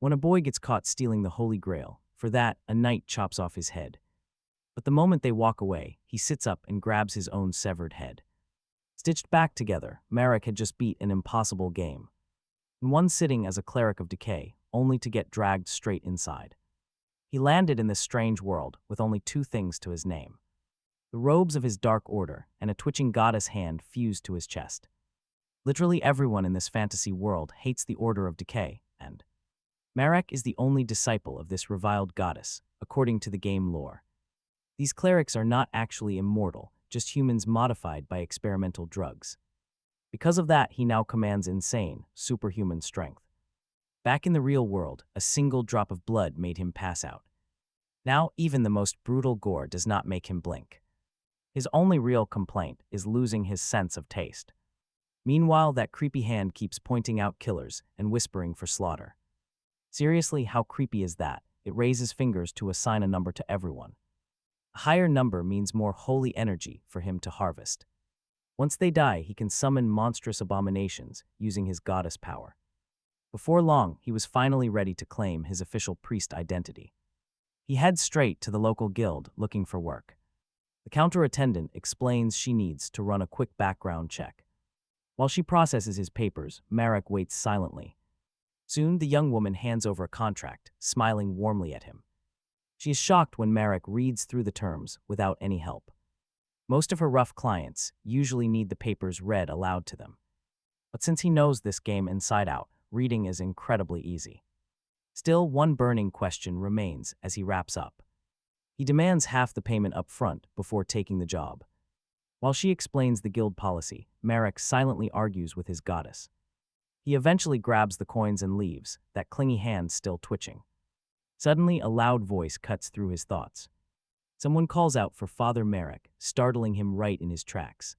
When a boy gets caught stealing the Holy Grail, for that, a knight chops off his head. But the moment they walk away, he sits up and grabs his own severed head. Stitched back together, Marac had just beat an impossible game. In one sitting as a Cleric of Decay, only to get dragged straight inside. He landed in this strange world with only two things to his name: the robes of his Dark Order and a twitching goddess hand fused to his chest. Literally everyone in this fantasy world hates the Order of Decay, and Marac is the only disciple of this reviled goddess, according to the game lore. These clerics are not actually immortal, just humans modified by experimental drugs. Because of that, he now commands insane, superhuman strength. Back in the real world, a single drop of blood made him pass out. Now, even the most brutal gore does not make him blink. His only real complaint is losing his sense of taste. Meanwhile, that creepy hand keeps pointing out killers and whispering for slaughter. Seriously, how creepy is that? It raises fingers to assign a number to everyone. A higher number means more holy energy for him to harvest. Once they die, he can summon monstrous abominations using his goddess power. Before long, he was finally ready to claim his official priest identity. He heads straight to the local guild looking for work. The counter attendant explains she needs to run a quick background check. While she processes his papers, Marac waits silently. Soon, the young woman hands over a contract, smiling warmly at him. She is shocked when Marac reads through the terms without any help. Most of her rough clients usually need the papers read aloud to them. But since he knows this game inside out, reading is incredibly easy. Still, one burning question remains as he wraps up. He demands half the payment up front before taking the job. While she explains the guild policy, Marac silently argues with his goddess. He eventually grabs the coins and leaves, that clingy hand still twitching. Suddenly, a loud voice cuts through his thoughts. Someone calls out for Father Marac, startling him right in his tracks.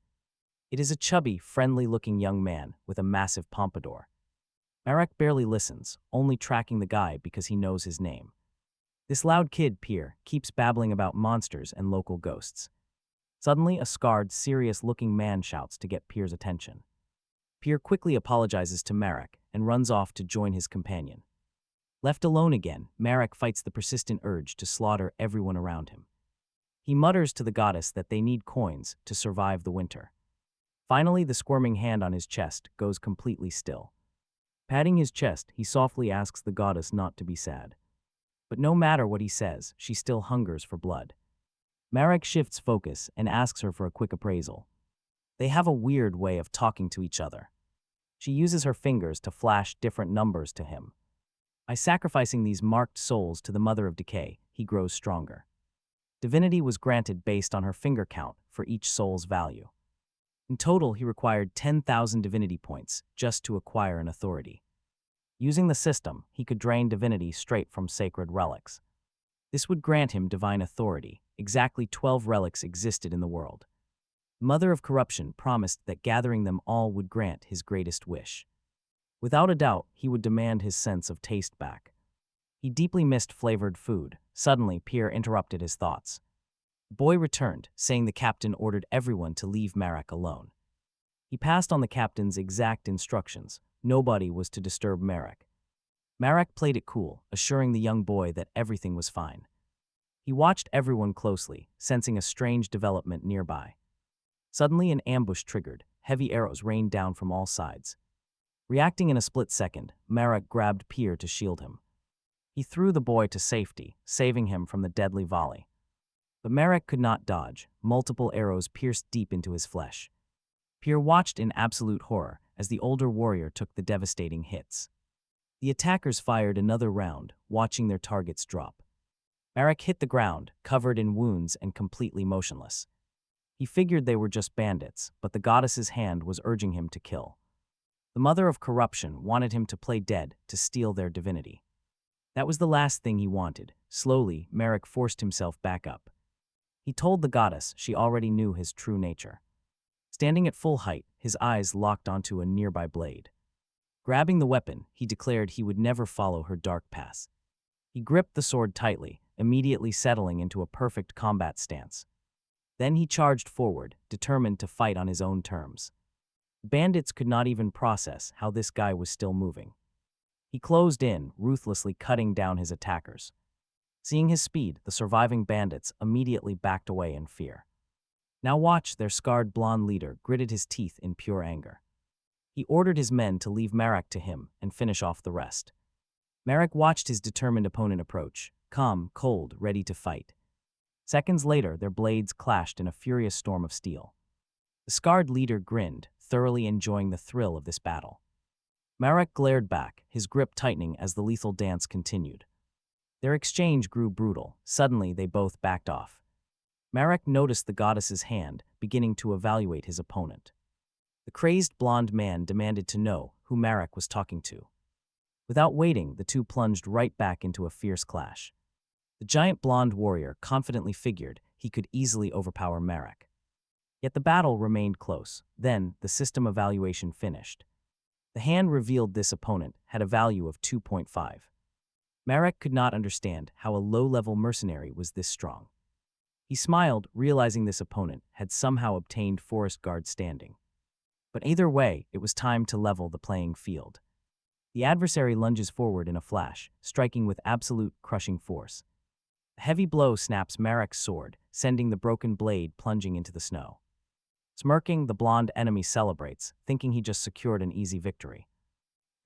It is a chubby, friendly-looking young man with a massive pompadour. Marac barely listens, only tracking the guy because he knows his name. This loud kid, Pierre, keeps babbling about monsters and local ghosts. Suddenly, a scarred, serious-looking man shouts to get Pierre's attention. Pierre quickly apologizes to Marac and runs off to join his companion. Left alone again, Marac fights the persistent urge to slaughter everyone around him. He mutters to the goddess that they need coins to survive the winter. Finally, the squirming hand on his chest goes completely still. Patting his chest, he softly asks the goddess not to be sad. But no matter what he says, she still hungers for blood. Marac shifts focus and asks her for a quick appraisal. They have a weird way of talking to each other. She uses her fingers to flash different numbers to him. By sacrificing these marked souls to the Mother of Decay, he grows stronger. Divinity was granted based on her finger count for each soul's value. In total, he required 10,000 divinity points just to acquire an authority. Using the system, he could drain divinity straight from sacred relics. This would grant him divine authority. Exactly 12 relics existed in the world. Mother of Corruption promised that gathering them all would grant his greatest wish. Without a doubt, he would demand his sense of taste back. He deeply missed flavored food. Suddenly, Pierre interrupted his thoughts. The boy returned, saying the captain ordered everyone to leave Marac alone. He passed on the captain's exact instructions. Nobody was to disturb Marac. Marac played it cool, assuring the young boy that everything was fine. He watched everyone closely, sensing a strange development nearby. Suddenly, an ambush triggered. Heavy arrows rained down from all sides. Reacting in a split second, Marac grabbed Pierre to shield him. He threw the boy to safety, saving him from the deadly volley. But Marac could not dodge. Multiple arrows pierced deep into his flesh. Pierre watched in absolute horror as the older warrior took the devastating hits. The attackers fired another round, watching their targets drop. Marac hit the ground, covered in wounds and completely motionless. He figured they were just bandits, but the goddess's hand was urging him to kill. The Mother of Corruption wanted him to play dead to steal their divinity. That was the last thing he wanted. Slowly, Marac forced himself back up. He told the goddess she already knew his true nature. Standing at full height, his eyes locked onto a nearby blade. Grabbing the weapon, he declared he would never follow her dark paths. He gripped the sword tightly, immediately settling into a perfect combat stance. Then he charged forward, determined to fight on his own terms. Bandits could not even process how this guy was still moving. He closed in, ruthlessly cutting down his attackers. Seeing his speed, the surviving bandits immediately backed away in fear. Now watch, their scarred blonde leader gritted his teeth in pure anger. He ordered his men to leave Marac to him and finish off the rest. Marac watched his determined opponent approach, calm, cold, ready to fight. Seconds later, their blades clashed in a furious storm of steel. The scarred leader grinned, thoroughly enjoying the thrill of this battle. Marac glared back, his grip tightening as the lethal dance continued. Their exchange grew brutal. Suddenly, they both backed off. Marac noticed the goddess's hand, beginning to evaluate his opponent. The crazed blonde man demanded to know who Marac was talking to. Without waiting, the two plunged right back into a fierce clash. The giant blonde warrior confidently figured he could easily overpower Marac. Yet the battle remained close. Then, the system evaluation finished. The hand revealed this opponent had a value of 2.5. Marac could not understand how a low-level mercenary was this strong. He smiled, realizing this opponent had somehow obtained forest guard standing. But either way, it was time to level the playing field. The adversary lunges forward in a flash, striking with absolute crushing force. A heavy blow snaps Marac's sword, sending the broken blade plunging into the snow. Smirking, the blonde enemy celebrates, thinking he just secured an easy victory.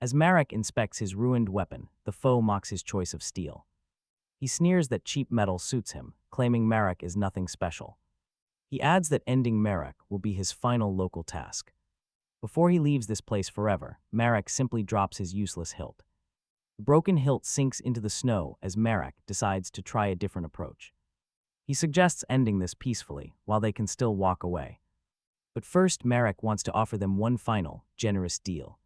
As Marac inspects his ruined weapon, the foe mocks his choice of steel. He sneers that cheap metal suits him, claiming Marac is nothing special. He adds that ending Marac will be his final local task. Before he leaves this place forever, Marac simply drops his useless hilt. The broken hilt sinks into the snow as Marac decides to try a different approach. He suggests ending this peacefully, while they can still walk away. But first, Marac wants to offer them one final, generous deal.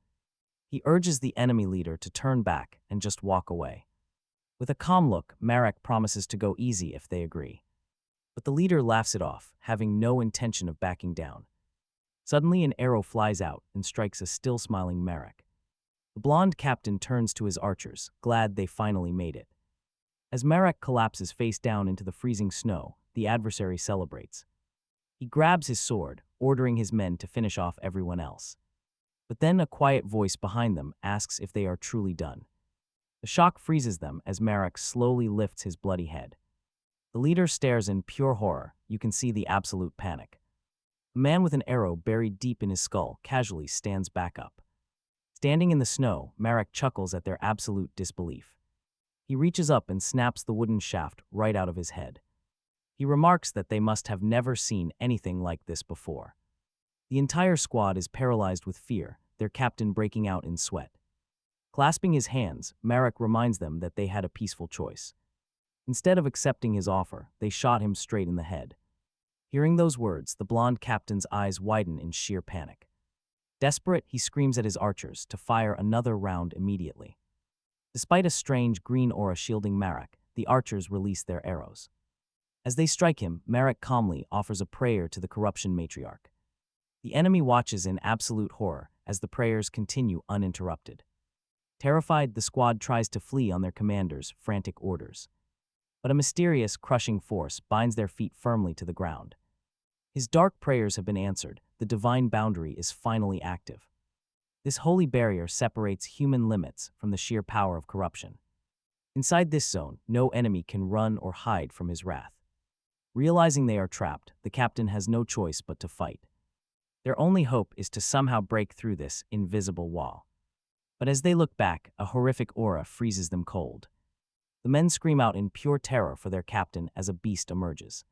He urges the enemy leader to turn back and just walk away. With a calm look, Marac promises to go easy if they agree. But the leader laughs it off, having no intention of backing down. Suddenly, an arrow flies out and strikes a still-smiling Marac. The blonde captain turns to his archers, glad they finally made it. As Marac collapses face down into the freezing snow, the adversary celebrates. He grabs his sword, ordering his men to finish off everyone else. But then a quiet voice behind them asks if they are truly done. The shock freezes them as Marac slowly lifts his bloody head. The leader stares in pure horror. You can see the absolute panic. A man with an arrow buried deep in his skull casually stands back up. Standing in the snow, Marac chuckles at their absolute disbelief. He reaches up and snaps the wooden shaft right out of his head. He remarks that they must have never seen anything like this before. The entire squad is paralyzed with fear, their captain breaking out in sweat. Clasping his hands, Marac reminds them that they had a peaceful choice. Instead of accepting his offer, they shot him straight in the head. Hearing those words, the blonde captain's eyes widen in sheer panic. Desperate, he screams at his archers to fire another round immediately. Despite a strange green aura shielding Marac, the archers release their arrows. As they strike him, Marac calmly offers a prayer to the corruption matriarch. The enemy watches in absolute horror as the prayers continue uninterrupted. Terrified, the squad tries to flee on their commander's frantic orders. But a mysterious, crushing force binds their feet firmly to the ground. His dark prayers have been answered. The divine boundary is finally active. This holy barrier separates human limits from the sheer power of corruption. Inside this zone, no enemy can run or hide from his wrath. Realizing they are trapped, the captain has no choice but to fight. Their only hope is to somehow break through this invisible wall. But as they look back, a horrific aura freezes them cold. The men scream out in pure terror for their captain as a beast emerges.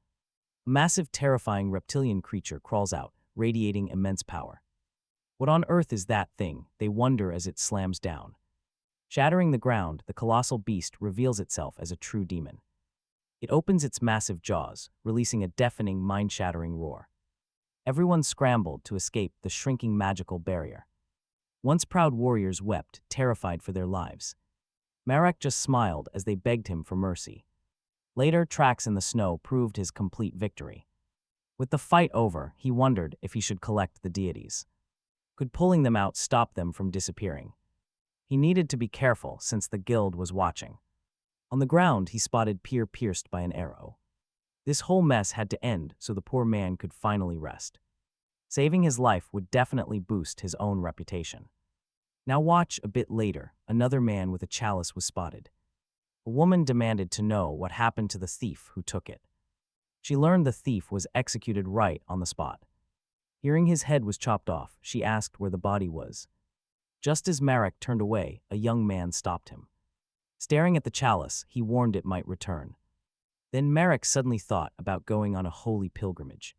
A massive, terrifying reptilian creature crawls out, radiating immense power. What on earth is that thing? They wonder as it slams down. Shattering the ground, the colossal beast reveals itself as a true demon. It opens its massive jaws, releasing a deafening, mind-shattering roar. Everyone scrambled to escape the shrinking magical barrier. Once proud warriors wept, terrified for their lives. Marac just smiled as they begged him for mercy. Later, tracks in the snow proved his complete victory. With the fight over, he wondered if he should collect the deities. Could pulling them out stop them from disappearing? He needed to be careful since the guild was watching. On the ground, he spotted Pier pierced by an arrow. This whole mess had to end so the poor man could finally rest. Saving his life would definitely boost his own reputation. Now watch a bit later, another man with a chalice was spotted. A woman demanded to know what happened to the thief who took it. She learned the thief was executed right on the spot. Hearing his head was chopped off, she asked where the body was. Just as Marac turned away, a young man stopped him. Staring at the chalice, he warned it might return. Then Marac suddenly thought about going on a holy pilgrimage.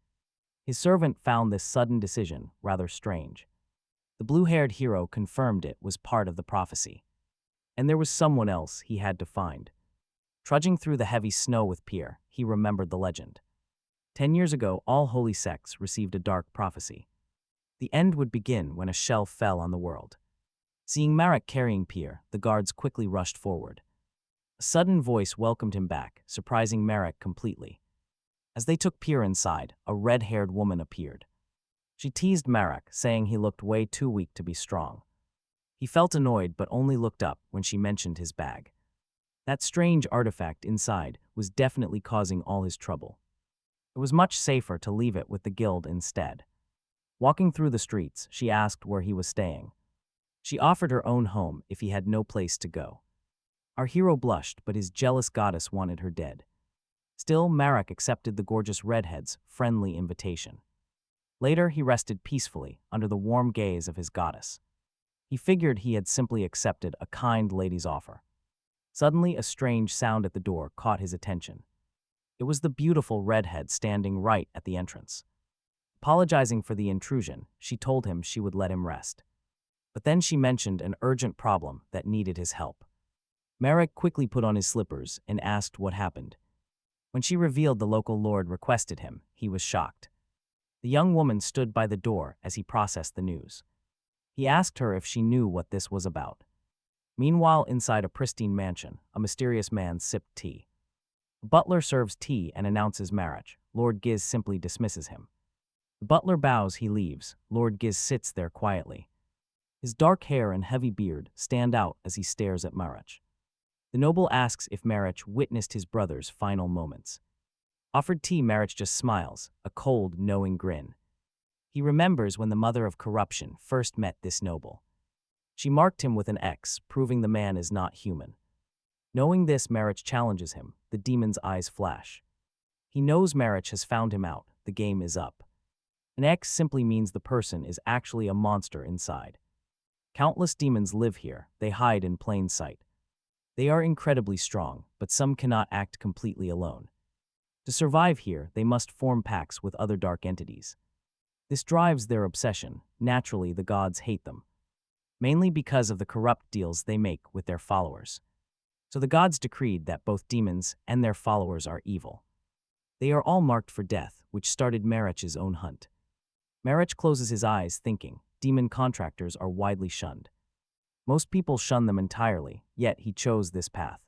His servant found this sudden decision rather strange. The blue-haired hero confirmed it was part of the prophecy. And there was someone else he had to find. Trudging through the heavy snow with Pierre, he remembered the legend. 10 years ago, all holy sects received a dark prophecy. The end would begin when a shell fell on the world. Seeing Marac carrying Pierre, the guards quickly rushed forward. A sudden voice welcomed him back, surprising Marac completely. As they took Pierre inside, a red-haired woman appeared. She teased Marac, saying he looked way too weak to be strong. He felt annoyed but only looked up when she mentioned his bag. That strange artifact inside was definitely causing all his trouble. It was much safer to leave it with the guild instead. Walking through the streets, she asked where he was staying. She offered her own home if he had no place to go. Our hero blushed, but his jealous goddess wanted her dead. Still, Marac accepted the gorgeous redhead's friendly invitation. Later, he rested peacefully under the warm gaze of his goddess. He figured he had simply accepted a kind lady's offer. Suddenly, a strange sound at the door caught his attention. It was the beautiful redhead standing right at the entrance. Apologizing for the intrusion, she told him she would let him rest. But then she mentioned an urgent problem that needed his help. Marac quickly put on his slippers and asked what happened. When she revealed the local lord requested him, he was shocked. The young woman stood by the door as he processed the news. He asked her if she knew what this was about. Meanwhile, inside a pristine mansion, a mysterious man sipped tea. A butler serves tea and announces marriage. Lord Giz simply dismisses him. The butler bows, he leaves. Lord Giz sits there quietly. His dark hair and heavy beard stand out as he stares at Marac. The noble asks if Marac witnessed his brother's final moments. Offered tea, Marac just smiles, a cold, knowing grin. He remembers when the mother of corruption first met this noble. She marked him with an X, proving the man is not human. Knowing this, Marac challenges him. The demon's eyes flash. He knows Marac has found him out. The game is up. An X simply means the person is actually a monster inside. Countless demons live here. They hide in plain sight. They are incredibly strong, but some cannot act completely alone. To survive here, they must form pacts with other dark entities. This drives their obsession. Naturally, the gods hate them, mainly because of the corrupt deals they make with their followers. So the gods decreed that both demons and their followers are evil. They are all marked for death, which started Marac's own hunt. Marac closes his eyes, thinking, demon contractors are widely shunned. Most people shun them entirely, yet he chose this path.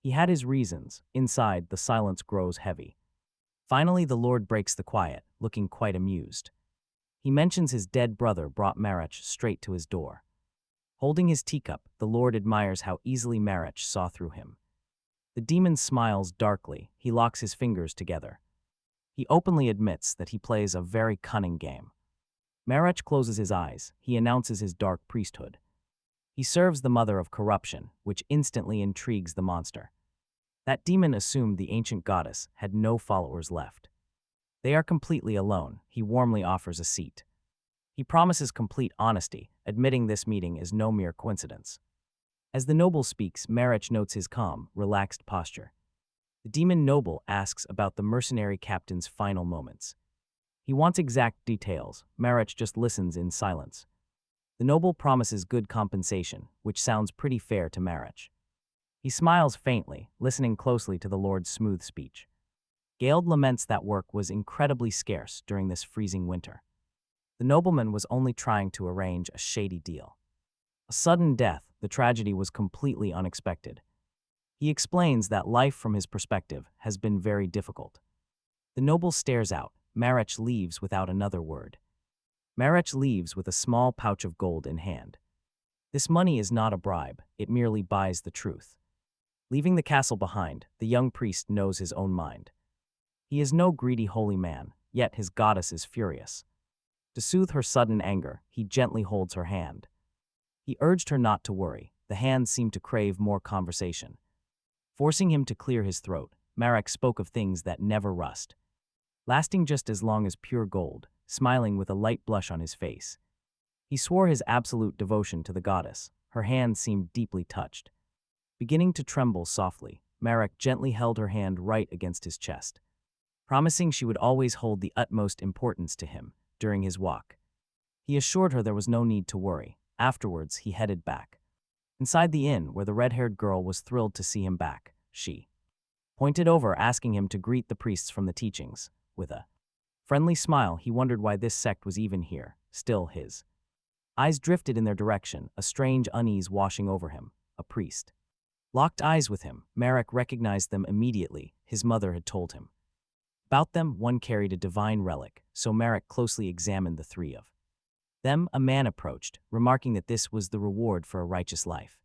He had his reasons. Inside, the silence grows heavy. Finally, the Lord breaks the quiet, looking quite amused. He mentions his dead brother brought Marac straight to his door. Holding his teacup, the Lord admires how easily Marac saw through him. The demon smiles darkly. He locks his fingers together. He openly admits that he plays a very cunning game. Marac closes his eyes. He announces his dark priesthood. He serves the mother of corruption, which instantly intrigues the monster. That demon assumed the ancient goddess had no followers left. They are completely alone. He warmly offers a seat. He promises complete honesty, admitting this meeting is no mere coincidence. As the noble speaks, Marac notes his calm, relaxed posture. The demon noble asks about the mercenary captain's final moments. He wants exact details. Marac just listens in silence. The noble promises good compensation, which sounds pretty fair to Marac. He smiles faintly, listening closely to the Lord's smooth speech. Gald laments that work was incredibly scarce during this freezing winter. The nobleman was only trying to arrange a shady deal. A sudden death, the tragedy was completely unexpected. He explains that life from his perspective has been very difficult. The noble stares out. Marac leaves without another word. Marac leaves with a small pouch of gold in hand. This money is not a bribe, it merely buys the truth. Leaving the castle behind, the young priest knows his own mind. He is no greedy holy man, yet his goddess is furious. To soothe her sudden anger, he gently holds her hand. He urged her not to worry. The hands seemed to crave more conversation. Forcing him to clear his throat, Marac spoke of things that never rust, lasting just as long as pure gold, smiling with a light blush on his face. He swore his absolute devotion to the goddess. Her hand seemed deeply touched. Beginning to tremble softly, Marac gently held her hand right against his chest, promising she would always hold the utmost importance to him during his walk. He assured her there was no need to worry. Afterwards, he headed back. Inside the inn, where the red-haired girl was thrilled to see him back, she pointed over, asking him to greet the priests from the teachings. With a friendly smile, he wondered why this sect was even here. Still, his eyes drifted in their direction, a strange unease washing over him. A priest locked eyes with him. Marac recognized them immediately. His mother had told him about them. One carried a divine relic, so Marac closely examined the three of them. A man approached, remarking that this was the reward for a righteous life.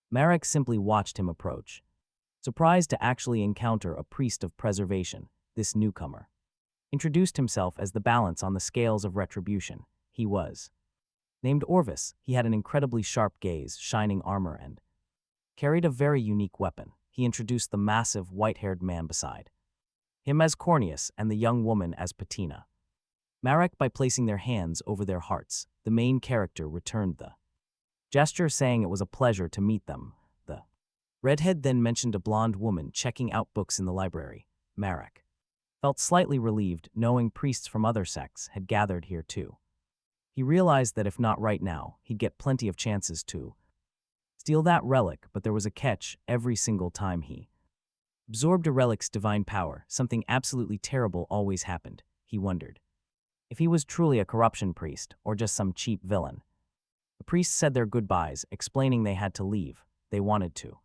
Marac simply watched him approach, surprised to actually encounter a priest of preservation. This newcomer introduced himself as the balance on the scales of retribution. He was named Orvis. He had an incredibly sharp gaze, shining armor, and carried a very unique weapon. He introduced the massive, white-haired man beside him as Corneus and the young woman as Patina. Marac, by placing their hands over their hearts, the main character returned the gesture, saying it was a pleasure to meet them. The redhead then mentioned a blonde woman checking out books in the library. Marac felt slightly relieved, knowing priests from other sects had gathered here too. He realized that if not right now, he'd get plenty of chances to steal that relic, but there was a catch. Every single time he absorbed a relic's divine power, something absolutely terrible always happened. He wondered if he was truly a corruption priest or just some cheap villain. The priests said their goodbyes, explaining they had to leave. They wanted to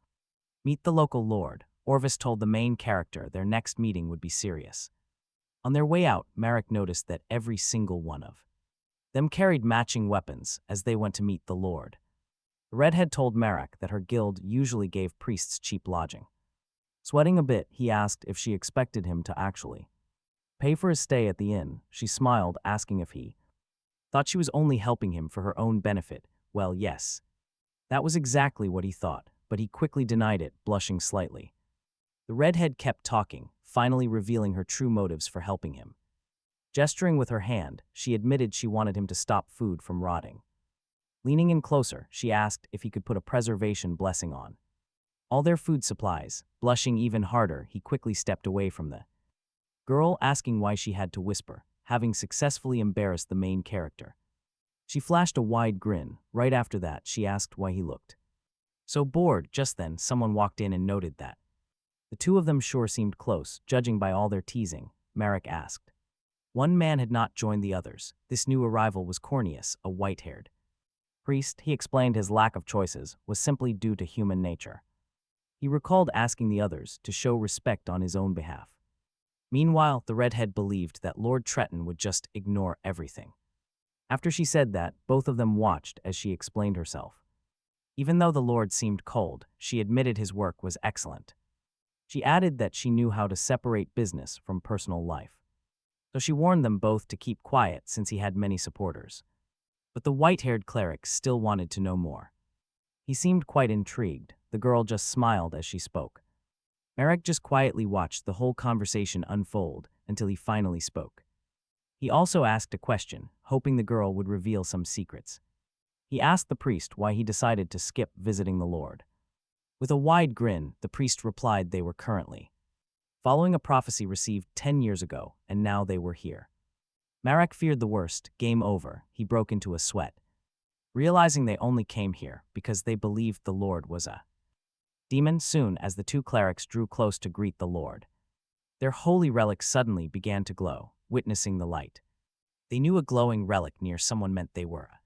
meet the local lord. Orvis told the main character their next meeting would be serious. On their way out, Marac noticed that every single one of them carried matching weapons as they went to meet the lord. The redhead told Marac that her guild usually gave priests cheap lodging. Sweating a bit, he asked if she expected him to actually pay for his stay at the inn. She smiled, asking if he thought she was only helping him for her own benefit. Well, yes. That was exactly what he thought, but he quickly denied it, blushing slightly. The redhead kept talking, finally revealing her true motives for helping him. Gesturing with her hand, she admitted she wanted him to stop food from rotting. Leaning in closer, she asked if he could put a preservation blessing on all their food supplies. Blushing even harder, he quickly stepped away from the girl, asking why she had to whisper, having successfully embarrassed the main character. She flashed a wide grin. Right after that, she asked why he looked so bored. Just then, someone walked in and noted that the two of them sure seemed close, judging by all their teasing. Marac asked. One man had not joined the others. This new arrival was Corneus, a white-haired priest. He explained his lack of choices was simply due to human nature. He recalled asking the others to show respect on his own behalf. Meanwhile, the redhead believed that Lord Tretton would just ignore everything. After she said that, both of them watched as she explained herself. Even though the Lord seemed cold, she admitted his work was excellent. She added that she knew how to separate business from personal life. So she warned them both to keep quiet since he had many supporters. But the white-haired cleric still wanted to know more. He seemed quite intrigued. The girl just smiled as she spoke. Marac just quietly watched the whole conversation unfold until he finally spoke. He also asked a question, hoping the girl would reveal some secrets. He asked the priest why he decided to skip visiting the Lord. With a wide grin, the priest replied they were currently following a prophecy received 10 years ago, and now they were here. Marac feared the worst. Game over. He broke into a sweat, realizing they only came here because they believed the Lord was a demon. Soon as the two clerics drew close to greet the Lord, their holy relic suddenly began to glow, witnessing the light. They knew a glowing relic near someone meant they were a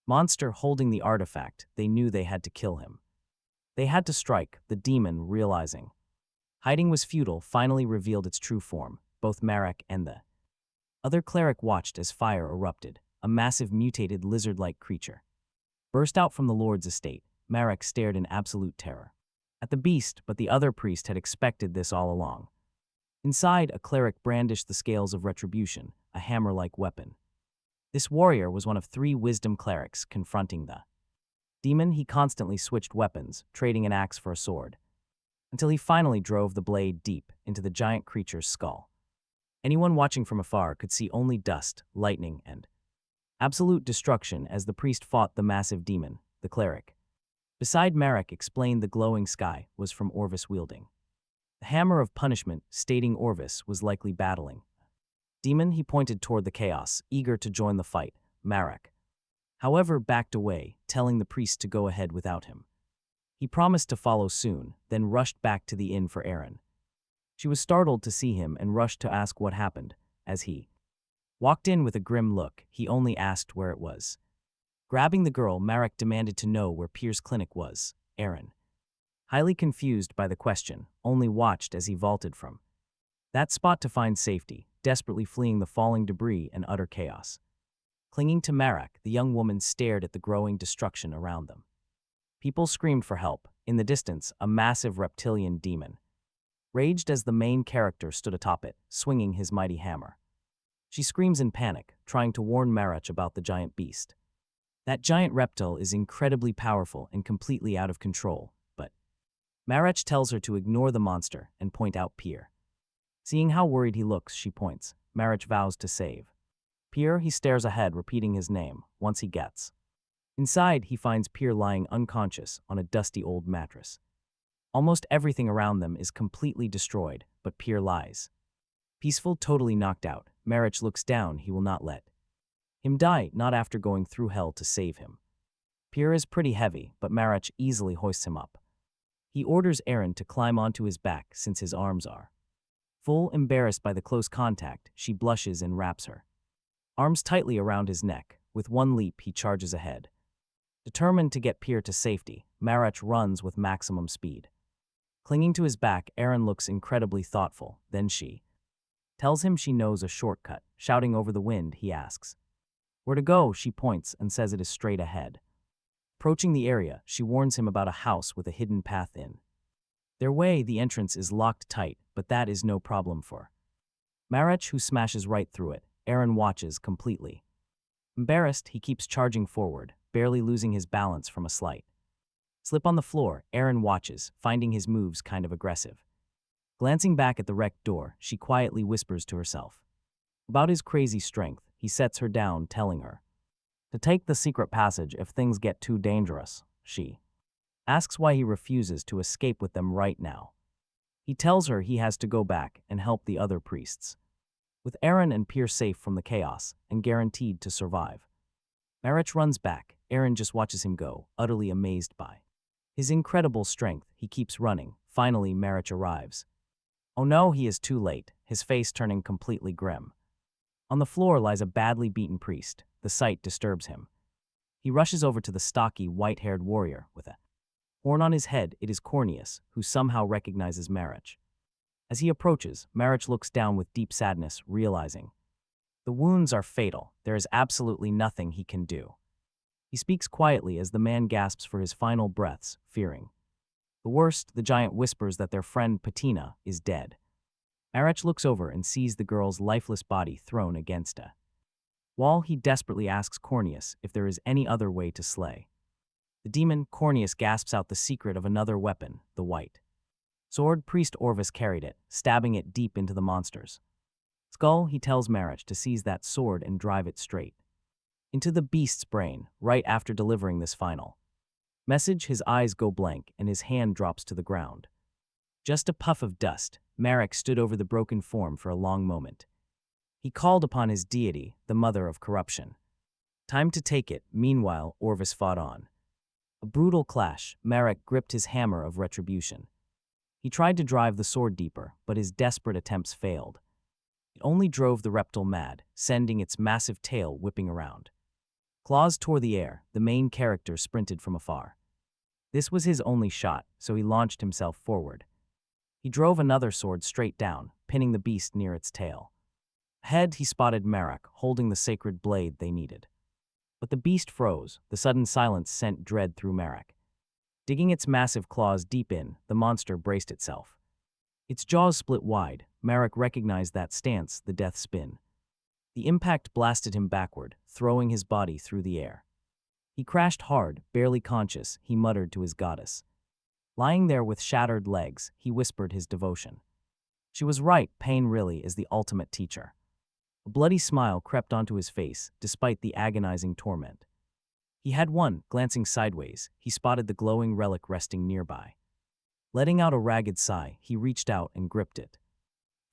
monster holding the artifact. They knew they had to kill him. They had to strike. The demon, realizing hiding was futile, finally revealed its true form. Both Marac and the other cleric watched as fire erupted. A massive mutated lizard-like creature burst out from the Lord's estate. Marac stared in absolute terror at the beast, but the other priest had expected this all along. Inside, a cleric brandished the scales of retribution, a hammer-like weapon. This warrior was one of 3 wisdom clerics confronting the Demon, he constantly switched weapons, trading an axe for a sword, until he finally drove the blade deep into the giant creature's skull. Anyone watching from afar could see only dust, lightning, and absolute destruction as the priest fought the massive demon, the cleric. Beside Marac explained the glowing sky was from Orvis wielding the hammer of punishment, stating Orvis was likely battling demon. He pointed toward the chaos, eager to join the fight. Marac, however, backed away, telling the priest to go ahead without him. He promised to follow soon, then rushed back to the inn for Erin. She was startled to see him and rushed to ask what happened. As he walked in with a grim look, he only asked where it was. Grabbing the girl, Marac demanded to know where Pierre's clinic was. Erin, highly confused by the question, only watched as he vaulted from that spot to find safety, desperately fleeing the falling debris and utter chaos. Clinging to Marac, the young woman stared at the growing destruction around them. People screamed for help. In the distance, a massive reptilian demon raged as the main character stood atop it, swinging his mighty hammer. She screams in panic, trying to warn Marac about the giant beast. That giant reptile is incredibly powerful and completely out of control, but Marac tells her to ignore the monster and point out Pierre. Seeing how worried he looks, she points. Marac vows to save Pierre. He stares ahead, repeating his name. Once he gets inside, he finds Pierre lying unconscious on a dusty old mattress. Almost everything around them is completely destroyed, but Pierre lies peaceful, totally knocked out. Marac looks down. He will not let him die, not after going through hell to save him. Pierre is pretty heavy, but Marac easily hoists him up. He orders Erin to climb onto his back since his arms are full. Embarrassed by the close contact, she blushes and wraps her arms tightly around his neck. With one leap, he charges ahead. Determined to get Pierre to safety, Marac runs with maximum speed. Clinging to his back, Erin looks incredibly thoughtful. Then she tells him she knows a shortcut. Shouting over the wind, he asks where to go. She points and says it is straight ahead. Approaching the area, she warns him about a house with a hidden path in their way. The entrance is locked tight, but that is no problem for Marac, who smashes right through it. Erin watches completely embarrassed. He keeps charging forward, barely losing his balance from a slight slip on the floor. Erin watches, finding his moves kind of aggressive. Glancing back at the wrecked door, she quietly whispers to herself about his crazy strength. He sets her down, telling her to take the secret passage if things get too dangerous. She asks why he refuses to escape with them right now. He tells her he has to go back and help the other priests. With Erin and Pierre safe from the chaos and guaranteed to survive, Marac runs back. Erin just watches him go, utterly amazed by his incredible strength. He keeps running. Finally, Marac arrives. Oh no, he is too late, his face turning completely grim. On the floor lies a badly beaten priest. The sight disturbs him. He rushes over to the stocky, white-haired warrior with a horn on his head. It is Corneus, who somehow recognizes Marac. As he approaches, Marac looks down with deep sadness, realizing the wounds are fatal. There is absolutely nothing he can do. He speaks quietly as the man gasps for his final breaths, fearing the worst. The giant whispers that their friend Patina is dead. Marac looks over and sees the girl's lifeless body thrown against a wall. He desperately asks Corneus if there is any other way to slay the demon. Corneus gasps out the secret of another weapon, the white sword. Priest Orvis carried it, stabbing it deep into the monster's skull. He tells Marac to seize that sword and drive it straight into the beast's brain. Right after delivering this final message, his eyes go blank and his hand drops to the ground. Just a puff of dust. Marac stood over the broken form for a long moment. He called upon his deity, the mother of corruption. Time to take it. Meanwhile, Orvis fought on. A brutal clash. Marac gripped his hammer of retribution. He tried to drive the sword deeper, but his desperate attempts failed. It only drove the reptile mad, sending its massive tail whipping around. Claws tore the air. The main character sprinted from afar. This was his only shot, so he launched himself forward. He drove another sword straight down, pinning the beast near its tail. Ahead, he spotted Marac, holding the sacred blade they needed. But the beast froze. The sudden silence sent dread through Marac. Digging its massive claws deep in, the monster braced itself. Its jaws split wide. Marac recognized that stance, the death spin. The impact blasted him backward, throwing his body through the air. He crashed hard, barely conscious, he muttered to his goddess. Lying there with shattered legs, he whispered his devotion. She was right, pain really is the ultimate teacher. A bloody smile crept onto his face, despite the agonizing torment. He had one, glancing sideways, he spotted the glowing relic resting nearby. Letting out a ragged sigh, he reached out and gripped it.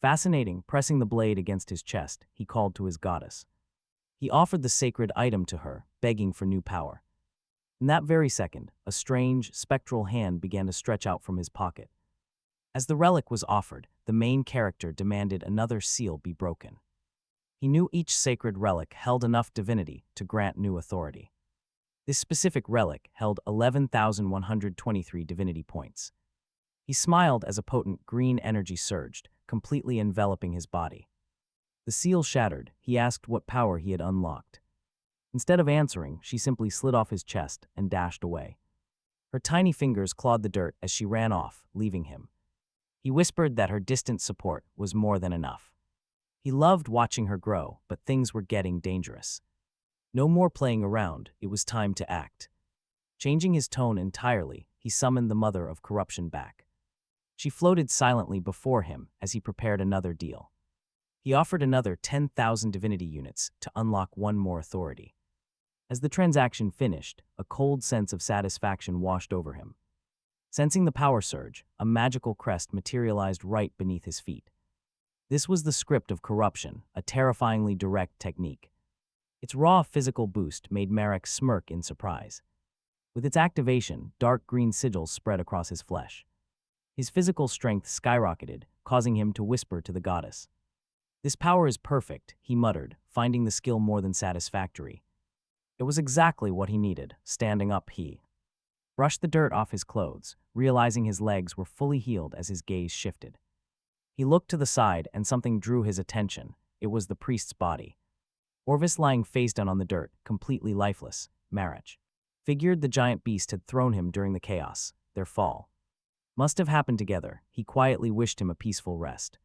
Fascinating, pressing the blade against his chest, he called to his goddess. He offered the sacred item to her, begging for new power. In that very second, a strange, spectral hand began to stretch out from his pocket. As the relic was offered, the main character demanded another seal be broken. He knew each sacred relic held enough divinity to grant new authority. This specific relic held 11,123 divinity points. He smiled as a potent green energy surged, completely enveloping his body. The seal shattered, he asked what power he had unlocked. Instead of answering, she simply slid off his chest and dashed away. Her tiny fingers clawed the dirt as she ran off, leaving him. He whispered that her distant support was more than enough. He loved watching her grow, but things were getting dangerous. No more playing around, it was time to act. Changing his tone entirely, he summoned the mother of corruption back. She floated silently before him as he prepared another deal. He offered another 10,000 divinity units to unlock one more authority. As the transaction finished, a cold sense of satisfaction washed over him. Sensing the power surge, a magical crest materialized right beneath his feet. This was the script of corruption, a terrifyingly direct technique. Its raw physical boost made Marac smirk in surprise. With its activation, dark green sigils spread across his flesh. His physical strength skyrocketed, causing him to whisper to the goddess. "This power is perfect," he muttered, finding the skill more than satisfactory. It was exactly what he needed. Standing up, he brushed the dirt off his clothes, realizing his legs were fully healed as his gaze shifted. He looked to the side and something drew his attention. It was the priest's body. Orvis lying face down on the dirt, completely lifeless. Marac figured the giant beast had thrown him during the chaos. Their fall must have happened together. He quietly wished him a peaceful rest.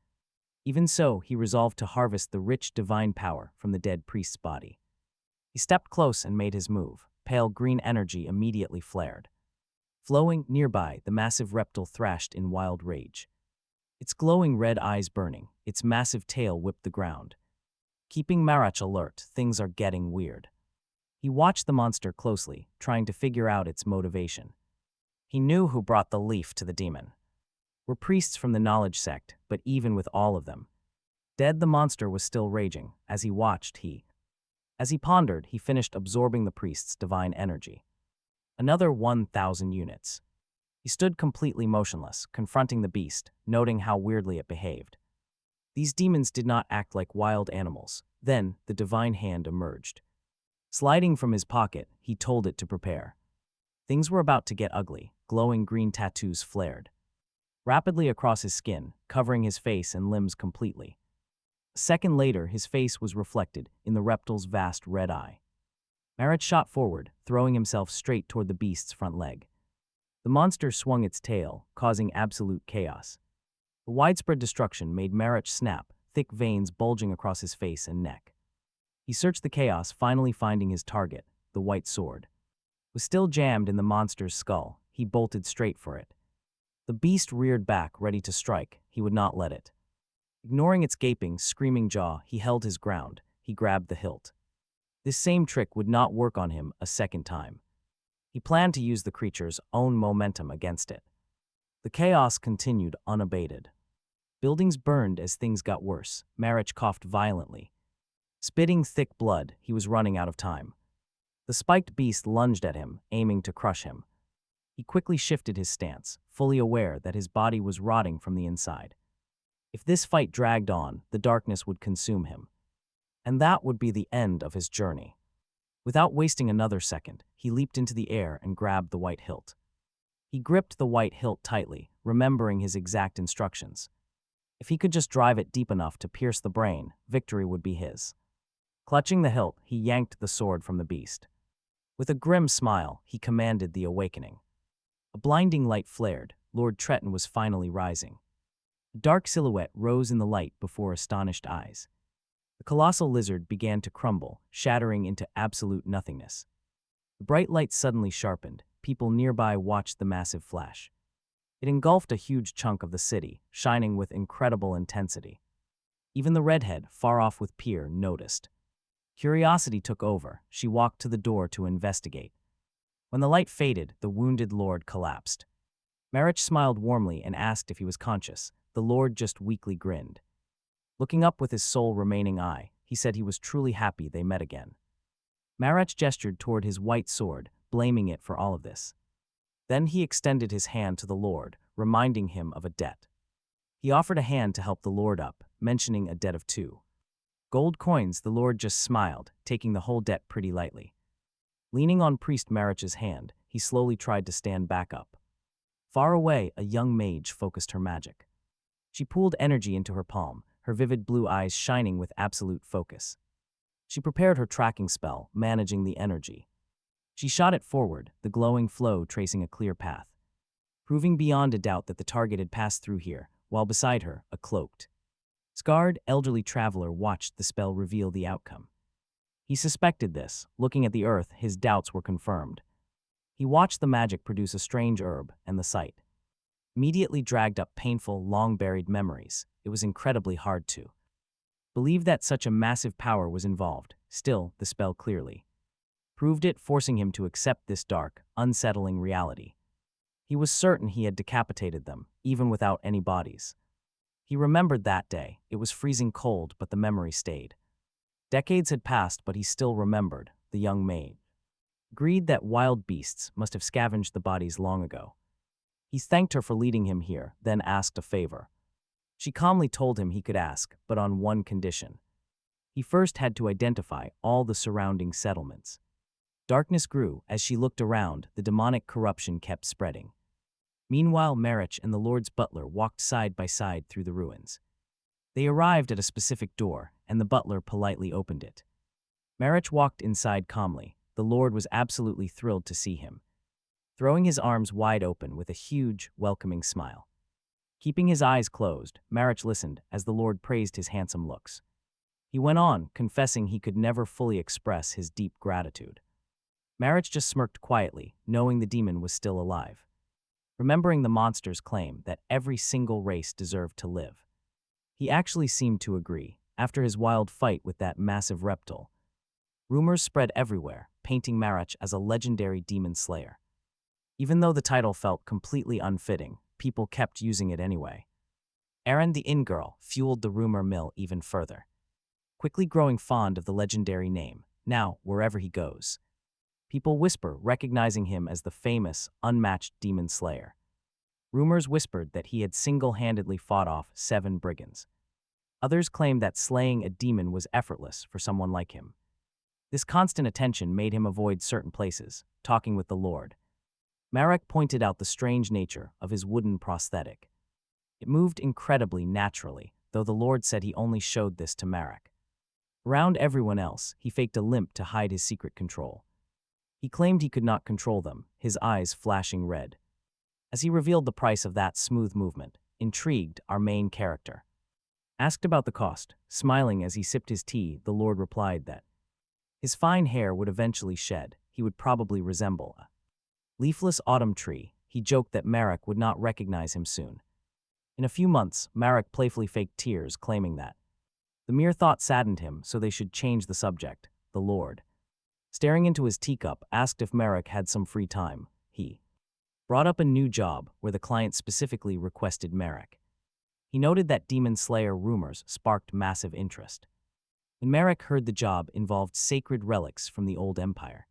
Even so, he resolved to harvest the rich divine power from the dead priest's body. He stepped close and made his move. Pale green energy immediately flared. Flowing nearby, the massive reptile thrashed in wild rage. Its glowing red eyes burning, its massive tail whipped the ground. Keeping Marac alert, things are getting weird. He watched the monster closely, trying to figure out its motivation. He knew who brought the leaf to the demon. Were priests from the knowledge sect, but even with all of them, dead, the monster was still raging. As he pondered, he finished absorbing the priest's divine energy. Another 1,000 units. He stood completely motionless, confronting the beast, noting how weirdly it behaved. These demons did not act like wild animals. Then, the divine hand emerged. Sliding from his pocket, he told it to prepare. Things were about to get ugly. Glowing green tattoos flared rapidly across his skin, covering his face and limbs completely. A second later, his face was reflected in the reptile's vast red eye. Marac shot forward, throwing himself straight toward the beast's front leg. The monster swung its tail, causing absolute chaos. The widespread destruction made Marac snap, thick veins bulging across his face and neck. He searched the chaos, finally finding his target, the white sword. It was still jammed in the monster's skull. He bolted straight for it. The beast reared back, ready to strike. He would not let it. Ignoring its gaping, screaming jaw, he held his ground. He grabbed the hilt. This same trick would not work on him a second time. He planned to use the creature's own momentum against it. The chaos continued unabated. Buildings burned as things got worse. Marac coughed violently. Spitting thick blood, he was running out of time. The spiked beast lunged at him, aiming to crush him. He quickly shifted his stance, fully aware that his body was rotting from the inside. If this fight dragged on, the darkness would consume him. And that would be the end of his journey. Without wasting another second, he leaped into the air and grabbed the white hilt. He gripped the white hilt tightly, remembering his exact instructions. If he could just drive it deep enough to pierce the brain, victory would be his. Clutching the hilt, he yanked the sword from the beast. With a grim smile, he commanded the awakening. A blinding light flared. Lord Tretton was finally rising. A dark silhouette rose in the light before astonished eyes. The colossal lizard began to crumble, shattering into absolute nothingness. The bright light suddenly sharpened. People nearby watched the massive flash. It engulfed a huge chunk of the city, shining with incredible intensity. Even the redhead, far off with Pier, noticed. Curiosity took over. She walked to the door to investigate. When the light faded, the wounded lord collapsed. Marac smiled warmly and asked if he was conscious. The lord just weakly grinned. Looking up with his sole remaining eye, he said he was truly happy they met again. Marac gestured toward his white sword, blaming it for all of this. Then he extended his hand to the lord, reminding him of a debt. He offered a hand to help the lord up, mentioning a debt of 2 gold coins. The lord just smiled, taking the whole debt pretty lightly. Leaning on Priest Marac's hand, he slowly tried to stand back up. Far away, a young mage focused her magic. She pooled energy into her palm, her vivid blue eyes shining with absolute focus. She prepared her tracking spell, managing the energy. She shot it forward, the glowing flow tracing a clear path, proving beyond a doubt that the target had passed through here, while beside her, a cloaked, scarred, elderly traveler watched the spell reveal the outcome. He suspected this. Looking at the earth, his doubts were confirmed. He watched the magic produce a strange herb, and the sight immediately dragged up painful, long-buried memories. It was incredibly hard to believe that such a massive power was involved. Still, the spell clearly proved it, forcing him to accept this dark, unsettling reality. He was certain he had decapitated them, even without any bodies. He remembered that day. It was freezing cold, but the memory stayed. Decades had passed, but he still remembered. The young maid agreed that wild beasts must have scavenged the bodies long ago. He thanked her for leading him here, then asked a favor. She calmly told him he could ask, but on one condition. He first had to identify all the surrounding settlements. Darkness grew. As she looked around, the demonic corruption kept spreading. Meanwhile, Marac and the Lord's butler walked side by side through the ruins. They arrived at a specific door, and the butler politely opened it. Marac walked inside calmly. The Lord was absolutely thrilled to see him, throwing his arms wide open with a huge, welcoming smile. Keeping his eyes closed, Marac listened as the Lord praised his handsome looks. He went on, confessing he could never fully express his deep gratitude. Marac just smirked quietly, knowing the demon was still alive, remembering the monster's claim that every single race deserved to live. He actually seemed to agree. After his wild fight with that massive reptile, rumors spread everywhere, painting Marac as a legendary demon slayer. Even though the title felt completely unfitting, people kept using it anyway. Erin the Inn Girl fueled the rumor mill even further, quickly growing fond of the legendary name. Now, wherever he goes, people whisper, recognizing him as the famous, unmatched demon slayer. Rumors whispered that he had single-handedly fought off 7 brigands. Others claimed that slaying a demon was effortless for someone like him. This constant attention made him avoid certain places, talking with the Lord. Marac pointed out the strange nature of his wooden prosthetic. It moved incredibly naturally, though the Lord said he only showed this to Marac. Around everyone else, he faked a limp to hide his secret control. He claimed he could not control them, his eyes flashing red. As he revealed the price of that smooth movement, intrigued, our main character asked about the cost. Smiling as he sipped his tea, the Lord replied that his fine hair would eventually shed. He would probably resemble a leafless autumn tree. He joked that Marac would not recognize him soon. In a few months, Marac playfully faked tears, claiming that the mere thought saddened him, so they should change the subject. The Lord, staring into his teacup, asked if Marac had some free time. He brought up a new job where the client specifically requested Marac. He noted that demon slayer rumors sparked massive interest. When Marac heard the job involved sacred relics from the old empire,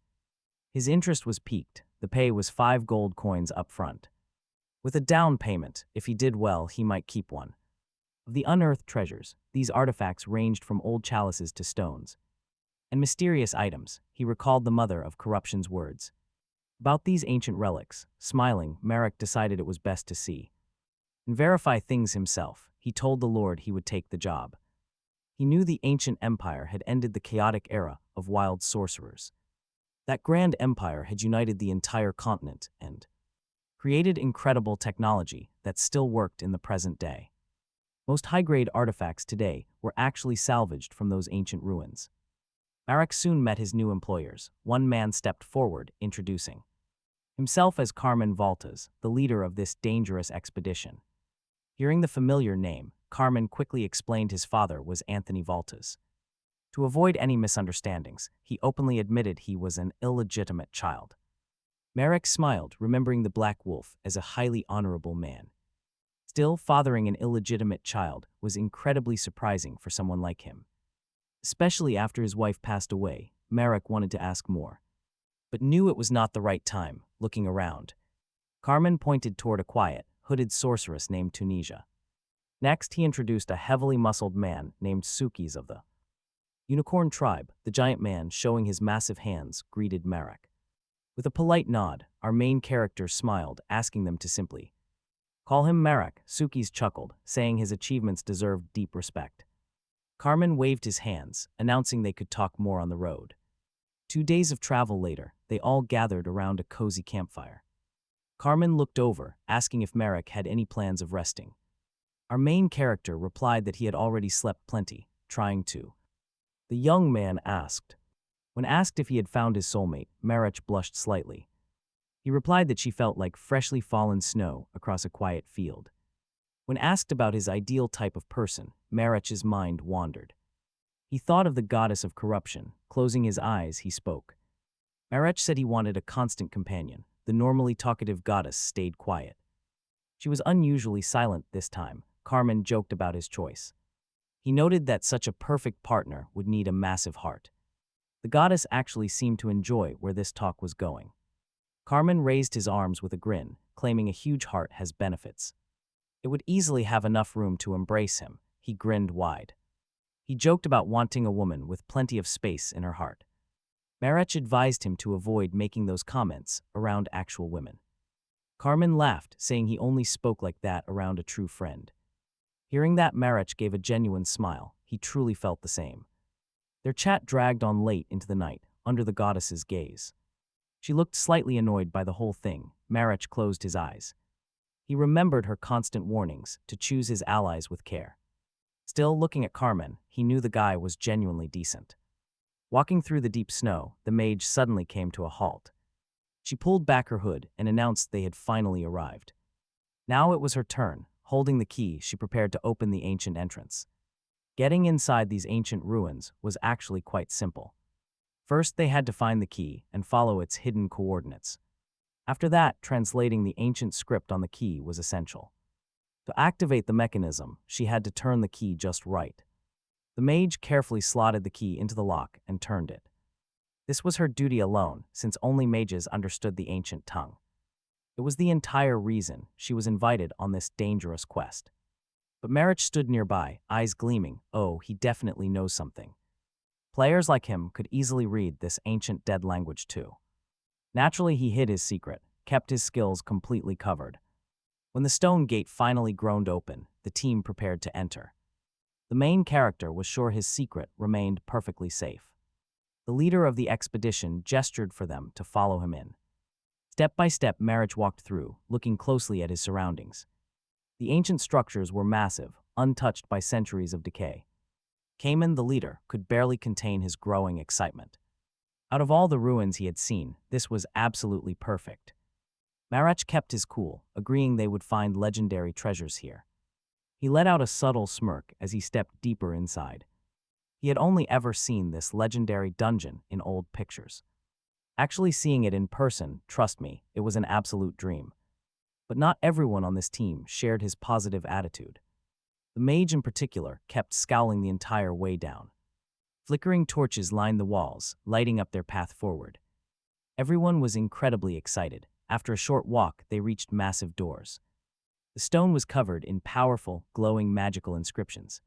his interest was piqued. The pay was 5 gold coins up front, with a down payment. If he did well, he might keep one. Of the unearthed treasures, these artifacts ranged from old chalices to stones and mysterious items. He recalled the mother of corruption's words about these ancient relics. Smiling, Marac decided it was best to see and verify things himself. He told the Lord he would take the job. He knew the ancient empire had ended the chaotic era of wild sorcerers. That grand empire had united the entire continent and created incredible technology that still worked in the present day. Most high-grade artifacts today were actually salvaged from those ancient ruins. Marac soon met his new employers. One man stepped forward, introducing himself as Carmen Valtas, the leader of this dangerous expedition. Hearing the familiar name, Carmen quickly explained his father was Anthony Valtas. To avoid any misunderstandings, he openly admitted he was an illegitimate child. Marac smiled, remembering the Black Wolf as a highly honorable man. Still, fathering an illegitimate child was incredibly surprising for someone like him. Especially after his wife passed away, Marac wanted to ask more, but knew it was not the right time. Looking around, Carmen pointed toward a quiet, hooded sorceress named Tunisia. Next, he introduced a heavily muscled man named Sukis of the Unicorn tribe. The giant man, showing his massive hands, greeted Marac. With a polite nod, our main character smiled, asking them to simply call him Marac. Sukis chuckled, saying his achievements deserved deep respect. Carmen waved his hands, announcing they could talk more on the road. 2 days of travel later, they all gathered around a cozy campfire. Carmen looked over, asking if Marac had any plans of resting. Our main character replied that he had already slept plenty, trying to. The young man asked. When asked if he had found his soulmate, Marac blushed slightly. He replied that she felt like freshly fallen snow across a quiet field. When asked about his ideal type of person, Marac's mind wandered. He thought of the goddess of corruption. Closing his eyes, he spoke. Marac said he wanted a constant companion. The normally talkative goddess stayed quiet. She was unusually silent this time. Carmen joked about his choice. He noted that such a perfect partner would need a massive heart. The goddess actually seemed to enjoy where this talk was going. Carmen raised his arms with a grin, claiming a huge heart has benefits. It would easily have enough room to embrace him. He grinned wide. He joked about wanting a woman with plenty of space in her heart. Marac advised him to avoid making those comments around actual women. Carmen laughed, saying he only spoke like that around a true friend. Hearing that, Marac gave a genuine smile. He truly felt the same. Their chat dragged on late into the night, under the goddess's gaze. She looked slightly annoyed by the whole thing. Marac closed his eyes. He remembered her constant warnings to choose his allies with care. Still, looking at Carmen, he knew the guy was genuinely decent. Walking through the deep snow, the mage suddenly came to a halt. She pulled back her hood and announced they had finally arrived. Now it was her turn. Holding the key, she prepared to open the ancient entrance. Getting inside these ancient ruins was actually quite simple. First, they had to find the key and follow its hidden coordinates. After that, translating the ancient script on the key was essential. To activate the mechanism, she had to turn the key just right. The mage carefully slotted the key into the lock and turned it. This was her duty alone, since only mages understood the ancient tongue. It was the entire reason she was invited on this dangerous quest. But Marac stood nearby, eyes gleaming. Oh, he definitely knows something. Players like him could easily read this ancient dead language too. Naturally, he hid his secret, kept his skills completely covered. When the stone gate finally groaned open, the team prepared to enter. The main character was sure his secret remained perfectly safe. The leader of the expedition gestured for them to follow him in. Step by step, Marac walked through, looking closely at his surroundings. The ancient structures were massive, untouched by centuries of decay. Cayman, the leader, could barely contain his growing excitement. Out of all the ruins he had seen, this was absolutely perfect. Marac kept his cool, agreeing they would find legendary treasures here. He let out a subtle smirk as he stepped deeper inside. He had only ever seen this legendary dungeon in old pictures. Actually seeing it in person, trust me, it was an absolute dream. But not everyone on this team shared his positive attitude. The mage in particular kept scowling the entire way down. Flickering torches lined the walls, lighting up their path forward. Everyone was incredibly excited. After a short walk, they reached massive doors. The stone was covered in powerful, glowing magical inscriptions.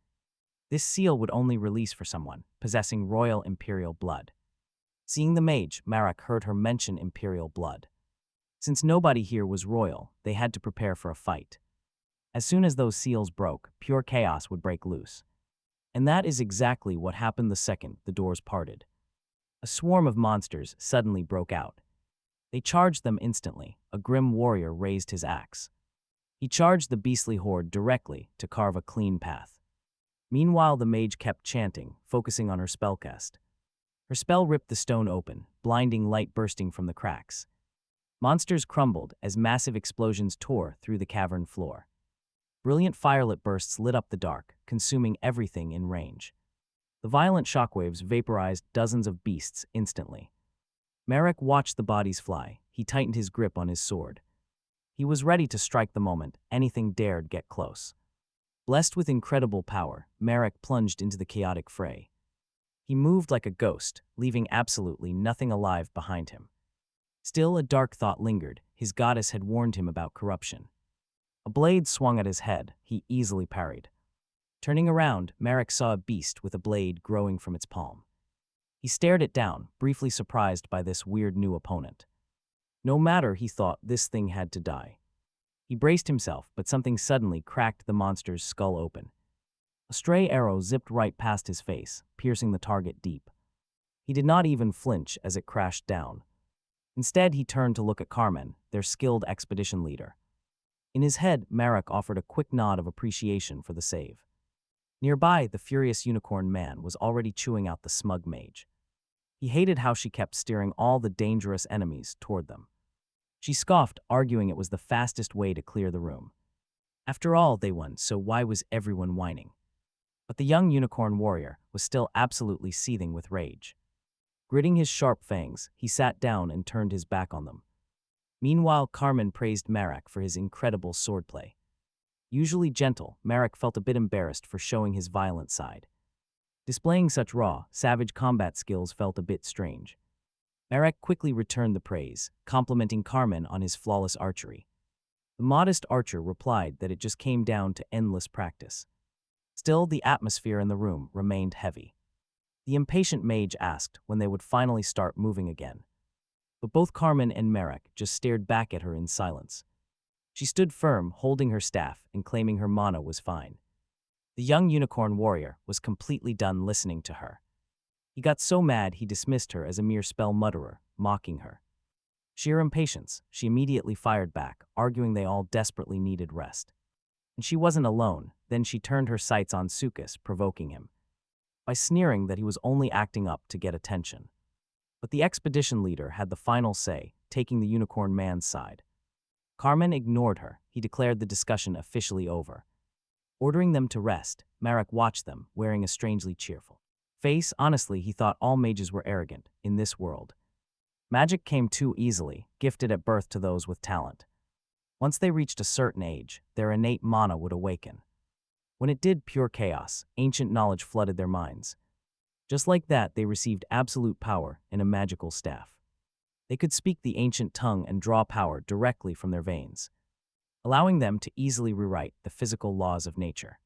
This seal would only release for someone possessing royal imperial blood. Seeing the mage, Marac heard her mention imperial blood. Since nobody here was royal, they had to prepare for a fight. As soon as those seals broke, pure chaos would break loose. And that is exactly what happened the second the doors parted. A swarm of monsters suddenly broke out. They charged them instantly. A grim warrior raised his axe. He charged the beastly horde directly to carve a clean path. Meanwhile, the mage kept chanting, focusing on her spellcast. Her spell ripped the stone open, blinding light bursting from the cracks. Monsters crumbled as massive explosions tore through the cavern floor. Brilliant firelit bursts lit up the dark, consuming everything in range. The violent shockwaves vaporized dozens of beasts instantly. Marac watched the bodies fly. He tightened his grip on his sword. He was ready to strike the moment anything dared get close. Blessed with incredible power, Marac plunged into the chaotic fray. He moved like a ghost, leaving absolutely nothing alive behind him. Still, a dark thought lingered. His goddess had warned him about corruption. A blade swung at his head. He easily parried. Turning around, Marac saw a beast with a blade growing from its palm. He stared it down, briefly surprised by this weird new opponent. No matter, he thought, this thing had to die. He braced himself, but something suddenly cracked the monster's skull open. A stray arrow zipped right past his face, piercing the target deep. He did not even flinch as it crashed down. Instead, he turned to look at Carmen, their skilled expedition leader. In his head, Marac offered a quick nod of appreciation for the save. Nearby, the furious unicorn man was already chewing out the smug mage. He hated how she kept steering all the dangerous enemies toward them. She scoffed, arguing it was the fastest way to clear the room. After all, they won, so why was everyone whining? But the young unicorn warrior was still absolutely seething with rage. Gritting his sharp fangs, he sat down and turned his back on them. Meanwhile, Carmen praised Marac for his incredible swordplay. Usually gentle, Marac felt a bit embarrassed for showing his violent side. Displaying such raw, savage combat skills felt a bit strange. Marac quickly returned the praise, complimenting Carmen on his flawless archery. The modest archer replied that it just came down to endless practice. Still, the atmosphere in the room remained heavy. The impatient mage asked when they would finally start moving again. But both Carmen and Marac just stared back at her in silence. She stood firm, holding her staff and claiming her mana was fine. The young unicorn warrior was completely done listening to her. He got so mad he dismissed her as a mere spell mutterer, mocking her. Sheer impatience, she immediately fired back, arguing they all desperately needed rest. And she wasn't alone. Then she turned her sights on Sukas, provoking him by sneering that he was only acting up to get attention. But the expedition leader had the final say, taking the unicorn man's side. Carmen ignored her. He declared the discussion officially over. Ordering them to rest, Marac watched them, wearing a strangely cheerful face. Honestly, he thought all mages were arrogant in this world. Magic came too easily, gifted at birth to those with talent. Once they reached a certain age, their innate mana would awaken. When it did, pure chaos, ancient knowledge flooded their minds. Just like that, they received absolute power in a magical staff. They could speak the ancient tongue and draw power directly from their veins, allowing them to easily rewrite the physical laws of nature.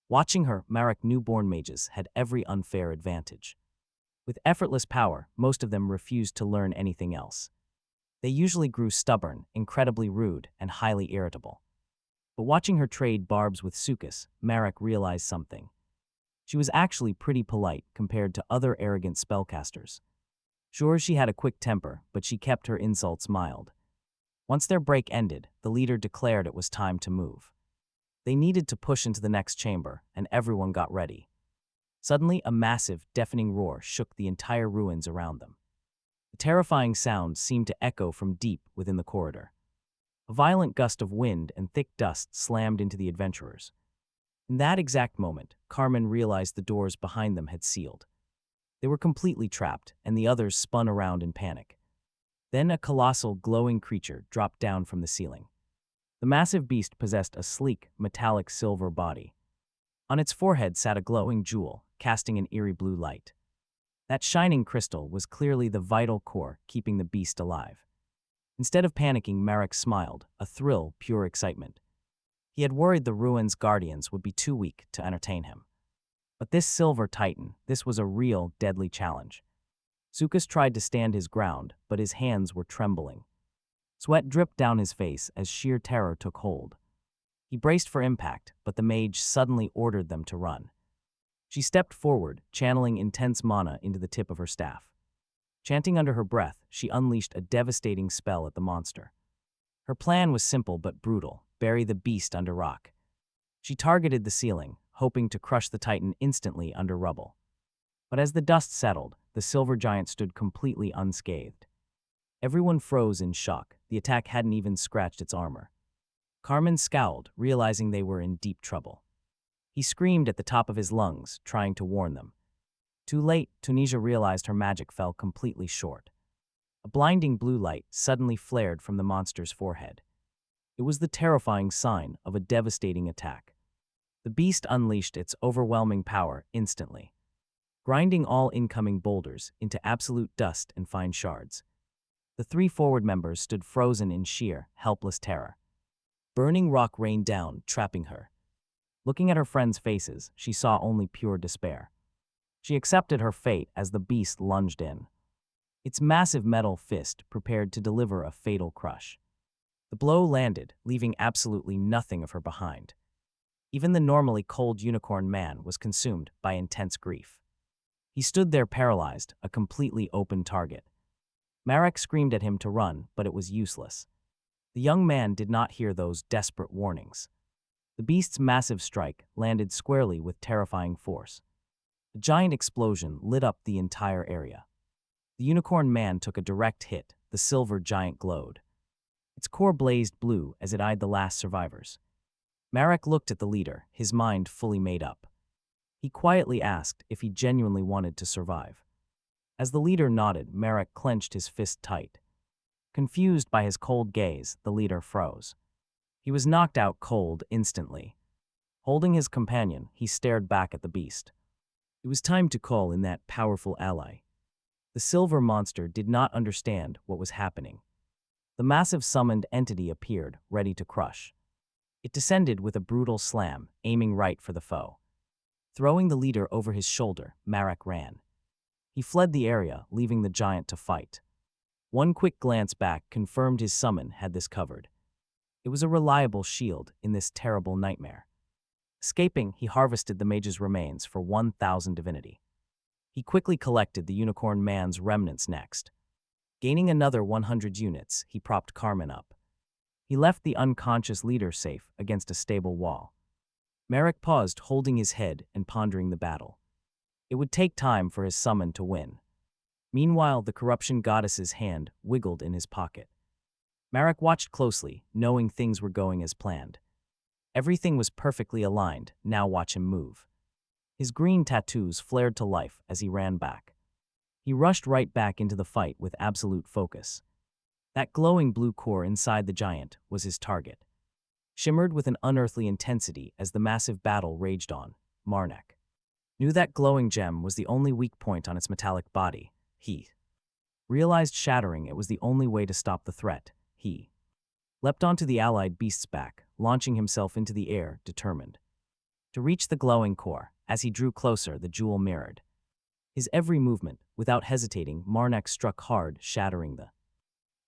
Watching her, Marac newborn mages had every unfair advantage. With effortless power, most of them refused to learn anything else. They usually grew stubborn, incredibly rude, and highly irritable. But watching her trade barbs with Sukas, Marac realized something. She was actually pretty polite compared to other arrogant spellcasters. Sure, she had a quick temper, but she kept her insults mild. Once their break ended, the leader declared it was time to move. They needed to push into the next chamber, and everyone got ready. Suddenly, a massive, deafening roar shook the entire ruins around them. The terrifying sound seemed to echo from deep within the corridor. A violent gust of wind and thick dust slammed into the adventurers. In that exact moment, Carmen realized the doors behind them had sealed. They were completely trapped, and the others spun around in panic. Then a colossal, glowing creature dropped down from the ceiling. The massive beast possessed a sleek, metallic silver body. On its forehead sat a glowing jewel, casting an eerie blue light. That shining crystal was clearly the vital core keeping the beast alive. Instead of panicking, Marac smiled, a thrill, pure excitement. He had worried the ruins' guardians would be too weak to entertain him. But this silver titan, this was a real, deadly challenge. Sukas tried to stand his ground, but his hands were trembling. Sweat dripped down his face as sheer terror took hold. He braced for impact, but the mage suddenly ordered them to run. She stepped forward, channeling intense mana into the tip of her staff. Chanting under her breath, she unleashed a devastating spell at the monster. Her plan was simple but brutal: bury the beast under rock. She targeted the ceiling, hoping to crush the titan instantly under rubble. But as the dust settled, the silver giant stood completely unscathed. Everyone froze in shock. The attack hadn't even scratched its armor. Carmen scowled, realizing they were in deep trouble. He screamed at the top of his lungs, trying to warn them. Too late, Tunisia realized her magic fell completely short. A blinding blue light suddenly flared from the monster's forehead. It was the terrifying sign of a devastating attack. The beast unleashed its overwhelming power instantly, grinding all incoming boulders into absolute dust and fine shards. The three forward members stood frozen in sheer, helpless terror. Burning rock rained down, trapping her. Looking at her friends' faces, she saw only pure despair. She accepted her fate as the beast lunged in. Its massive metal fist prepared to deliver a fatal crush. The blow landed, leaving absolutely nothing of her behind. Even the normally cold unicorn man was consumed by intense grief. He stood there paralyzed, a completely open target. Marac screamed at him to run, but it was useless. The young man did not hear those desperate warnings. The beast's massive strike landed squarely with terrifying force. A giant explosion lit up the entire area. The unicorn man took a direct hit. The silver giant glowed. Its core blazed blue as it eyed the last survivors. Marac looked at the leader, his mind fully made up. He quietly asked if he genuinely wanted to survive. As the leader nodded, Marac clenched his fist tight. Confused by his cold gaze, the leader froze. He was knocked out cold instantly. Holding his companion, he stared back at the beast. It was time to call in that powerful ally. The silver monster did not understand what was happening. The massive summoned entity appeared, ready to crush. It descended with a brutal slam, aiming right for the foe. Throwing the leader over his shoulder, Marac ran. He fled the area, leaving the giant to fight. One quick glance back confirmed his summon had this covered. It was a reliable shield in this terrible nightmare. Escaping, he harvested the mage's remains for 1,000 divinity. He quickly collected the unicorn man's remnants next. Gaining another 100 units, he propped Carmen up. He left the unconscious leader safe against a stable wall. Marac paused, holding his head and pondering the battle. It would take time for his summon to win. Meanwhile, the corruption goddess's hand wiggled in his pocket. Marac watched closely, knowing things were going as planned. Everything was perfectly aligned. Now watch him move. His green tattoos flared to life as he ran back. He rushed right back into the fight with absolute focus. That glowing blue core inside the giant was his target. Shimmered with an unearthly intensity as the massive battle raged on, Marac knew that glowing gem was the only weak point on its metallic body. He realized shattering it was the only way to stop the threat. He leapt onto the allied beast's back, launching himself into the air, determined to reach the glowing core. As he drew closer, the jewel mirrored his every movement. Without hesitating, Marac struck hard, shattering the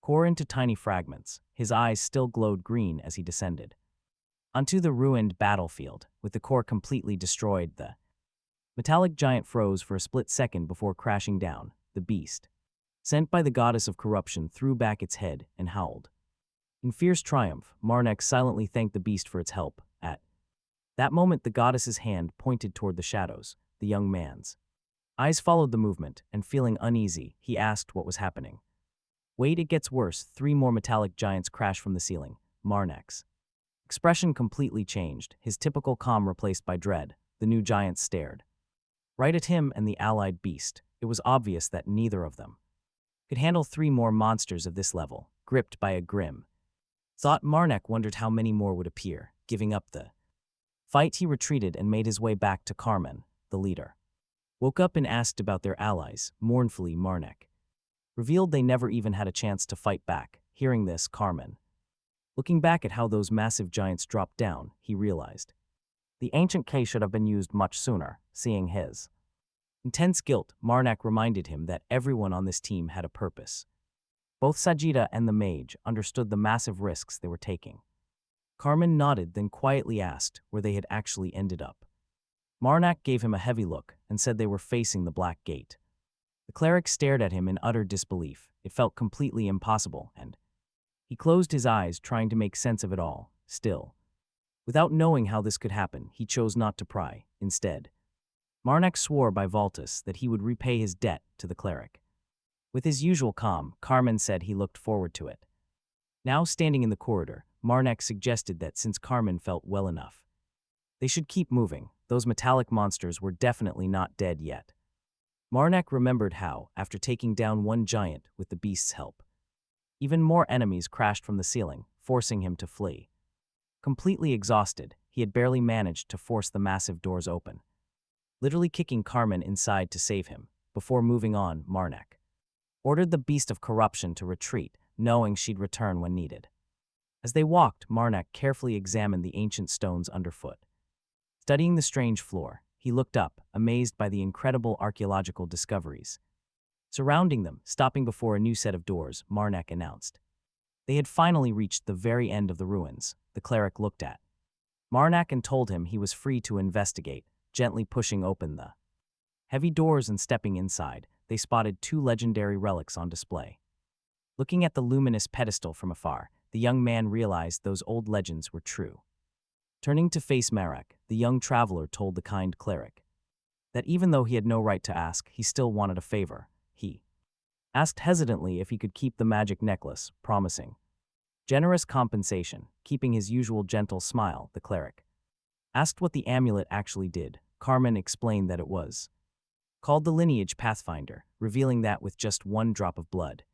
core into tiny fragments. His eyes still glowed green as he descended onto the ruined battlefield. With the core completely destroyed, the metallic giant froze for a split second before crashing down. The beast, sent by the goddess of corruption, threw back its head and howled. In fierce triumph, Marac silently thanked the beast for its help. At that moment, the goddess's hand pointed toward the shadows. The young man's eyes followed the movement, and feeling uneasy, he asked what was happening. Wait, it gets worse. 3 more metallic giants crashed from the ceiling. Marnac's expression completely changed, his typical calm replaced by dread. The new giants stared right at him and the allied beast. It was obvious that neither of them could handle 3 more monsters of this level. Gripped by a grim thought, Marac wondered how many more would appear. Giving up the fight, he retreated and made his way back to Carmen. The leader woke up and asked about their allies. Mournfully, Marac revealed they never even had a chance to fight back. Hearing this, Carmen, looking back at how those massive giants dropped down, he realized the ancient K should have been used much sooner. Seeing his intense guilt, Marac reminded him that everyone on this team had a purpose. Both Sajida and the mage understood the massive risks they were taking. Carmen nodded, then quietly asked where they had actually ended up. Marac gave him a heavy look and said they were facing the Black Gate. The cleric stared at him in utter disbelief. It felt completely impossible, and he closed his eyes, trying to make sense of it all. Still, without knowing how this could happen, he chose not to pry. Instead, Marac swore by Voltus that he would repay his debt to the cleric. With his usual calm, Carmen said he looked forward to it. Now standing in the corridor, Marac suggested that since Carmen felt well enough, they should keep moving. Those metallic monsters were definitely not dead yet. Marac remembered how, after taking down one giant with the beast's help, even more enemies crashed from the ceiling, forcing him to flee. Completely exhausted, he had barely managed to force the massive doors open, literally kicking Carmen inside to save him. Before moving on, Marac ordered the beast of corruption to retreat, knowing she'd return when needed. As they walked, Marac carefully examined the ancient stones underfoot. Studying the strange floor, he looked up, amazed by the incredible archaeological discoveries. Surrounding them, stopping before a new set of doors, Marac announced. They had finally reached the very end of the ruins. The cleric looked at Marac and told him he was free to investigate, gently pushing open the heavy doors and stepping inside. They spotted two legendary relics on display. Looking at the luminous pedestal from afar, the young man realized those old legends were true. Turning to face Marac, the young traveler told the kind cleric that even though he had no right to ask, he still wanted a favor. He asked hesitantly if he could keep the magic necklace, promising generous compensation. Keeping his usual gentle smile, the cleric asked what the amulet actually did. Carmen explained that it was called the Lineage Pathfinder, revealing that with just one drop of blood,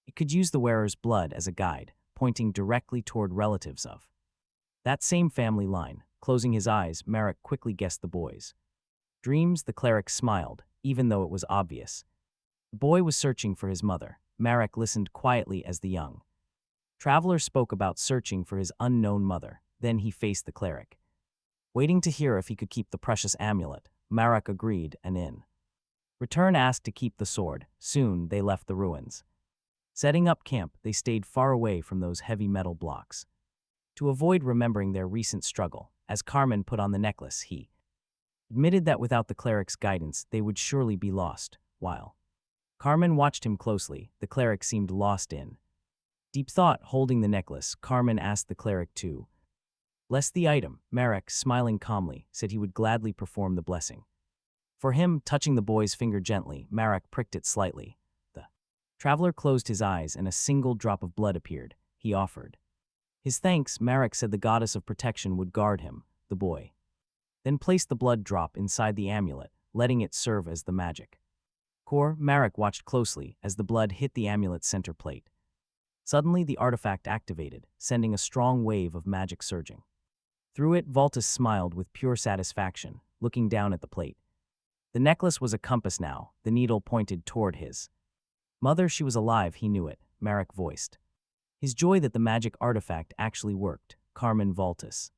it could use the wearer's blood as a guide, pointing directly toward relatives of that same family line. Closing his eyes, Marac quickly guessed the boy's dreams. The cleric smiled, even though it was obvious. The boy was searching for his mother. Marac listened quietly as the young traveler spoke about searching for his unknown mother. Then he faced the cleric, waiting to hear if he could keep the precious amulet. Marac agreed and in return asked to keep the sword. Soon they left the ruins. Setting up camp, they stayed far away from those heavy metal blocks to avoid remembering their recent struggle. As Carmen put on the necklace, he admitted that without the cleric's guidance, they would surely be lost. While Carmen watched him closely, the cleric seemed lost in deep thought. Holding the necklace, Carmen asked the cleric to bless the item. Marac, smiling calmly, said he would gladly perform the blessing. For him, touching the boy's finger gently, Marac pricked it slightly. The traveler closed his eyes and a single drop of blood appeared. He offered his thanks. Marac said the goddess of protection would guard him. The boy then placed the blood drop inside the amulet, letting it serve as the magic core. Marac watched closely as the blood hit the amulet's center plate. Suddenly, the artifact activated, sending a strong wave of magic surging through it. Voltus smiled with pure satisfaction, looking down at the plate. The necklace was a compass now. The needle pointed toward his mother. She was alive, he knew it, Marac voiced his joy that the magic artifact actually worked. Carmen Voltus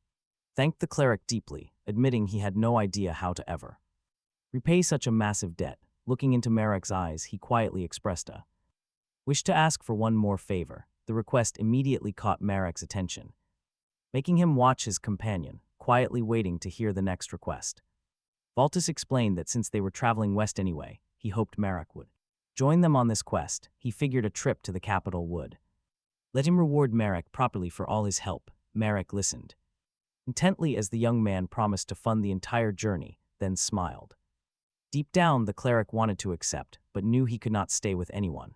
thanked the cleric deeply, admitting he had no idea how to ever repay such a massive debt. Looking into Marac's eyes, he quietly expressed a wish to ask for one more favor. The request immediately caught Marac's attention, making him watch his companion, quietly waiting to hear the next request. Voltus explained that since they were traveling west anyway, he hoped Marac would join them on this quest. He figured a trip to the capital would let him reward Marac properly for all his help. Marac listened intently as the young man promised to fund the entire journey, then smiled. Deep down, the cleric wanted to accept, but knew he could not stay with anyone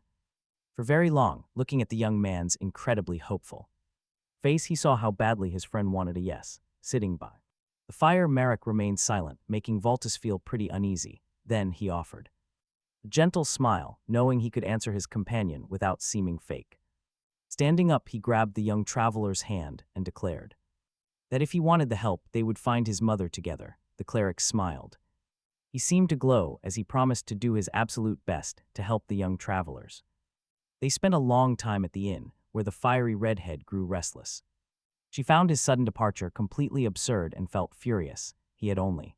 for very long. Looking at the young man's incredibly hopeful face, he saw how badly his friend wanted a yes. Sitting by the fire, Marac remained silent, making Voltus feel pretty uneasy. Then he offered a gentle smile, knowing he could answer his companion without seeming fake. Standing up, he grabbed the young traveler's hand and declared that if he wanted the help, they would find his mother together. The cleric smiled. He seemed to glow as he promised to do his absolute best to help the young travelers. They spent a long time at the inn, where the fiery redhead grew restless. She found his sudden departure completely absurd and felt furious. He had only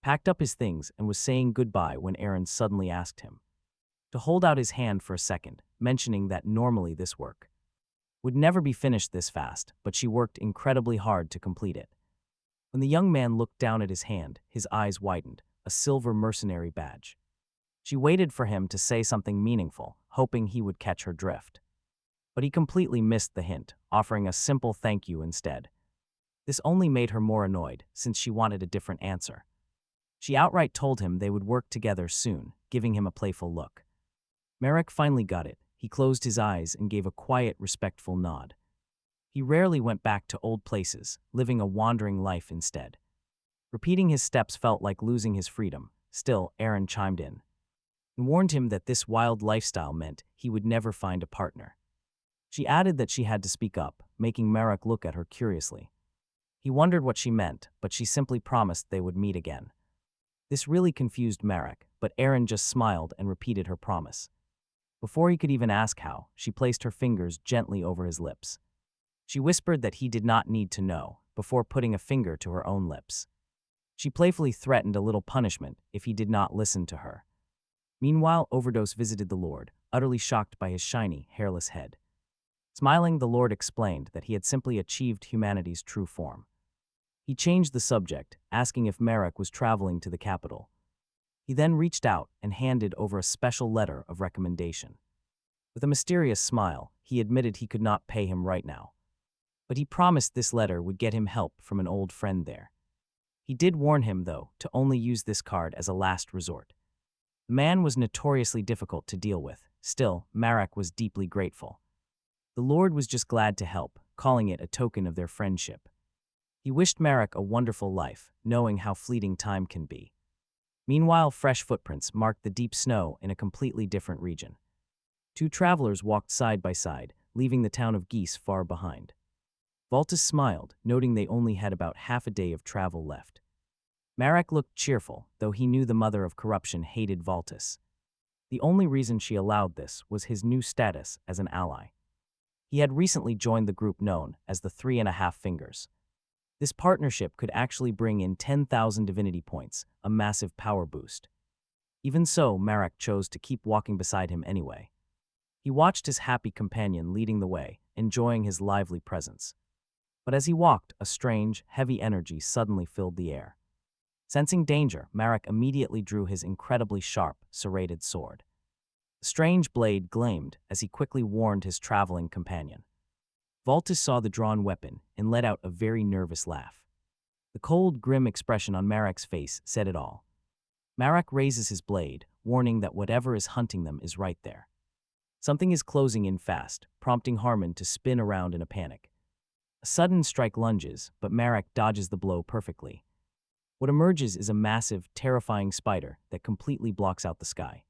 packed up his things and was saying goodbye when Aaron suddenly asked him to hold out his hand for a second, mentioning that normally this work would never be finished this fast, but she worked incredibly hard to complete it. When the young man looked down at his hand, his eyes widened, a silver mercenary badge. She waited for him to say something meaningful, hoping he would catch her drift. But he completely missed the hint, offering a simple thank you instead. This only made her more annoyed, since she wanted a different answer. She outright told him they would work together soon, giving him a playful look. Marac finally got it. He closed his eyes and gave a quiet, respectful nod. He rarely went back to old places, living a wandering life instead. Repeating his steps felt like losing his freedom. Still, Aaron chimed in and warned him that this wild lifestyle meant he would never find a partner. She added that she had to speak up, making Marac look at her curiously. He wondered what she meant, but she simply promised they would meet again. This really confused Marac, but Aaron just smiled and repeated her promise. Before he could even ask how, she placed her fingers gently over his lips. She whispered that he did not need to know, before putting a finger to her own lips. She playfully threatened a little punishment if he did not listen to her. Meanwhile, Overdose visited the Lord, utterly shocked by his shiny, hairless head. Smiling, the Lord explained that he had simply achieved humanity's true form. He changed the subject, asking if Marac was traveling to the capital. He then reached out and handed over a special letter of recommendation. With a mysterious smile, he admitted he could not pay him right now. But he promised this letter would get him help from an old friend there. He did warn him, though, to only use this card as a last resort. The man was notoriously difficult to deal with. Still, Marac was deeply grateful. The Lord was just glad to help, calling it a token of their friendship. He wished Marac a wonderful life, knowing how fleeting time can be. Meanwhile, fresh footprints marked the deep snow in a completely different region. Two travelers walked side by side, leaving the town of Geese far behind. Voltus smiled, noting they only had about half a day of travel left. Marac looked cheerful, though he knew the mother of corruption hated Voltus. The only reason she allowed this was his new status as an ally. He had recently joined the group known as the 3.5 Fingers. This partnership could actually bring in 10,000 divinity points, a massive power boost. Even so, Marac chose to keep walking beside him anyway. He watched his happy companion leading the way, enjoying his lively presence. But as he walked, a strange, heavy energy suddenly filled the air. Sensing danger, Marac immediately drew his incredibly sharp, serrated sword. The strange blade gleamed as he quickly warned his traveling companion. Voltus saw the drawn weapon and let out a very nervous laugh. The cold, grim expression on Marac's face said it all. Marac raises his blade, warning that whatever is hunting them is right there. Something is closing in fast, prompting Harmon to spin around in a panic. A sudden strike lunges, but Marac dodges the blow perfectly. What emerges is a massive, terrifying spider that completely blocks out the sky.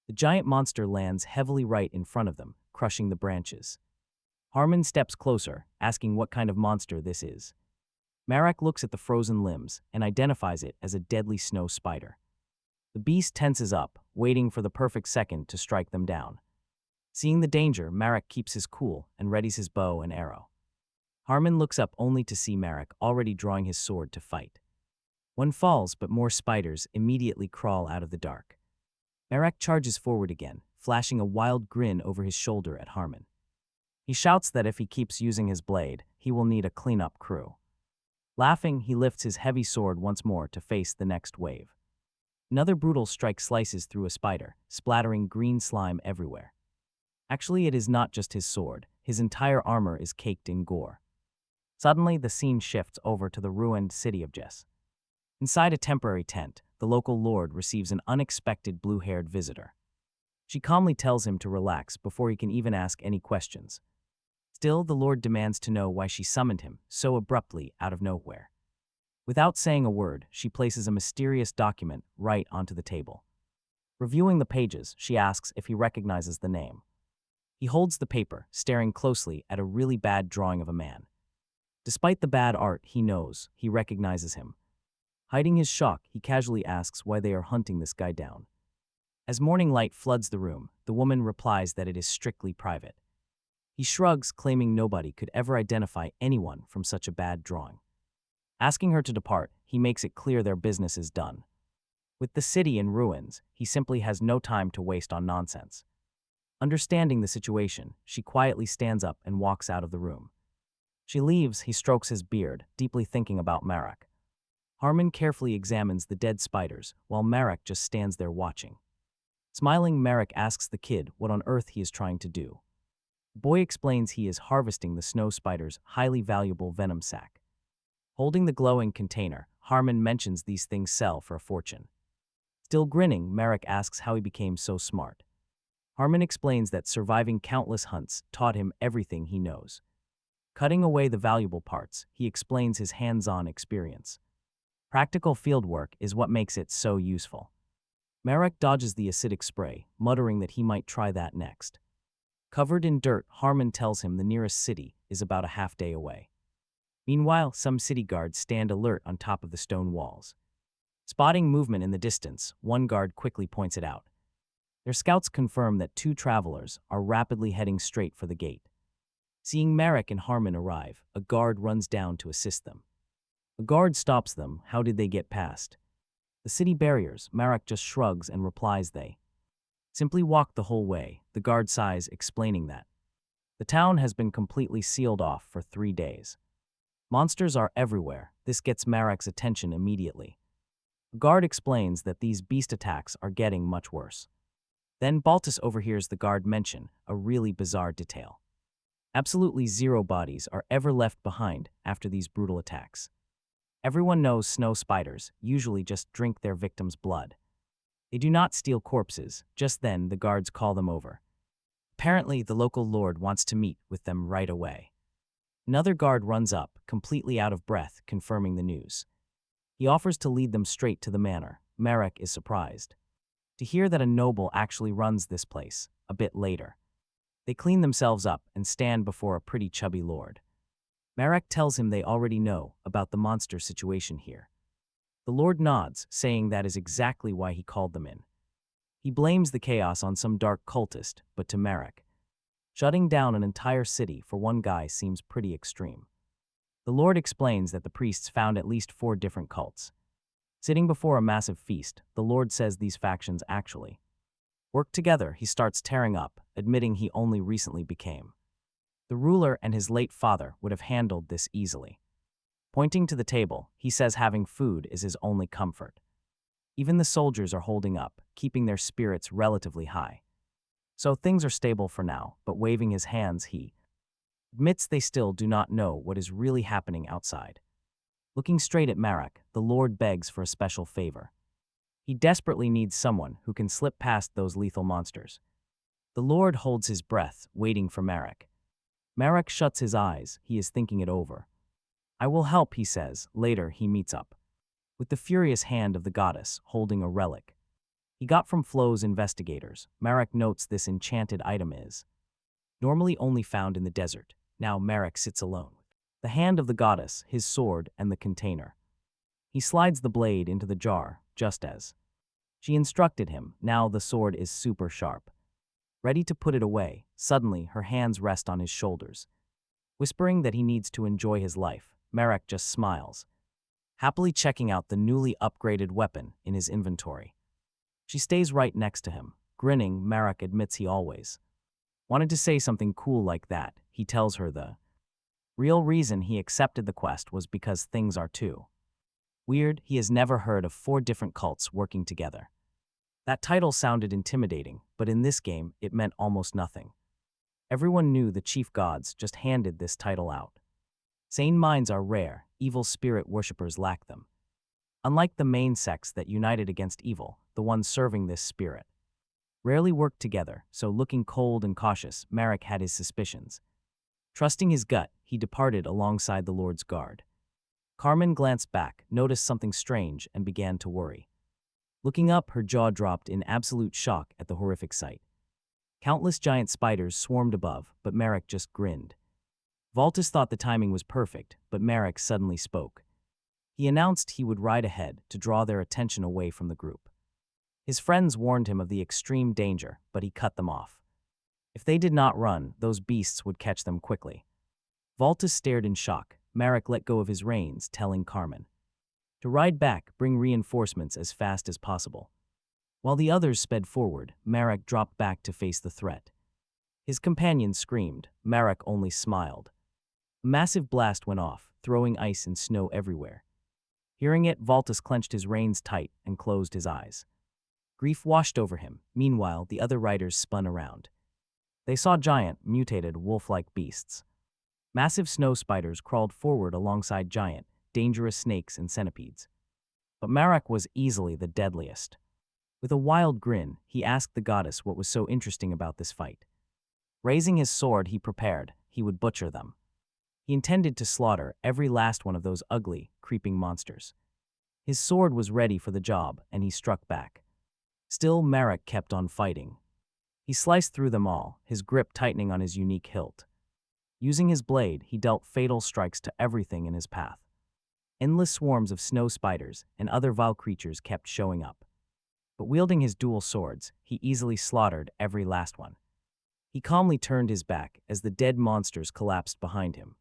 The giant monster lands heavily right in front of them, crushing the branches. Harmon steps closer, asking what kind of monster this is. Marac looks at the frozen limbs and identifies it as a deadly snow spider. The beast tenses up, waiting for the perfect second to strike them down. Seeing the danger, Marac keeps his cool and readies his bow and arrow. Harmon looks up only to see Marac already drawing his sword to fight. One falls, but more spiders immediately crawl out of the dark. Marac charges forward again, flashing a wild grin over his shoulder at Harmon. He shouts that if he keeps using his blade, he will need a cleanup crew. Laughing, he lifts his heavy sword once more to face the next wave. Another brutal strike slices through a spider, splattering green slime everywhere. Actually, it is not just his sword. His entire armor is caked in gore. Suddenly, the scene shifts over to the ruined city of Jess. Inside a temporary tent, the local lord receives an unexpected blue-haired visitor. She calmly tells him to relax before he can even ask any questions. Still, the lord demands to know why she summoned him so abruptly out of nowhere. Without saying a word, she places a mysterious document right onto the table. Reviewing the pages, she asks if he recognizes the name. He holds the paper, staring closely at a really bad drawing of a man. Despite the bad art, he knows, he recognizes him. Hiding his shock, he casually asks why they are hunting this guy down. As morning light floods the room, the woman replies that it is strictly private. He shrugs, claiming nobody could ever identify anyone from such a bad drawing. Asking her to depart, he makes it clear their business is done. With the city in ruins, he simply has no time to waste on nonsense. Understanding the situation, she quietly stands up and walks out of the room. She leaves, he strokes his beard, deeply thinking about Marac. Harmon carefully examines the dead spiders, while Marac just stands there watching. Smiling, Marac asks the kid what on earth he is trying to do. The boy explains he is harvesting the snow spider's highly valuable venom sac. Holding the glowing container, Harmon mentions these things sell for a fortune. Still grinning, Marac asks how he became so smart. Harmon explains that surviving countless hunts taught him everything he knows. Cutting away the valuable parts, he explains his hands-on experience. Practical fieldwork is what makes it so useful. Marac dodges the acidic spray, muttering that he might try that next. Covered in dirt, Harmon tells him the nearest city is about a half-day away. Meanwhile, some city guards stand alert on top of the stone walls. Spotting movement in the distance, one guard quickly points it out. Their scouts confirm that two travelers are rapidly heading straight for the gate. Seeing Marac and Harmon arrive, a guard runs down to assist them. A guard stops them. How did they get past the city barriers? Marac just shrugs and replies they simply walked the whole way. The guard sighs, explaining that the town has been completely sealed off for 3 days. Monsters are everywhere. This gets Marac's attention immediately. The guard explains that these beast attacks are getting much worse. Then Baltus overhears the guard mention a really bizarre detail. Absolutely 0 bodies are ever left behind after these brutal attacks. Everyone knows snow spiders usually just drink their victims' blood. They do not steal corpses. Just then, the guards call them over. Apparently, the local lord wants to meet with them right away. Another guard runs up, completely out of breath, confirming the news. He offers to lead them straight to the manor. Marac is surprised to hear that a noble actually runs this place. A bit later, they clean themselves up and stand before a pretty chubby lord. Marac tells him they already know about the monster situation here. The lord nods, saying that is exactly why he called them in. He blames the chaos on some dark cultist, but to Marac, shutting down an entire city for one guy seems pretty extreme. The lord explains that the priests found at least 4 different cults. Sitting before a massive feast, the lord says these factions actually work together. He starts tearing up, admitting he only recently became the ruler and his late father would have handled this easily. Pointing to the table, he says having food is his only comfort. Even the soldiers are holding up, keeping their spirits relatively high. So things are stable for now, but waving his hands, he admits they still do not know what is really happening outside. Looking straight at Marac, the lord begs for a special favor. He desperately needs someone who can slip past those lethal monsters. The lord holds his breath, waiting for Marac. Marac shuts his eyes. He is thinking it over. I will help, he says. Later, he meets up with the furious hand of the goddess, holding a relic he got from Flo's investigators. Marac notes this enchanted item is normally only found in the desert. Now Marac sits alone. The hand of the goddess, his sword, and the container. He slides the blade into the jar, just as she instructed him. Now the sword is super sharp. Ready to put it away, suddenly her hands rest on his shoulders. Whispering that he needs to enjoy his life, Marac just smiles, happily checking out the newly upgraded weapon in his inventory. She stays right next to him. Grinning, Marac admits he always wanted to say something cool like that. He tells her the real reason he accepted the quest was because things are too weird. He has never heard of 4 different cults working together. That title sounded intimidating, but in this game, it meant almost nothing. Everyone knew the chief gods just handed this title out. Sane minds are rare, evil spirit worshippers lack them. Unlike the main sects that united against evil, the ones serving this spirit rarely worked together, so looking cold and cautious, Marac had his suspicions. Trusting his gut, he departed alongside the Lord's guard. Carmen glanced back, noticed something strange, and began to worry. Looking up, her jaw dropped in absolute shock at the horrific sight. Countless giant spiders swarmed above, but Marac just grinned. Baltus thought the timing was perfect, but Marac suddenly spoke. He announced he would ride ahead to draw their attention away from the group. His friends warned him of the extreme danger, but he cut them off. If they did not run, those beasts would catch them quickly. Baltus stared in shock. Marac let go of his reins, telling Carmen to ride back, bring reinforcements as fast as possible. While the others sped forward, Marac dropped back to face the threat. His companions screamed. Marac only smiled. A massive blast went off, throwing ice and snow everywhere. Hearing it, Baltus clenched his reins tight and closed his eyes. Grief washed over him. Meanwhile, the other riders spun around. They saw giant, mutated, wolf-like beasts. Massive snow spiders crawled forward alongside giant, dangerous snakes and centipedes. but Marac was easily the deadliest. With a wild grin, he asked the goddess what was so interesting about this fight. Raising his sword, he prepared he would butcher them. He intended to slaughter every last one of those ugly, creeping monsters. His sword was ready for the job, and he struck back. Still, Marac kept on fighting. He sliced through them all, his grip tightening on his unique hilt. Using his blade, he dealt fatal strikes to everything in his path. Endless swarms of snow spiders and other vile creatures kept showing up. But wielding his dual swords, he easily slaughtered every last one. He calmly turned his back as the dead monsters collapsed behind him.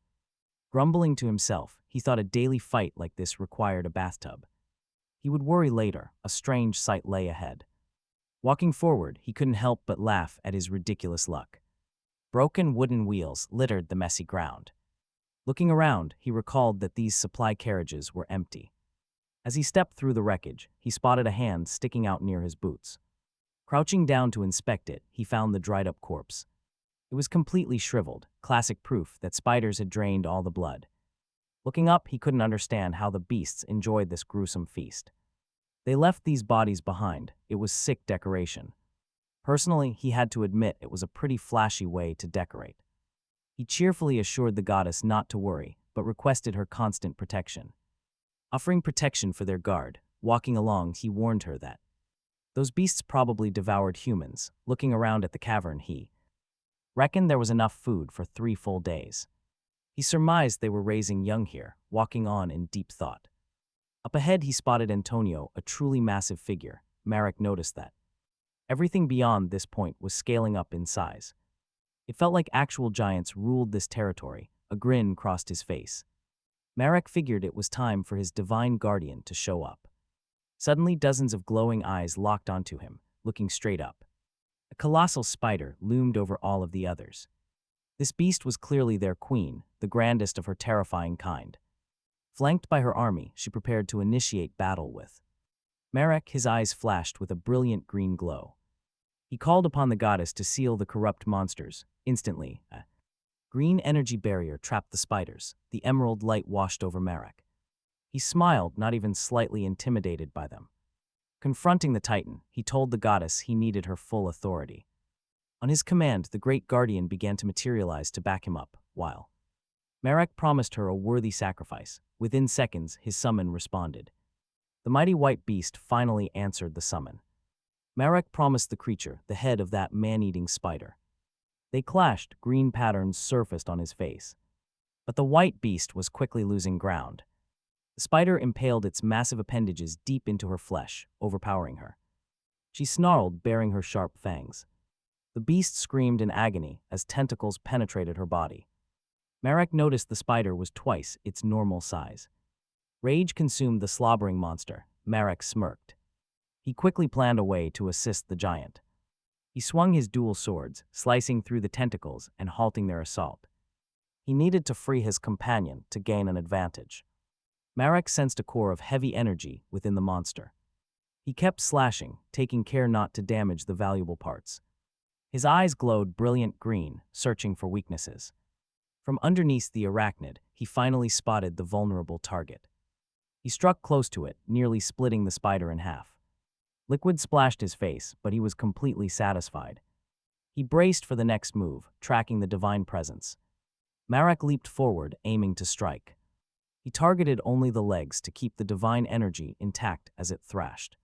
Grumbling to himself, he thought a daily fight like this required a bathtub. He would worry later, a strange sight lay ahead. Walking forward, he couldn't help but laugh at his ridiculous luck. Broken wooden wheels littered the messy ground. Looking around, he recalled that these supply carriages were empty. As he stepped through the wreckage, he spotted a hand sticking out near his boots. Crouching down to inspect it, he found the dried-up corpse. It was completely shriveled, classic proof that spiders had drained all the blood. Looking up, he couldn't understand how the beasts enjoyed this gruesome feast. They left these bodies behind. It was sick decoration. Personally, he had to admit it was a pretty flashy way to decorate. He cheerfully assured the goddess not to worry, but requested her constant protection. Offering protection for their guard, walking along, he warned her that those beasts probably devoured humans. Looking around at the cavern, he reckoned there was enough food for 3 full days. He surmised they were raising young here, walking on in deep thought. Up ahead, he spotted Antonio, a truly massive figure. Marac noticed that everything beyond this point was scaling up in size. It felt like actual giants ruled this territory. A grin crossed his face. Marac figured it was time for his divine guardian to show up. Suddenly, dozens of glowing eyes locked onto him, looking straight up. A colossal spider loomed over all of the others. This beast was clearly their queen, the grandest of her terrifying kind. Flanked by her army, she prepared to initiate battle with Marac. His eyes flashed with a brilliant green glow. He called upon the goddess to seal the corrupt monsters. Instantly, a green energy barrier trapped the spiders. The emerald light washed over Marac. He smiled, not even slightly intimidated by them. Confronting the Titan, he told the goddess he needed her full authority. On his command, the great guardian began to materialize to back him up, while Marac promised her a worthy sacrifice. Within seconds, his summon responded. The mighty white beast finally answered the summon. Marac promised the creature the head of that man-eating spider. They clashed, green patterns surfaced on his face. But the white beast was quickly losing ground. The spider impaled its massive appendages deep into her flesh, overpowering her. She snarled, baring her sharp fangs. The beast screamed in agony as tentacles penetrated her body. Marac noticed the spider was twice its normal size. Rage consumed the slobbering monster. Marac smirked. He quickly planned a way to assist the giant. He swung his dual swords, slicing through the tentacles and halting their assault. He needed to free his companion to gain an advantage. Marac sensed a core of heavy energy within the monster. He kept slashing, taking care not to damage the valuable parts. His eyes glowed brilliant green, searching for weaknesses. From underneath the arachnid, he finally spotted the vulnerable target. He struck close to it, nearly splitting the spider in half. Liquid splashed his face, but he was completely satisfied. He braced for the next move, tracking the divine presence. Marac leaped forward, aiming to strike. He targeted only the legs to keep the divine energy intact as it thrashed.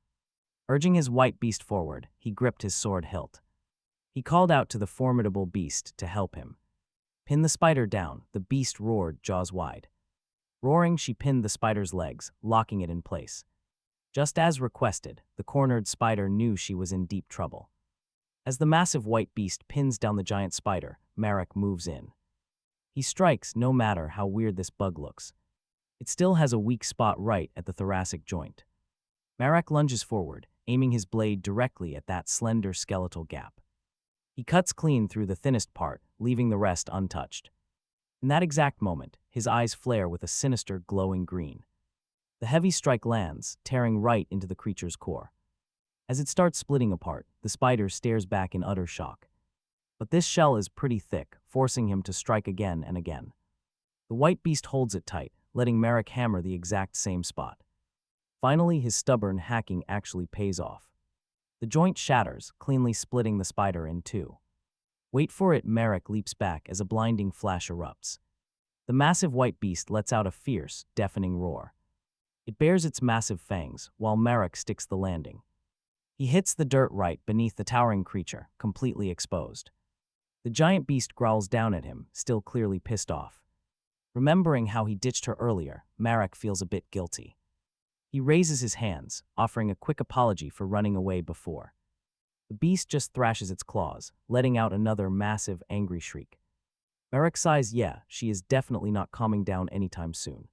Urging his white beast forward, he gripped his sword hilt. He called out to the formidable beast to help him. Pin the spider down, the beast roared, jaws wide. Roaring, she pinned the spider's legs, locking it in place. Just as requested, the cornered spider knew she was in deep trouble. As the massive white beast pins down the giant spider, Marac moves in. He strikes no matter how weird this bug looks. It still has a weak spot right at the thoracic joint. Marac lunges forward, aiming his blade directly at that slender skeletal gap. He cuts clean through the thinnest part, leaving the rest untouched. In that exact moment, his eyes flare with a sinister glowing green. The heavy strike lands, tearing right into the creature's core. As it starts splitting apart, the spider stares back in utter shock. But this shell is pretty thick, forcing him to strike again and again. The white beast holds it tight, letting Marac hammer the exact same spot. Finally, his stubborn hacking actually pays off. The joint shatters, cleanly splitting the spider in two. Wait for it, Marac leaps back as a blinding flash erupts. The massive white beast lets out a fierce, deafening roar. It bares its massive fangs, while Marac sticks the landing. He hits the dirt right beneath the towering creature, completely exposed. The giant beast growls down at him, still clearly pissed off. Remembering how he ditched her earlier, Marac feels a bit guilty. He raises his hands, offering a quick apology for running away before. The beast just thrashes its claws, letting out another massive, angry shriek. Marac sighs, yeah, she is definitely not calming down anytime soon.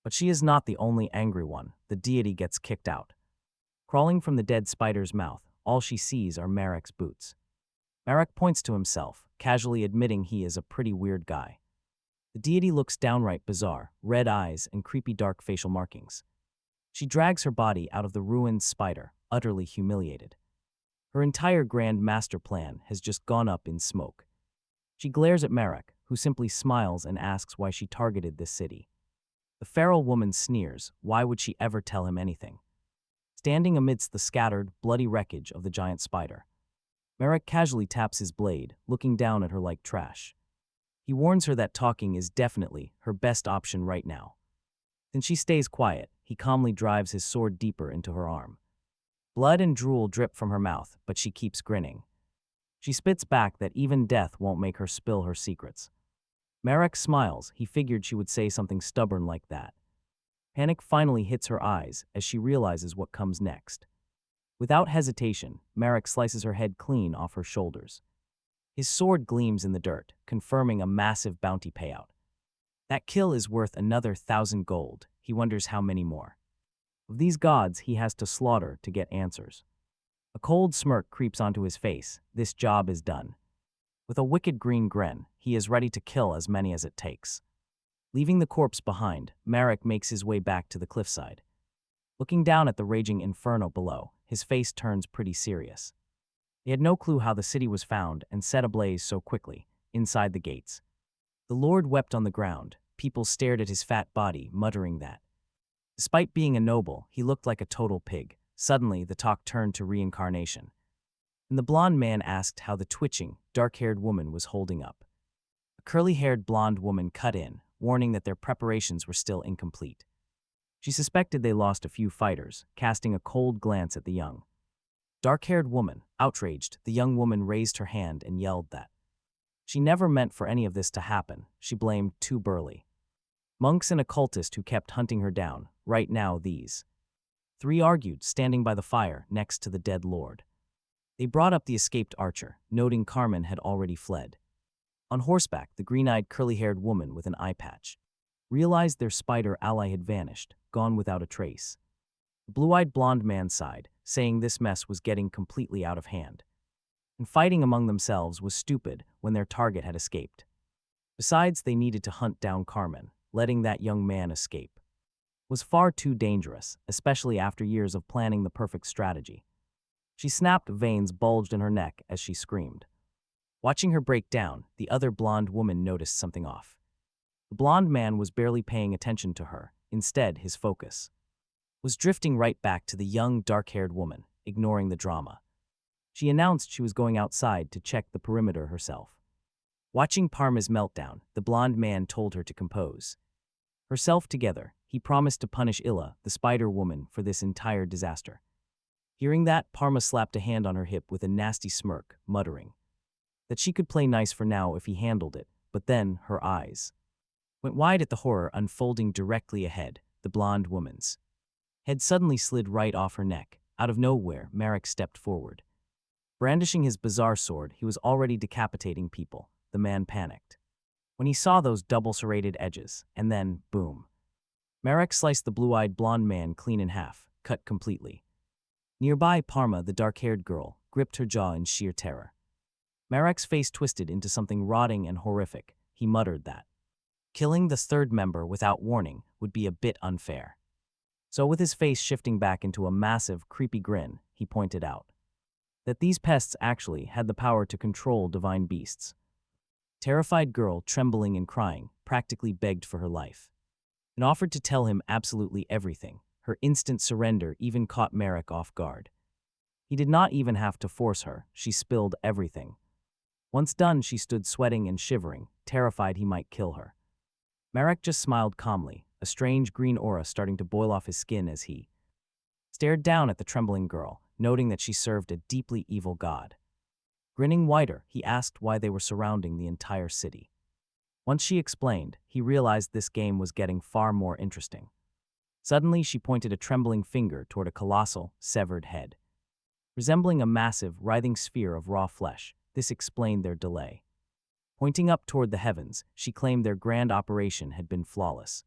But she is not the only angry one. The deity gets kicked out. Crawling from the dead spider's mouth, all she sees are Marac's boots. Marac points to himself, casually admitting he is a pretty weird guy. The deity looks downright bizarre, red eyes and creepy dark facial markings. She drags her body out of the ruined spider, utterly humiliated. Her entire grand master plan has just gone up in smoke. She glares at Marac, who simply smiles and asks why she targeted this city. The feral woman sneers, why would she ever tell him anything? Standing amidst the scattered, bloody wreckage of the giant spider, Marac casually taps his blade, looking down at her like trash. He warns her that talking is definitely her best option right now. Since she stays quiet, he calmly drives his sword deeper into her arm. Blood and drool drip from her mouth, but she keeps grinning. She spits back that even death won't make her spill her secrets. Marac smiles, he figured she would say something stubborn like that. Panic finally hits her eyes as she realizes what comes next. Without hesitation, Marac slices her head clean off her shoulders. His sword gleams in the dirt, confirming a massive bounty payout. That kill is worth another 1,000 gold. He wonders how many more. Of these gods he has to slaughter to get answers. A cold smirk creeps onto his face. This job is done. With a wicked green grin, he is ready to kill as many as it takes. Leaving the corpse behind, Marac makes his way back to the cliffside. Looking down at the raging inferno below, his face turns pretty serious. He had no clue how the city was found and set ablaze so quickly, inside the gates. The Lord wept on the ground. People stared at his fat body, muttering that. Despite being a noble, he looked like a total pig. Suddenly, the talk turned to reincarnation. And the blonde man asked how the twitching, dark-haired woman was holding up. A curly-haired blonde woman cut in, warning that their preparations were still incomplete. She suspected they lost a few fighters, casting a cold glance at the young. Dark-haired woman, outraged, the young woman raised her hand and yelled that she never meant for any of this to happen. She blamed too burly monks and a cultist who kept hunting her down. Right now these three argued, standing by the fire next to the dead lord. They brought up the escaped archer, noting Carmen had already fled. On horseback, the green-eyed curly-haired woman with an eye patch realized their spider ally had vanished, gone without a trace. The blue-eyed blonde man sighed, saying this mess was getting completely out of hand. And fighting among themselves was stupid when their target had escaped. Besides, they needed to hunt down Carmen. Letting that young man escape was far too dangerous, especially after years of planning the perfect strategy. She snapped, veins bulged in her neck as she screamed. Watching her break down, the other blonde woman noticed something off. The blonde man was barely paying attention to her. Instead, his focus was drifting right back to the young, dark-haired woman, ignoring the drama. She announced she was going outside to check the perimeter herself. Watching Parma's meltdown, the blonde man told her to compose herself together. He promised to punish Illa, the spider woman, for this entire disaster. Hearing that, Parma slapped a hand on her hip with a nasty smirk, muttering that she could play nice for now if he handled it, but then her eyes went wide at the horror unfolding directly ahead. The blonde woman's head suddenly slid right off her neck. Out of nowhere, Marac stepped forward. Brandishing his bizarre sword, he was already decapitating people. The man panicked when he saw those double serrated edges, and then, boom. Marac sliced the blue-eyed blonde man clean in half, cut completely. Nearby, Parma, the dark-haired girl, gripped her jaw in sheer terror. Marac's face twisted into something rotting and horrific. He muttered that killing the third member without warning would be a bit unfair. So with his face shifting back into a massive, creepy grin, he pointed out that these pests actually had the power to control divine beasts. Terrified girl, trembling and crying, practically begged for her life and offered to tell him absolutely everything. Her instant surrender even caught Marac off guard. He did not even have to force her, she spilled everything. Once done, she stood sweating and shivering, terrified he might kill her. Marac just smiled calmly, a strange green aura starting to boil off his skin as he stared down at the trembling girl, noting that she served a deeply evil god. Grinning wider, he asked why they were surrounding the entire city. Once she explained, he realized this game was getting far more interesting. Suddenly, she pointed a trembling finger toward a colossal, severed head. Resembling a massive, writhing sphere of raw flesh, this explained their delay. Pointing up toward the heavens, she claimed their grand operation had been flawless.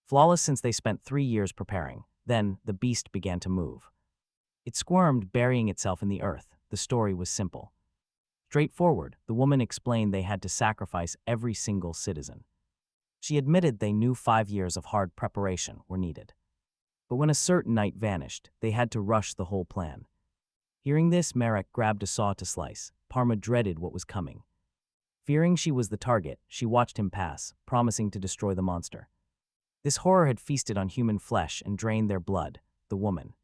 Flawless since they spent 3 years preparing. Then, the beast began to move. It squirmed, burying itself in the earth. The story was simple. Straightforward, the woman explained they had to sacrifice every single citizen. She admitted they knew 5 years of hard preparation were needed. But when a certain night vanished, they had to rush the whole plan. Hearing this, Marac grabbed a saw to slice. Parma dreaded what was coming. Fearing she was the target, she watched him pass, promising to destroy the monster. This horror had feasted on human flesh and drained their blood, the woman.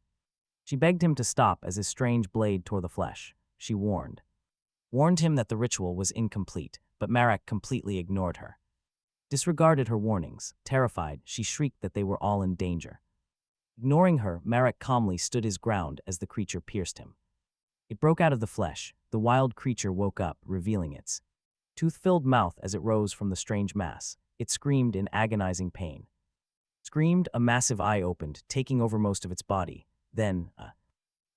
She begged him to stop as his strange blade tore the flesh. She warned him that the ritual was incomplete, but Marac completely ignored her. Disregarded her warnings. Terrified, she shrieked that they were all in danger. Ignoring her, Marac calmly stood his ground as the creature pierced him. It broke out of the flesh. The wild creature woke up, revealing its tooth-filled mouth as it rose from the strange mass. It screamed in agonizing pain. A massive eye opened, taking over most of its body. Then, a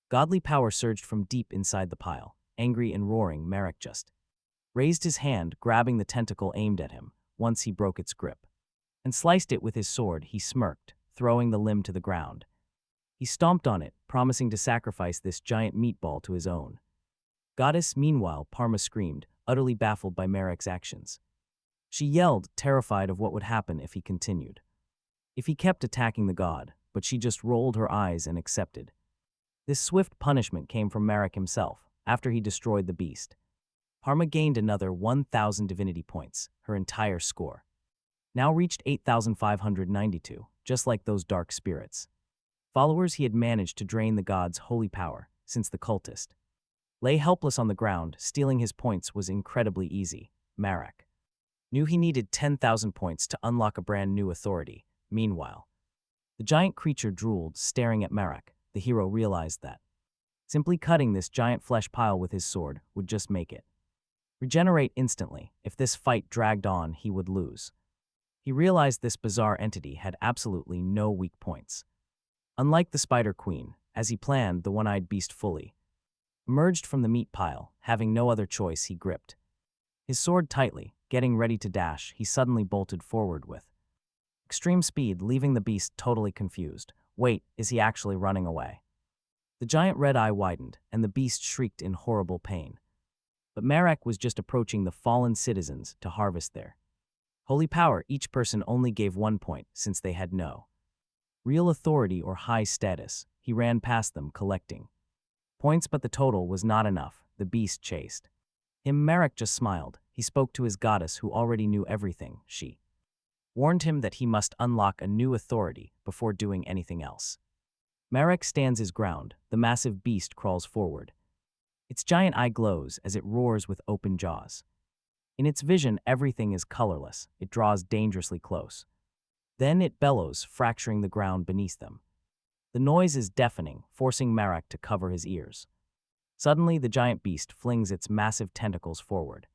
godly power surged from deep inside the pile. Angry and roaring, Marac just raised his hand, grabbing the tentacle aimed at him. Once he broke its grip and sliced it with his sword, he smirked, throwing the limb to the ground. He stomped on it, promising to sacrifice this giant meatball to his own goddess. Meanwhile, Parma screamed, utterly baffled by Marac's actions. She yelled, terrified of what would happen if he continued. If he kept attacking the god, but she just rolled her eyes and accepted. This swift punishment came from Marac himself, after he destroyed the beast. Parma gained another 1,000 divinity points, her entire score now reached 8,592, just like those dark spirits. Followers, he had managed to drain the god's holy power, since the cultist lay helpless on the ground. Stealing his points was incredibly easy. Marac knew he needed 10,000 points to unlock a brand new authority. Meanwhile, the giant creature drooled, staring at Marac. The hero realized that simply cutting this giant flesh pile with his sword would just make it regenerate instantly. If this fight dragged on, he would lose. He realized this bizarre entity had absolutely no weak points. Unlike the Spider Queen, as he planned, the one-eyed beast fully emerged from the meat pile. Having no other choice, he gripped his sword tightly. Getting ready to dash, he suddenly bolted forward with extreme speed, leaving the beast totally confused. Wait, is he actually running away? The giant red eye widened, and the beast shrieked in horrible pain. But Marac was just approaching the fallen citizens to harvest their holy power. Each person only gave 1 point, since they had no real authority or high status. He ran past them, collecting points, but the total was not enough. The beast chased him. Marac just smiled. He spoke to his goddess, who already knew everything. She warned him that he must unlock a new authority before doing anything else. Marac stands his ground. The massive beast crawls forward. Its giant eye glows as it roars with open jaws. In its vision, everything is colorless. It draws dangerously close. Then it bellows, fracturing the ground beneath them. The noise is deafening, forcing Marac to cover his ears. Suddenly, the giant beast flings its massive tentacles forward.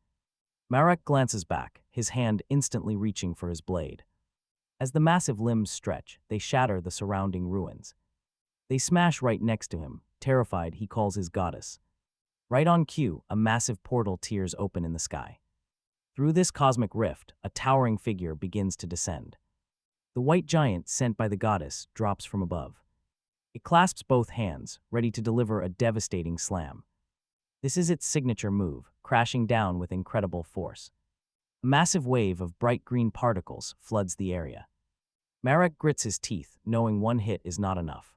Marac glances back, his hand instantly reaching for his blade. As the massive limbs stretch, they shatter the surrounding ruins. They smash right next to him. Terrified, he calls his goddess. Right on cue, a massive portal tears open in the sky. Through this cosmic rift, a towering figure begins to descend. The white giant sent by the goddess drops from above. It clasps both hands, ready to deliver a devastating slam. This is its signature move, crashing down with incredible force. A massive wave of bright green particles floods the area. Marac grits his teeth, knowing one hit is not enough.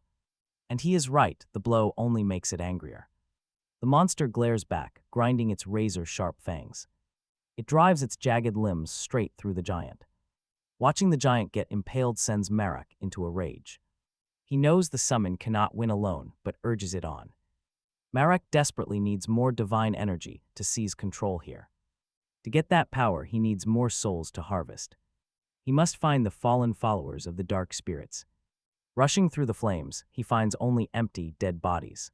And he is right, the blow only makes it angrier. The monster glares back, grinding its razor-sharp fangs. It drives its jagged limbs straight through the giant. Watching the giant get impaled sends Marac into a rage. He knows the summon cannot win alone, but urges it on. Marac desperately needs more divine energy to seize control here. To get that power, he needs more souls to harvest. He must find the fallen followers of the dark spirits. Rushing through the flames, he finds only empty, dead bodies.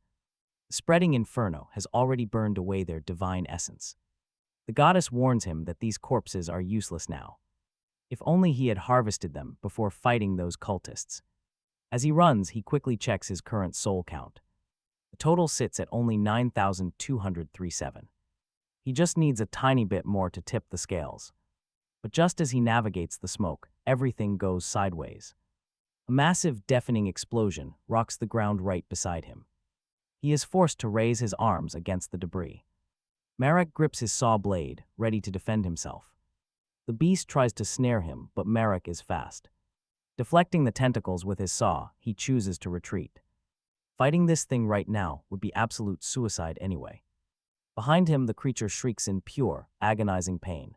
The spreading inferno has already burned away their divine essence. The goddess warns him that these corpses are useless now. If only he had harvested them before fighting those cultists. As he runs, he quickly checks his current soul count. The total sits at only 9,237. He just needs a tiny bit more to tip the scales. But just as he navigates the smoke, everything goes sideways. A massive, deafening explosion rocks the ground right beside him. He is forced to raise his arms against the debris. Marac grips his saw blade, ready to defend himself. The beast tries to snare him, but Marac is fast. Deflecting the tentacles with his saw, he chooses to retreat. Fighting this thing right now would be absolute suicide anyway. Behind him, the creature shrieks in pure, agonizing pain.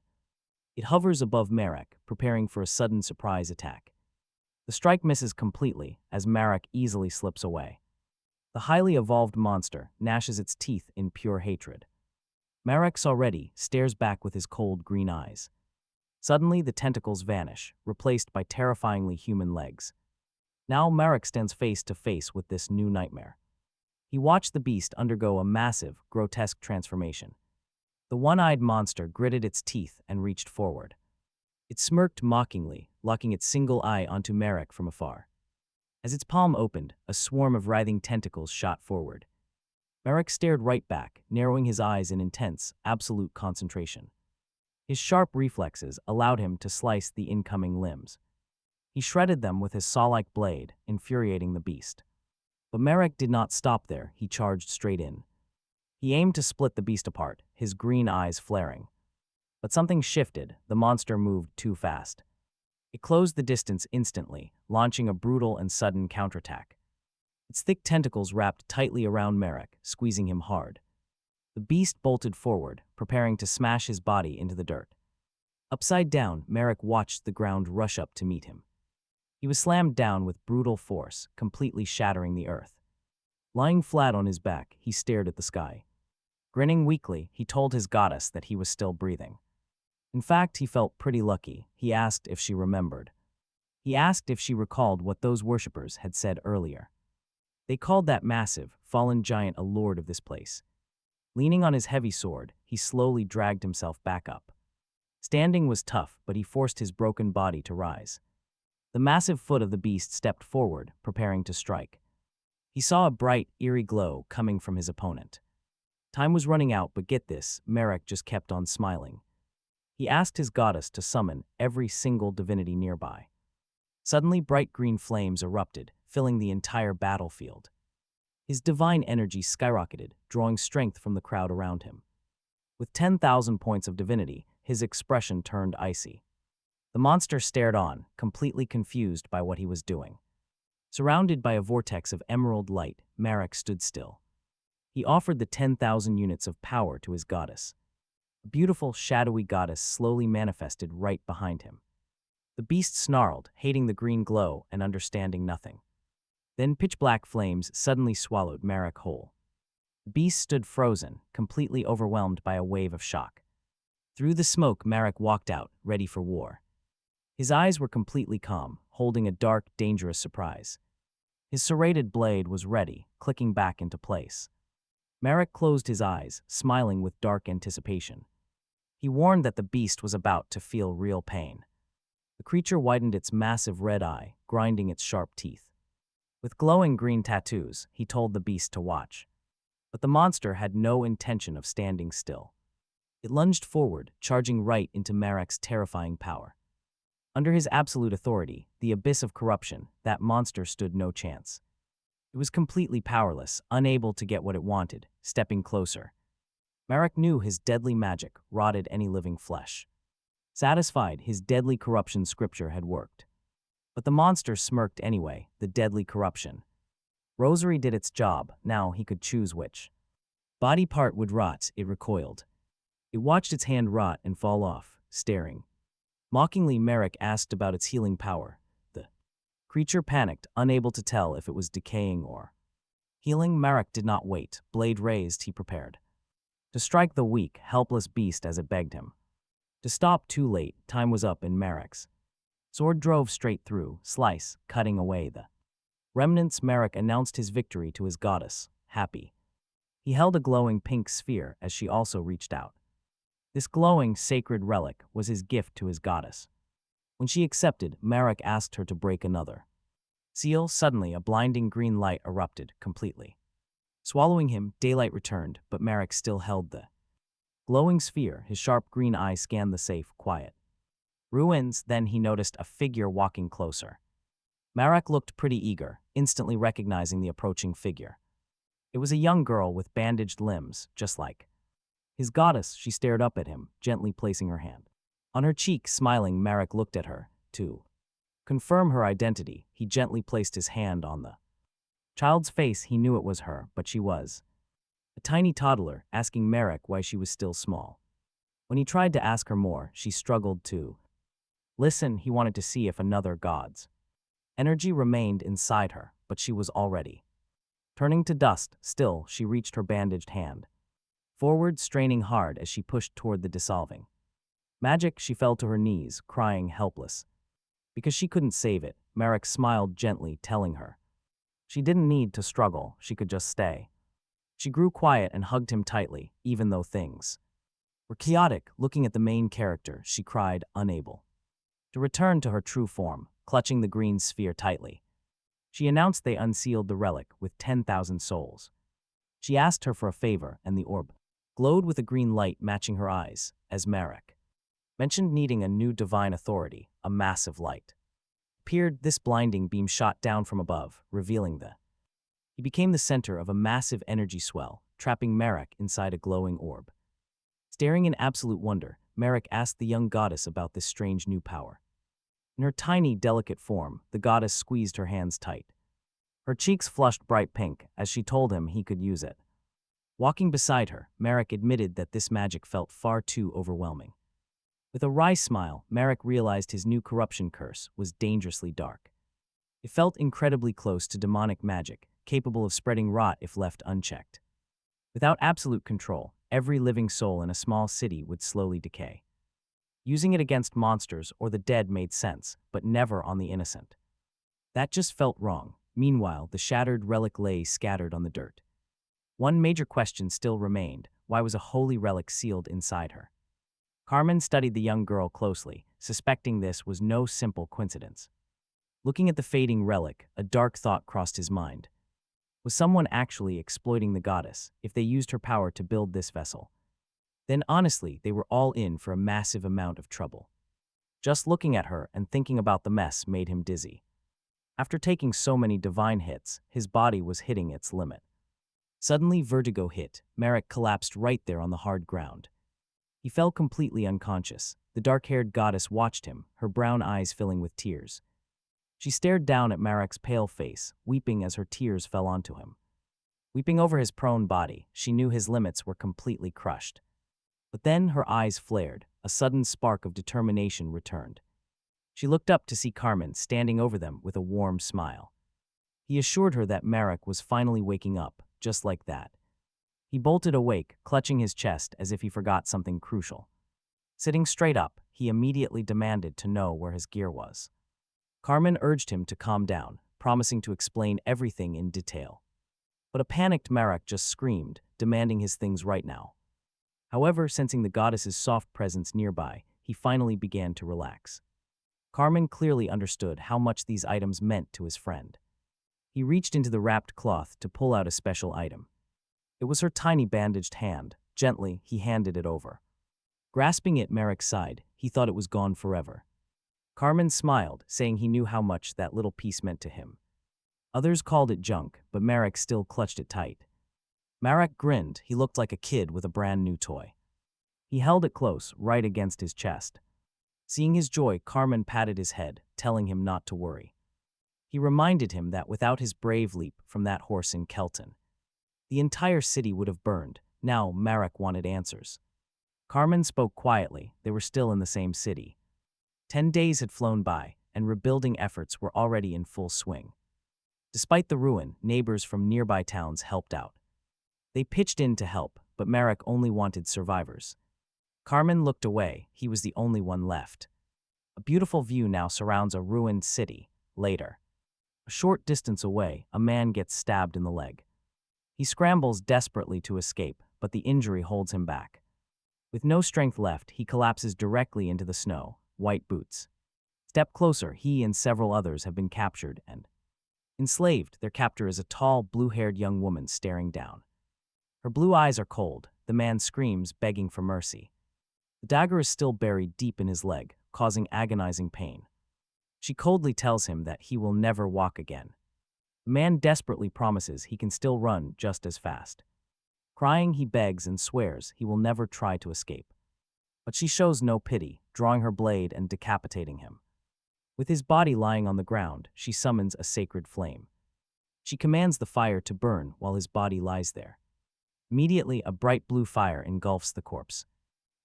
It hovers above Marac, preparing for a sudden surprise attack. The strike misses completely as Marac easily slips away. The highly evolved monster gnashes its teeth in pure hatred. Marac saw ready, stares back with his cold green eyes. Suddenly, the tentacles vanish, replaced by terrifyingly human legs. Now Marac stands face to face with this new nightmare. He watched the beast undergo a massive, grotesque transformation. The one-eyed monster gritted its teeth and reached forward. It smirked mockingly, locking its single eye onto Marac from afar. As its palm opened, a swarm of writhing tentacles shot forward. Marac stared right back, narrowing his eyes in intense, absolute concentration. His sharp reflexes allowed him to slice the incoming limbs. He shredded them with his saw-like blade, infuriating the beast. But Marac did not stop there. He charged straight in. He aimed to split the beast apart, his green eyes flaring. But something shifted. The monster moved too fast. It closed the distance instantly, launching a brutal and sudden counterattack. Its thick tentacles wrapped tightly around Marac, squeezing him hard. The beast bolted forward, preparing to smash his body into the dirt. Upside down, Marac watched the ground rush up to meet him. He was slammed down with brutal force, completely shattering the earth. Lying flat on his back, he stared at the sky. Grinning weakly, he told his goddess that he was still breathing. In fact, he felt pretty lucky. He asked if she remembered. He asked if she recalled what those worshippers had said earlier. They called that massive, fallen giant a lord of this place. Leaning on his heavy sword, he slowly dragged himself back up. Standing was tough, but he forced his broken body to rise. The massive foot of the beast stepped forward, preparing to strike. He saw a bright, eerie glow coming from his opponent. Time was running out, but get this, Marac just kept on smiling. He asked his goddess to summon every single divinity nearby. Suddenly, bright green flames erupted, filling the entire battlefield. His divine energy skyrocketed, drawing strength from the crowd around him. With 10,000 points of divinity, his expression turned icy. The monster stared on, completely confused by what he was doing. Surrounded by a vortex of emerald light, Marac stood still. He offered the 10,000 units of power to his goddess. A beautiful, shadowy goddess slowly manifested right behind him. The beast snarled, hating the green glow and understanding nothing. Then pitch-black flames suddenly swallowed Marac whole. The beast stood frozen, completely overwhelmed by a wave of shock. Through the smoke, Marac walked out, ready for war. His eyes were completely calm, holding a dark, dangerous surprise. His serrated blade was ready, clicking back into place. Marac closed his eyes, smiling with dark anticipation. He warned that the beast was about to feel real pain. The creature widened its massive red eye, grinding its sharp teeth. With glowing green tattoos, he told the beast to watch. But the monster had no intention of standing still. It lunged forward, charging right into Marac's terrifying power. Under his absolute authority, the abyss of corruption, that monster stood no chance. It was completely powerless, unable to get what it wanted, stepping closer. Marac knew his deadly magic rotted any living flesh. Satisfied, his deadly corruption scripture had worked. But the monster smirked anyway, the deadly corruption. Rosary did its job, now he could choose which. Body part would rot, it recoiled. It watched its hand rot and fall off, staring. Mockingly, Marac asked about its healing power. The Creature panicked, unable to tell if it was decaying or healing. Marac did not wait. Blade raised, he prepared to strike the weak, helpless beast as it begged him. To stop, too late. Time was up in Marac's sword drove straight through, slice, cutting away the remnants. Marac announced his victory to his goddess, happy. He held a glowing pink sphere as she also reached out. This glowing, sacred relic was his gift to his goddess. When she accepted, Marac asked her to break another seal. Suddenly, a blinding green light erupted completely. Swallowing him, daylight returned, but Marac still held the glowing sphere. His sharp green eyes scanned the safe, quiet ruins. Then he noticed a figure walking closer. Marac looked pretty eager, instantly recognizing the approaching figure. It was a young girl with bandaged limbs, just like his goddess. She stared up at him, gently placing her hand on her cheek. Smiling, Marac looked at her. To confirm her identity, he gently placed his hand on the child's face. He knew it was her, but she was a tiny toddler, asking Marac why she was still small. When he tried to ask her more, she struggled to listen. He wanted to see if another god's energy remained inside her, but she was already turning to dust. Still, she reached her bandaged hand forward, straining hard as she pushed toward the dissolving magic. She fell to her knees, crying, helpless because she couldn't save it. Marac smiled gently, telling her she didn't need to struggle, she could just stay. She grew quiet and hugged him tightly, even though things were chaotic. Looking at the main character, she cried, unable to return to her true form. Clutching the green sphere tightly, she announced they unsealed the relic with 10,000 souls. She asked her for a favor, and the orb glowed with a green light matching her eyes, as Marac mentioned needing a new divine authority. A massive light appeared. This blinding beam shot down from above, revealing he became the center of a massive energy swell, trapping Marac inside a glowing orb. Staring in absolute wonder, Marac asked the young goddess about this strange new power. In her tiny, delicate form, the goddess squeezed her hands tight. Her cheeks flushed bright pink as she told him he could use it. Walking beside her, Marac admitted that this magic felt far too overwhelming. With a wry smile, Marac realized his new corruption curse was dangerously dark. It felt incredibly close to demonic magic, capable of spreading rot if left unchecked. Without absolute control, every living soul in a small city would slowly decay. Using it against monsters or the dead made sense, but never on the innocent. That just felt wrong. Meanwhile, the shattered relic lay scattered on the dirt. One major question still remained: why was a holy relic sealed inside her? Carmen studied the young girl closely, suspecting this was no simple coincidence. Looking at the fading relic, a dark thought crossed his mind. Was someone actually exploiting the goddess if they used her power to build this vessel? Then honestly, they were all in for a massive amount of trouble. Just looking at her and thinking about the mess made him dizzy. After taking so many divine hits, his body was hitting its limit. Suddenly, vertigo hit. Marac collapsed right there on the hard ground. He fell completely unconscious. The dark-haired goddess watched him, her brown eyes filling with tears. She stared down at Marac's pale face, weeping as her tears fell onto him. Weeping over his prone body, she knew his limits were completely crushed. But then her eyes flared. A sudden spark of determination returned. She looked up to see Carmen standing over them with a warm smile. He assured her that Marac was finally waking up, just like that. He bolted awake, clutching his chest as if he forgot something crucial. Sitting straight up, he immediately demanded to know where his gear was. Carmen urged him to calm down, promising to explain everything in detail. But a panicked Marac just screamed, demanding his things right now. However, sensing the goddess's soft presence nearby, he finally began to relax. Carmen clearly understood how much these items meant to his friend. He reached into the wrapped cloth to pull out a special item. It was her tiny bandaged hand. Gently, he handed it over. Grasping it, Marac sighed. He thought it was gone forever. Carmen smiled, saying he knew how much that little piece meant to him. Others called it junk, but Marac still clutched it tight. Marac grinned. He looked like a kid with a brand new toy. He held it close, right against his chest. Seeing his joy, Carmen patted his head, telling him not to worry. He reminded him that without his brave leap from that horse in Kelton, the entire city would have burned. Now Marac wanted answers. Carmen spoke quietly. They were still in the same city. 10 days had flown by, and rebuilding efforts were already in full swing. Despite the ruin, neighbors from nearby towns helped out. They pitched in to help, but Marac only wanted survivors. Carmen looked away. He was the only one left. A beautiful view now surrounds a ruined city. Later, a short distance away, a man gets stabbed in the leg. He scrambles desperately to escape, but the injury holds him back. With no strength left, he collapses directly into the snow, white boots. Step closer, he and several others have been captured and enslaved. Their captor is a tall, blue-haired young woman staring down. Her blue eyes are cold. The man screams, begging for mercy. The dagger is still buried deep in his leg, causing agonizing pain. She coldly tells him that he will never walk again. The man desperately promises he can still run just as fast. Crying, he begs and swears he will never try to escape. But she shows no pity, drawing her blade and decapitating him. With his body lying on the ground, she summons a sacred flame. She commands the fire to burn while his body lies there. Immediately, a bright blue fire engulfs the corpse.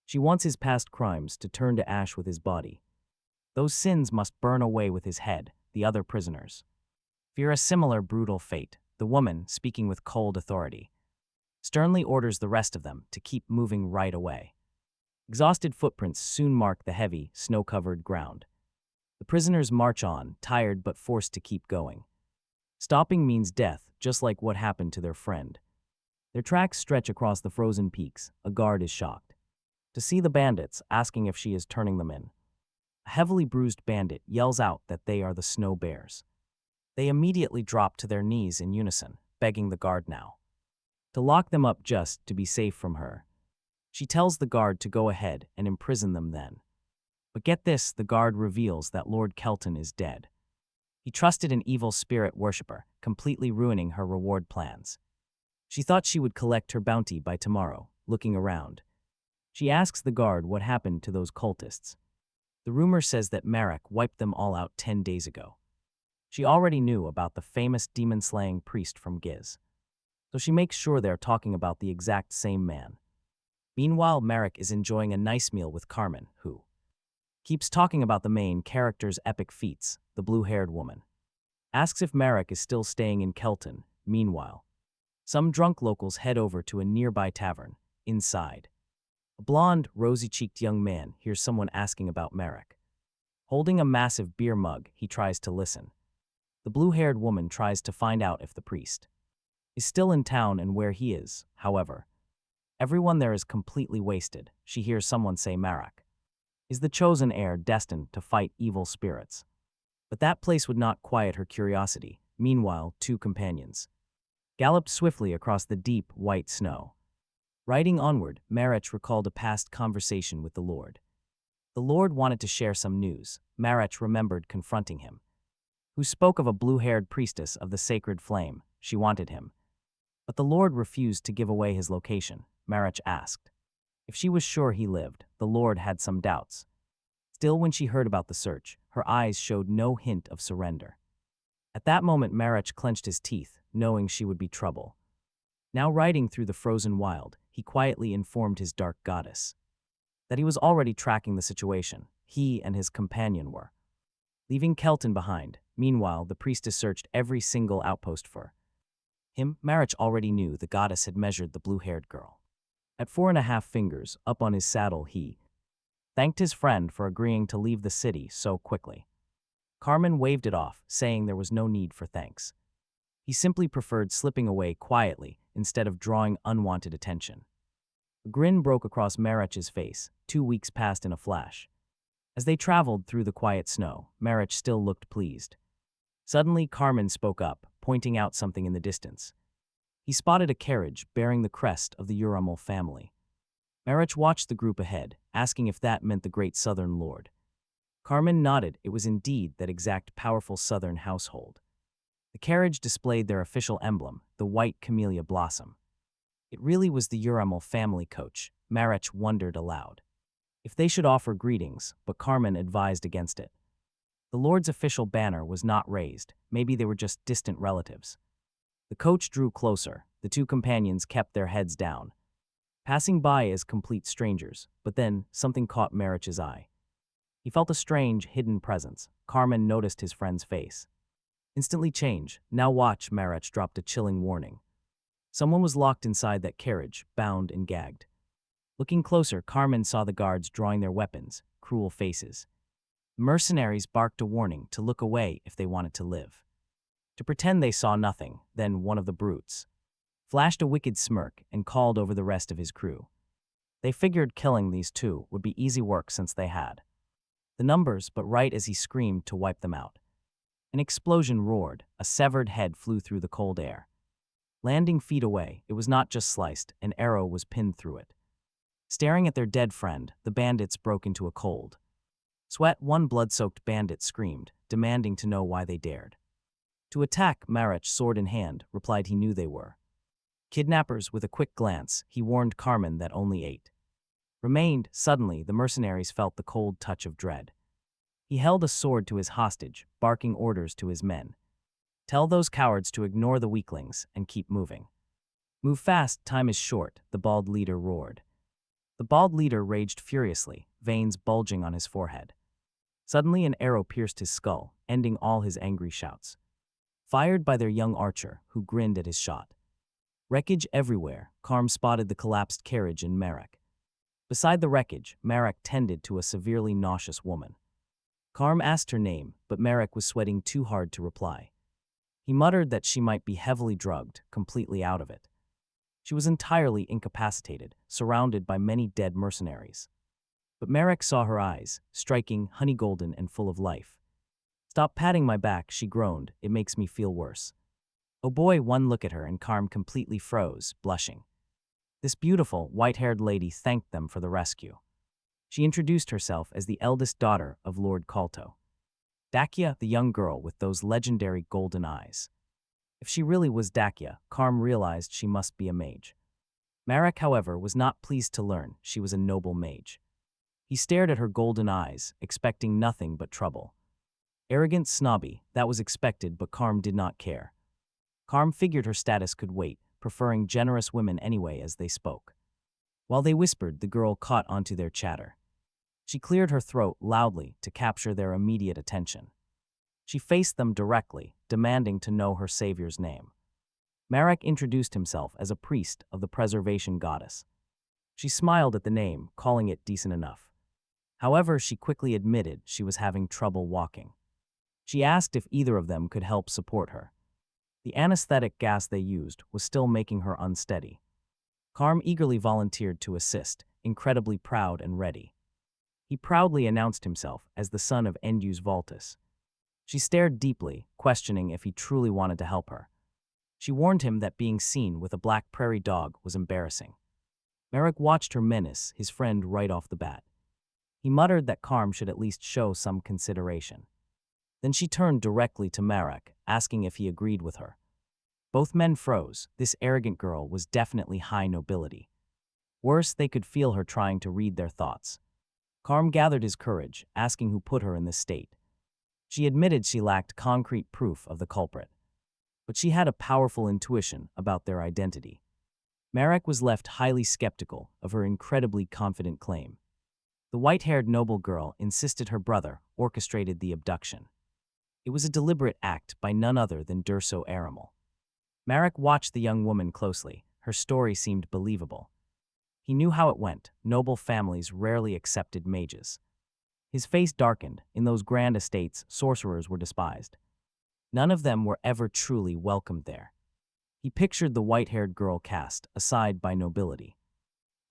She wants his past crimes to turn to ash with his body. Those sins must burn away with his head, the other prisoners. Fear a similar brutal fate. The woman, speaking with cold authority, sternly orders the rest of them to keep moving right away. Exhausted footprints soon mark the heavy, snow-covered ground. The prisoners march on, tired but forced to keep going. Stopping means death, just like what happened to their friend. Their tracks stretch across the frozen peaks. A guard is shocked to see the bandits, asking if she is turning them in. A heavily bruised bandit yells out that they are the snow bears. They immediately drop to their knees in unison, begging the guard now to lock them up just to be safe from her. She tells the guard to go ahead and imprison them then. But get this, the guard reveals that Lord Kelton is dead. He trusted an evil spirit worshipper, completely ruining her reward plans. She thought she would collect her bounty by tomorrow. Looking around, she asks the guard what happened to those cultists. The rumor says that Marac wiped them all out 10 days ago. She already knew about the famous demon-slaying priest from Giz, so she makes sure they're talking about the exact same man. Meanwhile, Marac is enjoying a nice meal with Carmen, who keeps talking about the main character's epic feats. The blue-haired woman asks if Marac is still staying in Kelton. Meanwhile, some drunk locals head over to a nearby tavern. Inside, a blonde, rosy-cheeked young man hears someone asking about Marac. Holding a massive beer mug, he tries to listen. The blue-haired woman tries to find out if the priest is still in town and where he is. However, everyone there is completely wasted. She hears someone say Marac is the chosen heir destined to fight evil spirits. But that place would not quiet her curiosity. Meanwhile, two companions galloped swiftly across the deep, white snow. Riding onward, Marac recalled a past conversation with the Lord. The Lord wanted to share some news. Marac remembered confronting him, who spoke of a blue-haired priestess of the sacred flame. She wanted him, but the Lord refused to give away his location. Marac asked if she was sure he lived. The Lord had some doubts. Still, when she heard about the search, her eyes showed no hint of surrender. At that moment, Marac clenched his teeth, knowing she would be trouble. Now riding through the frozen wild, he quietly informed his dark goddess that he was already tracking the situation. He and his companion were leaving Kelton behind. Meanwhile, the priestess searched every single outpost for him. Marac already knew the goddess had measured the blue-haired girl at 4.5 fingers. Up on his saddle, he thanked his friend for agreeing to leave the city so quickly. Carmen waved it off, saying there was no need for thanks. He simply preferred slipping away quietly instead of drawing unwanted attention. A grin broke across Marac's face. 2 weeks passed in a flash. As they traveled through the quiet snow, Marac still looked pleased. Suddenly, Carmen spoke up, pointing out something in the distance. He spotted a carriage bearing the crest of the Uramel family. Marac watched the group ahead, asking if that meant the great southern lord. Carmen nodded. It was indeed that exact powerful southern household. The carriage displayed their official emblem, the white camellia blossom. It really was the Uramel family coach. Marac wondered aloud if they should offer greetings, but Carmen advised against it. The Lord's official banner was not raised. Maybe they were just distant relatives. The coach drew closer. The two companions kept their heads down, passing by as complete strangers. But then, something caught Marac's eye. He felt a strange, hidden presence. Carmen noticed his friend's face. Instantly change. Now watch, Marac dropped a chilling warning. Someone was locked inside that carriage, bound and gagged. Looking closer, Carmen saw the guards drawing their weapons, cruel faces. Mercenaries barked a warning to look away if they wanted to live. To pretend they saw nothing, then one of the brutes flashed a wicked smirk and called over the rest of his crew. They figured killing these two would be easy work since they had the numbers, but right as he screamed to wipe them out, an explosion roared. A severed head flew through the cold air. Landing feet away, it was not just sliced, an arrow was pinned through it. Staring at their dead friend, the bandits broke into a cold sweat. One blood-soaked bandit screamed, demanding to know why they dared to attack. Marac, sword in hand, replied he knew they were kidnappers. With a quick glance, he warned Carmen that only 8 remained. Suddenly, the mercenaries felt the cold touch of dread. He held a sword to his hostage, barking orders to his men. Tell those cowards to ignore the weaklings and keep moving. Move fast, time is short, the bald leader roared. The bald leader raged furiously, veins bulging on his forehead. Suddenly an arrow pierced his skull, ending all his angry shouts. Fired by their young archer, who grinned at his shot. Wreckage everywhere. Carm spotted the collapsed carriage in Marac. Beside the wreckage, Marac tended to a severely nauseous woman. Carm asked her name, but Marac was sweating too hard to reply. He muttered that she might be heavily drugged, completely out of it. She was entirely incapacitated, surrounded by many dead mercenaries. But Marac saw her eyes, striking, honey-golden and full of life. Stop patting my back, she groaned, it makes me feel worse. Oh boy, one look at her and Carm completely froze, blushing. This beautiful, white-haired lady thanked them for the rescue. She introduced herself as the eldest daughter of Lord Kalto. Dakia, the young girl with those legendary golden eyes. If she really was Dakia, Carm realized she must be a mage. Marac, however, was not pleased to learn she was a noble mage. He stared at her golden eyes, expecting nothing but trouble. Arrogant, snobby, that was expected, but Carm did not care. Carm figured her status could wait, preferring generous women anyway as they spoke. While they whispered, the girl caught onto their chatter. She cleared her throat loudly to capture their immediate attention. She faced them directly, demanding to know her savior's name. Marac introduced himself as a priest of the preservation goddess. She smiled at the name, calling it decent enough. However, she quickly admitted she was having trouble walking. She asked if either of them could help support her. The anesthetic gas they used was still making her unsteady. Carm eagerly volunteered to assist, incredibly proud and ready. He proudly announced himself as the son of Endus Valtus. She stared deeply, questioning if he truly wanted to help her. She warned him that being seen with a black prairie dog was embarrassing. Marac watched her menace his friend right off the bat. He muttered that Carm should at least show some consideration. Then she turned directly to Marac, asking if he agreed with her. Both men froze. This arrogant girl was definitely high nobility. Worse, they could feel her trying to read their thoughts. Carm gathered his courage, asking who put her in this state. She admitted she lacked concrete proof of the culprit, but she had a powerful intuition about their identity. Marac was left highly skeptical of her incredibly confident claim. The white-haired noble girl insisted her brother orchestrated the abduction. It was a deliberate act by none other than Durso Aramal. Marac watched the young woman closely. Her story seemed believable. He knew how it went. Noble families rarely accepted mages. His face darkened. In those grand estates, sorcerers were despised. None of them were ever truly welcomed there. He pictured the white-haired girl cast aside by nobility.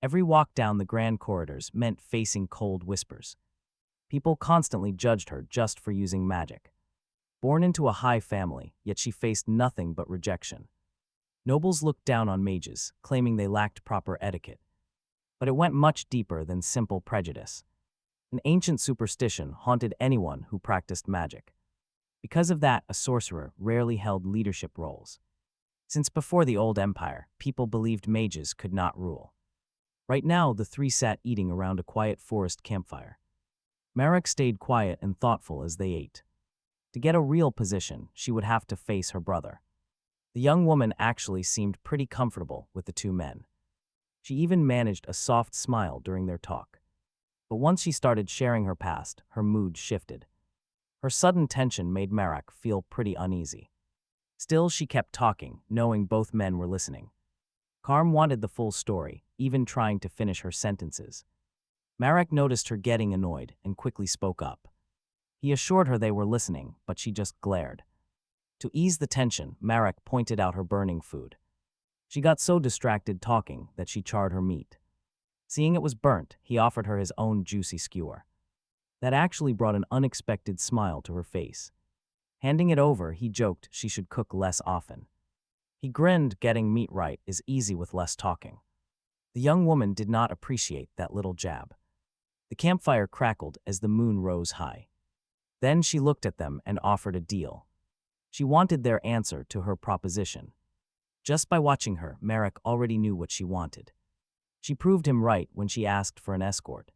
Every walk down the grand corridors meant facing cold whispers. People constantly judged her just for using magic. Born into a high family, yet she faced nothing but rejection. Nobles looked down on mages, claiming they lacked proper etiquette. But it went much deeper than simple prejudice. An ancient superstition haunted anyone who practiced magic. Because of that, a sorcerer rarely held leadership roles. Since before the Old Empire, people believed mages could not rule. Right now, the three sat eating around a quiet forest campfire. Marac stayed quiet and thoughtful as they ate. To get a real position, she would have to face her brother. The young woman actually seemed pretty comfortable with the two men. She even managed a soft smile during their talk. But once she started sharing her past, her mood shifted. Her sudden tension made Marac feel pretty uneasy. Still, she kept talking, knowing both men were listening. Carm wanted the full story, even trying to finish her sentences. Marac noticed her getting annoyed and quickly spoke up. He assured her they were listening, but she just glared. To ease the tension, Marac pointed out her burning food. She got so distracted talking that she charred her meat. Seeing it was burnt, he offered her his own juicy skewer. That actually brought an unexpected smile to her face. Handing it over, he joked she should cook less often. He grinned, getting meat right is easy with less talking. The young woman did not appreciate that little jab. The campfire crackled as the moon rose high. Then she looked at them and offered a deal. She wanted their answer to her proposition. Just by watching her, Marac already knew what she wanted. She proved him right when she asked for an escort.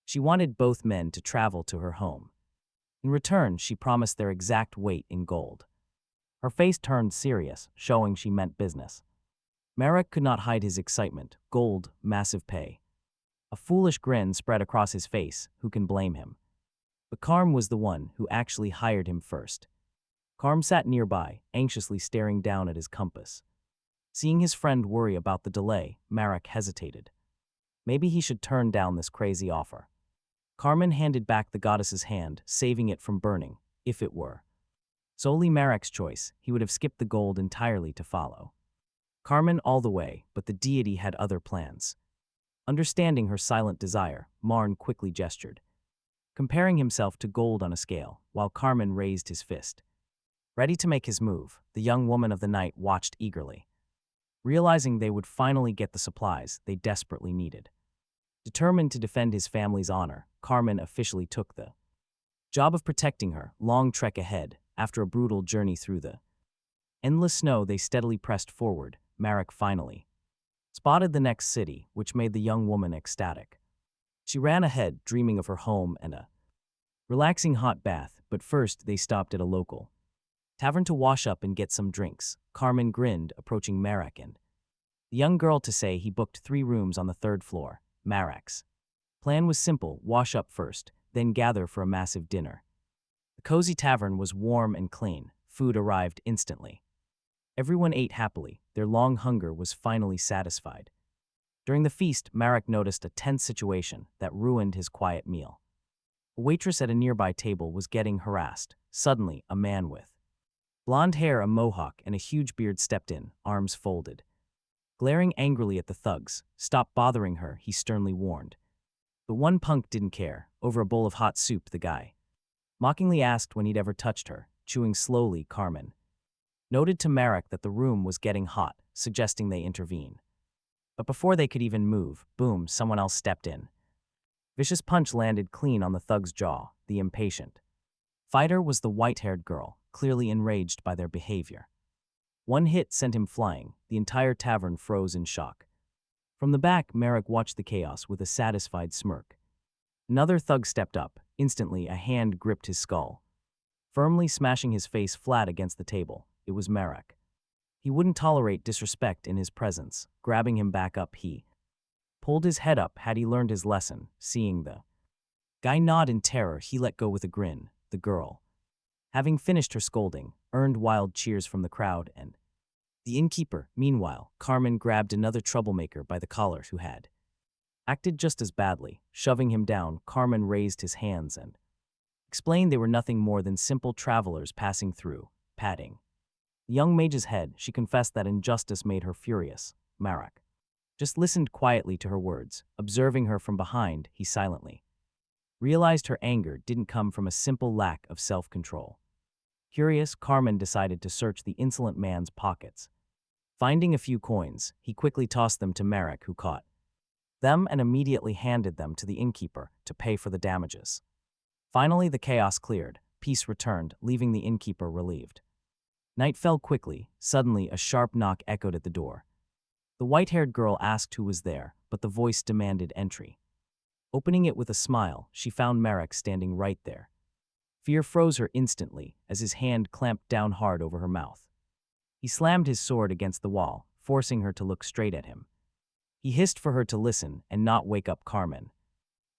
She wanted both men to travel to her home. In return, she promised their exact weight in gold. Her face turned serious, showing she meant business. Marac could not hide his excitement. Gold, massive pay. A foolish grin spread across his face. Who can blame him? But Carm was the one who actually hired him first. Carm sat nearby, anxiously staring down at his compass. Seeing his friend worry about the delay, Marac hesitated. Maybe he should turn down this crazy offer. Carmen handed back the goddess's hand, saving it from burning, if it were. Solely Marac's choice, he would have skipped the gold entirely to follow. Carmen all the way, but the deity had other plans. Understanding her silent desire, Marn quickly gestured, comparing himself to gold on a scale, while Carmen raised his fist. Ready to make his move, the young woman of the night watched eagerly. Realizing they would finally get the supplies they desperately needed. Determined to defend his family's honor, Carmen officially took the job of protecting her. Long trek ahead, after a brutal journey through the endless snow, they steadily pressed forward. Marac finally spotted the next city, which made the young woman ecstatic. She ran ahead, dreaming of her home and a relaxing hot bath, but first they stopped at a local tavern to wash up and get some drinks. Carmen grinned, approaching Marac and the young girl to say he booked 3 rooms on the 3rd floor. Marac's plan was simple: wash up first, then gather for a massive dinner. The cozy tavern was warm and clean. Food arrived instantly. Everyone ate happily. Their long hunger was finally satisfied. During the feast, Marac noticed a tense situation that ruined his quiet meal. A waitress at a nearby table was getting harassed. Suddenly, a man with blonde hair, a mohawk, and a huge beard stepped in, arms folded. Glaring angrily at the thugs, "Stop bothering her," he sternly warned. But one punk didn't care. Over a bowl of hot soup, the guy mockingly asked when he'd ever touched her. Chewing slowly, Carmen noted to Marac that the room was getting hot, suggesting they intervene. But before they could even move, boom, someone else stepped in. Vicious punch landed clean on the thug's jaw. The impatient fighter was the white-haired girl, clearly enraged by their behavior. One hit sent him flying. The entire tavern froze in shock. From the back, Marac watched the chaos with a satisfied smirk. Another thug stepped up. Instantly, a hand gripped his skull, firmly smashing his face flat against the table. It was Marac. He wouldn't tolerate disrespect in his presence. Grabbing him back up, he pulled his head up. Had he learned his lesson? Seeing the guy nod in terror, he let go with a grin. The girl, having finished her scolding, earned wild cheers from the crowd and the innkeeper. Meanwhile, Carmen grabbed another troublemaker by the collar who had acted just as badly. Shoving him down, Carmen raised his hands and explained they were nothing more than simple travelers passing through. Patting the young mage's head, she confessed that injustice made her furious. Marac just listened quietly to her words. Observing her from behind, he silently realized her anger didn't come from a simple lack of self-control. Curious, Carmen decided to search the insolent man's pockets. Finding a few coins, he quickly tossed them to Marac, who caught them and immediately handed them to the innkeeper to pay for the damages. Finally, the chaos cleared. Peace returned, leaving the innkeeper relieved. Night fell quickly. Suddenly, a sharp knock echoed at the door. The white-haired girl asked who was there, but the voice demanded entry. Opening it with a smile, she found Marac standing right there. Fear froze her instantly as his hand clamped down hard over her mouth. He slammed his sword against the wall, forcing her to look straight at him. He hissed for her to listen and not wake up Carmen.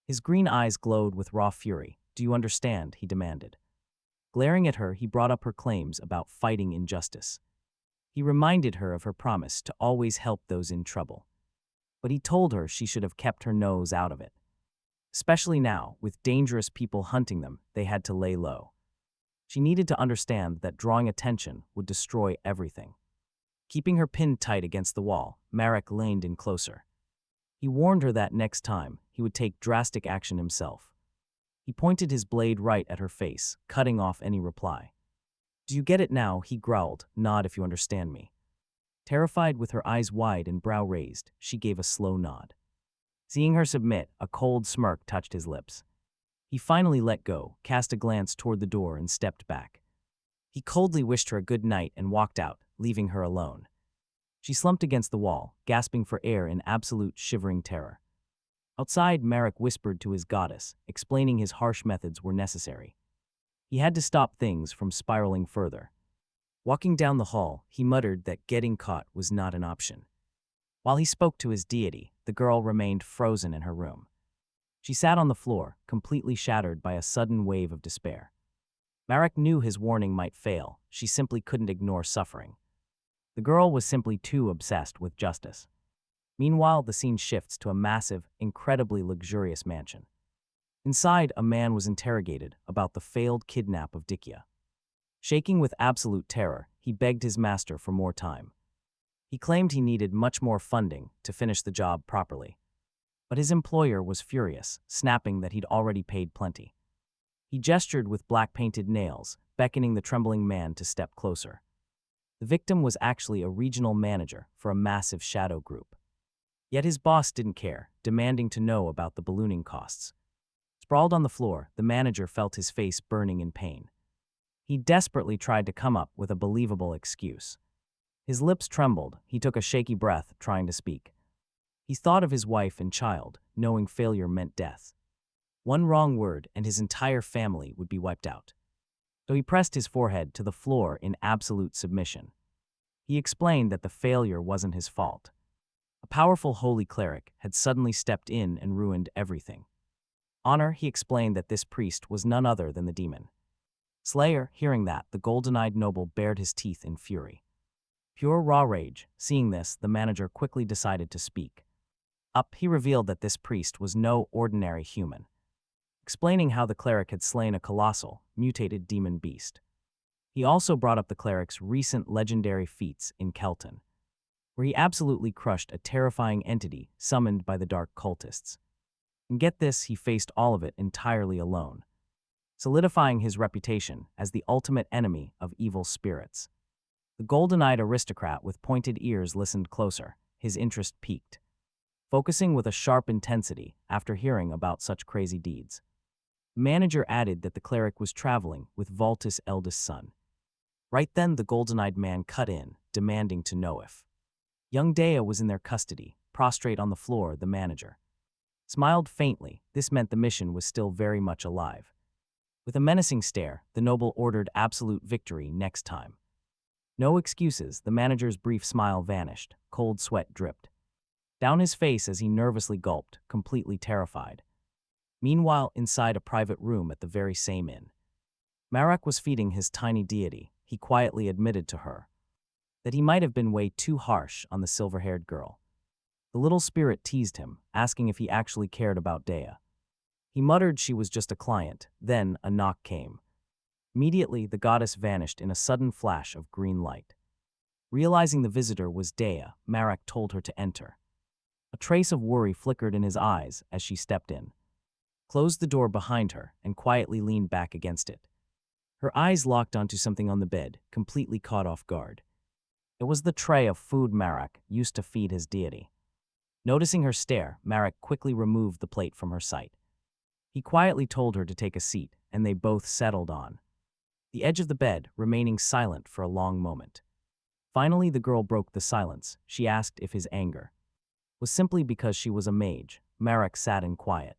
His green eyes glowed with raw fury. "Do you understand?" he demanded. Glaring at her, he brought up her claims about fighting injustice. He reminded her of her promise to always help those in trouble. But he told her she should have kept her nose out of it. Especially now, with dangerous people hunting them, they had to lay low. She needed to understand that drawing attention would destroy everything. Keeping her pinned tight against the wall, Marac leaned in closer. He warned her that next time, he would take drastic action himself. He pointed his blade right at her face, cutting off any reply. "Do you get it now?" he growled. "Nod if you understand me." Terrified, with her eyes wide and brow raised, she gave a slow nod. Seeing her submit, a cold smirk touched his lips. He finally let go, cast a glance toward the door, and stepped back. He coldly wished her a good night and walked out, leaving her alone. She slumped against the wall, gasping for air in absolute shivering terror. Outside, Marac whispered to his goddess, explaining his harsh methods were necessary. He had to stop things from spiraling further. Walking down the hall, he muttered that getting caught was not an option. While he spoke to his deity, the girl remained frozen in her room. She sat on the floor, completely shattered by a sudden wave of despair. Marac knew his warning might fail. She simply couldn't ignore suffering. The girl was simply too obsessed with justice. Meanwhile, the scene shifts to a massive, incredibly luxurious mansion. Inside, a man was interrogated about the failed kidnap of Decay. Shaking with absolute terror, he begged his master for more time. He claimed he needed much more funding to finish the job properly. But his employer was furious, snapping that he'd already paid plenty. He gestured with black-painted nails, beckoning the trembling man to step closer. The victim was actually a regional manager for a massive shadow group. Yet his boss didn't care, demanding to know about the ballooning costs. Sprawled on the floor, the manager felt his face burning in pain. He desperately tried to come up with a believable excuse. His lips trembled, he took a shaky breath, trying to speak. He thought of his wife and child, knowing failure meant death. One wrong word and his entire family would be wiped out. So he pressed his forehead to the floor in absolute submission. He explained that the failure wasn't his fault. A powerful holy cleric had suddenly stepped in and ruined everything. Honor, he explained that this priest was none other than the demon. Slayer, hearing that, the golden-eyed noble bared his teeth in fury. Pure raw rage, seeing this, the manager quickly decided to speak. Up, he revealed that this priest was no ordinary human, explaining how the cleric had slain a colossal, mutated demon beast. He also brought up the cleric's recent legendary feats in Kelton, where he absolutely crushed a terrifying entity summoned by the dark cultists. And get this, he faced all of it entirely alone, solidifying his reputation as the ultimate enemy of evil spirits. The golden-eyed aristocrat with pointed ears listened closer, his interest piqued, focusing with a sharp intensity after hearing about such crazy deeds. The manager added that the cleric was traveling with Voltus' eldest son. Right then, the golden-eyed man cut in, demanding to know if young Dea was in their custody. Prostrate on the floor, the manager smiled faintly. This meant the mission was still very much alive. With a menacing stare, the noble ordered absolute victory next time. No excuses, the manager's brief smile vanished, cold sweat dripped down his face as he nervously gulped, completely terrified. Meanwhile, inside a private room at the very same inn, Marac was feeding his tiny deity. He quietly admitted to her that he might have been way too harsh on the silver-haired girl. The little spirit teased him, asking if he actually cared about Dea. He muttered she was just a client. Then a knock came. Immediately, the goddess vanished in a sudden flash of green light. Realizing the visitor was Dea, Marac told her to enter. A trace of worry flickered in his eyes as she stepped in, closed the door behind her, and quietly leaned back against it. Her eyes locked onto something on the bed, completely caught off guard. It was the tray of food Marac used to feed his deity. Noticing her stare, Marac quickly removed the plate from her sight. He quietly told her to take a seat, and they both settled on the edge of the bed, remaining silent for a long moment. Finally, the girl broke the silence. She asked if his anger was simply because she was a mage. Marac sat in quiet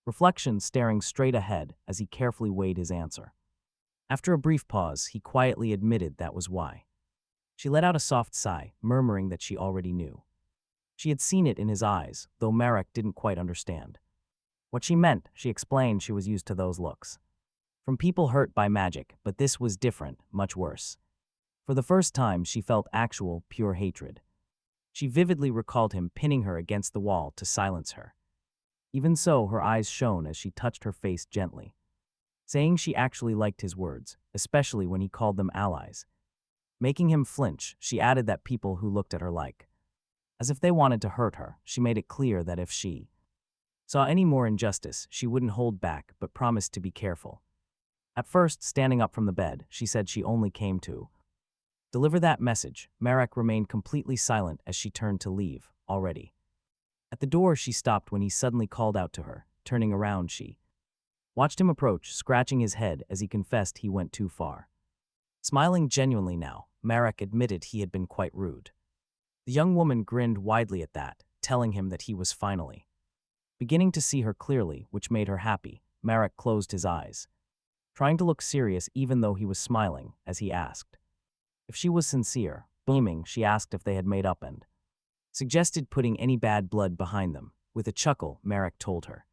reflection, staring straight ahead as he carefully weighed his answer. After a brief pause, he quietly admitted that was why. She let out a soft sigh, murmuring that she already knew. She had seen it in his eyes, though Marac didn't quite understand. What she meant, she explained she was used to those looks. From people hurt by magic, but this was different, much worse. For the first time, she felt actual, pure hatred. She vividly recalled him pinning her against the wall to silence her. Even so, her eyes shone as she touched her face gently, saying she actually liked his words, especially when he called them allies. Making him flinch, she added that people who looked at her like, as if they wanted to hurt her, she made it clear that if she saw any more injustice, she wouldn't hold back but promised to be careful. At first, standing up from the bed, she said she only came to deliver that message. Marac remained completely silent as she turned to leave, already. At the door, she stopped when he suddenly called out to her. Turning around, she watched him approach, scratching his head as he confessed he went too far. Smiling genuinely now, Marac admitted he had been quite rude. The young woman grinned widely at that, telling him that he was finally beginning to see her clearly, which made her happy. Marac closed his eyes, trying to look serious even though he was smiling, as he asked if she was sincere. Beaming, she asked if they had made up and suggested putting any bad blood behind them. With a chuckle, Marac told her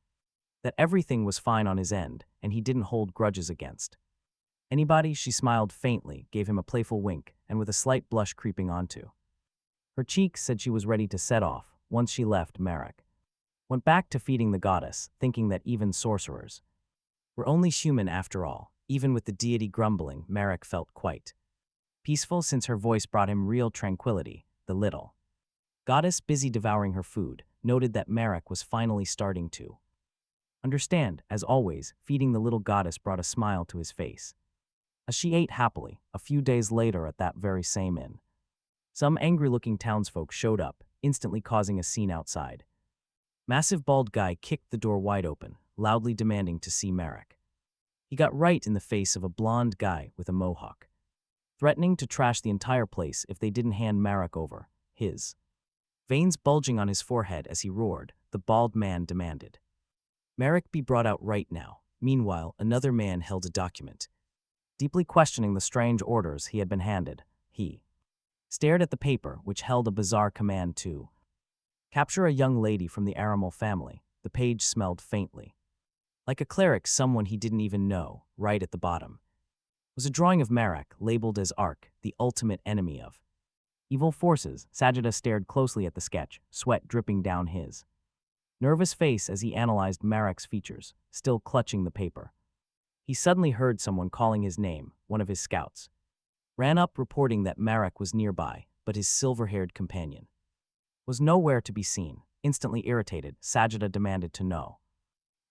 that everything was fine on his end and he didn't hold grudges against anybody. She smiled faintly, gave him a playful wink, and with a slight blush creeping onto her cheek, said she was ready to set off. Once she left, Marac went back to feeding the goddess, thinking that even sorcerers were only human after all. Even with the deity grumbling, Marac felt quite peaceful since her voice brought him real tranquility. The little goddess, busy devouring her food, noted that Marac was finally starting to understand. As always, feeding the little goddess brought a smile to his face as she ate happily. A few days later, at that very same inn, some angry-looking townsfolk showed up, instantly causing a scene outside. Massive bald guy kicked the door wide open, loudly demanding to see Marac. He got right in the face of a blonde guy with a mohawk, threatening to trash the entire place if they didn't hand Marac over. His veins bulging on his forehead as he roared, the bald man demanded Marac be brought out right now. Meanwhile, another man held a document, deeply questioning the strange orders he had been handed. He stared at the paper, which held a bizarre command to capture a young lady from the Aramal family. The page smelled faintly like a cleric, someone he didn't even know. Right at the bottom was a drawing of Marac, labeled as Arc, the ultimate enemy of evil forces. Sajida stared closely at the sketch, sweat dripping down his nervous face as he analyzed Marac's features, still clutching the paper. He suddenly heard someone calling his name. One of his scouts ran up, reporting that Marac was nearby, but his silver-haired companion was nowhere to be seen. Instantly irritated, Sajida demanded to know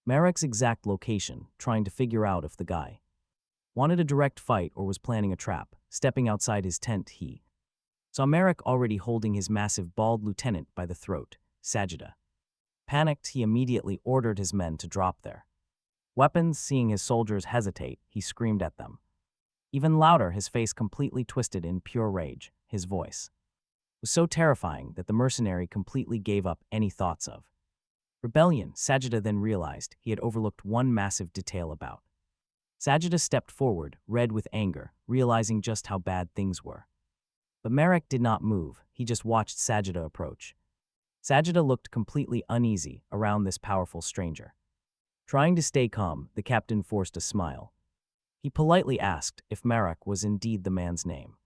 Marac's exact location, trying to figure out if the guy wanted a direct fight or was planning a trap. Stepping outside his tent, he saw Marac already holding his massive bald lieutenant by the throat. Sajida panicked. He immediately ordered his men to drop their weapons. Seeing his soldiers hesitate, he screamed at them even louder, his face completely twisted in pure rage. His voice was so terrifying that the mercenary completely gave up any thoughts of rebellion. Sajida then realized he had overlooked one massive detail about Sajida stepped forward, red with anger, realizing just how bad things were. But Marac did not move. He just watched Sajida approach. Sajida looked completely uneasy around this powerful stranger. Trying to stay calm, the captain forced a smile. He politely asked if Marac was indeed the man's name.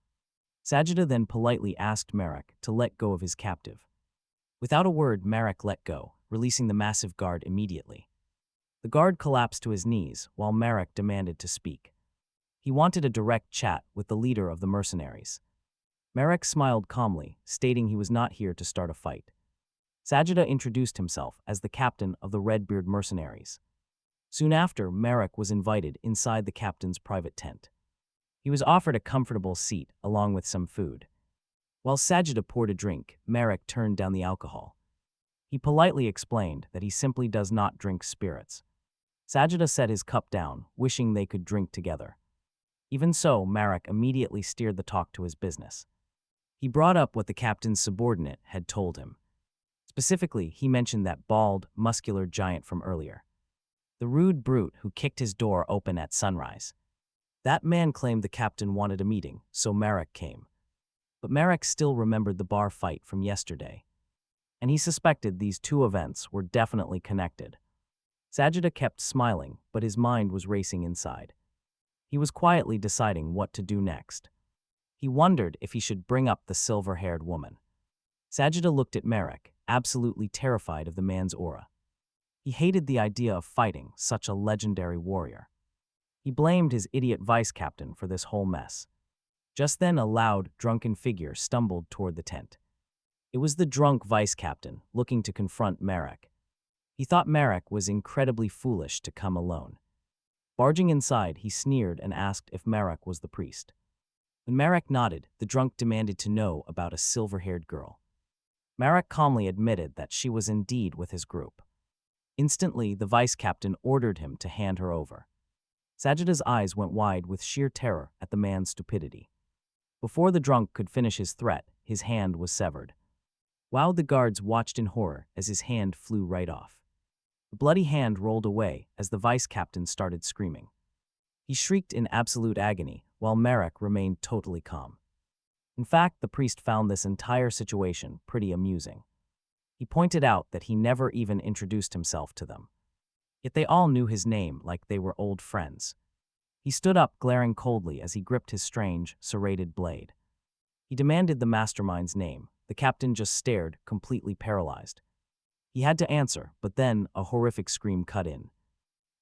Sajida then politely asked Marac to let go of his captive. Without a word, Marac let go, releasing the massive guard immediately. The guard collapsed to his knees while Marac demanded to speak. He wanted a direct chat with the leader of the mercenaries. Marac smiled calmly, stating he was not here to start a fight. Sajida introduced himself as the captain of the Redbeard mercenaries. Soon after, Marac was invited inside the captain's private tent. He was offered a comfortable seat along with some food. While Sajida poured a drink, Marac turned down the alcohol. He politely explained that he simply does not drink spirits. Sajida set his cup down, wishing they could drink together. Even so, Marac immediately steered the talk to his business. He brought up what the captain's subordinate had told him. Specifically, he mentioned that bald, muscular giant from earlier, the rude brute who kicked his door open at sunrise. That man claimed the captain wanted a meeting, so Marac came. But Marac still remembered the bar fight from yesterday, and he suspected these two events were definitely connected. Sajida kept smiling, but his mind was racing inside. He was quietly deciding what to do next. He wondered if he should bring up the silver-haired woman. Sajida looked at Marac, absolutely terrified of the man's aura. He hated the idea of fighting such a legendary warrior. He blamed his idiot vice-captain for this whole mess. Just then a loud, drunken figure stumbled toward the tent. It was the drunk vice-captain, looking to confront Marac. He thought Marac was incredibly foolish to come alone. Barging inside, he sneered and asked if Marac was the priest. When Marac nodded, the drunk demanded to know about a silver-haired girl. Marac calmly admitted that she was indeed with his group. Instantly, the vice-captain ordered him to hand her over. Sajida's eyes went wide with sheer terror at the man's stupidity. Before the drunk could finish his threat, his hand was severed. While the guards watched in horror as his hand flew right off. The bloody hand rolled away as the vice-captain started screaming. He shrieked in absolute agony, while Marac remained totally calm. In fact, the priest found this entire situation pretty amusing. He pointed out that he never even introduced himself to them. Yet they all knew his name like they were old friends. He stood up, glaring coldly as he gripped his strange, serrated blade. He demanded the mastermind's name. The captain just stared, completely paralyzed. He had to answer, but then a horrific scream cut in.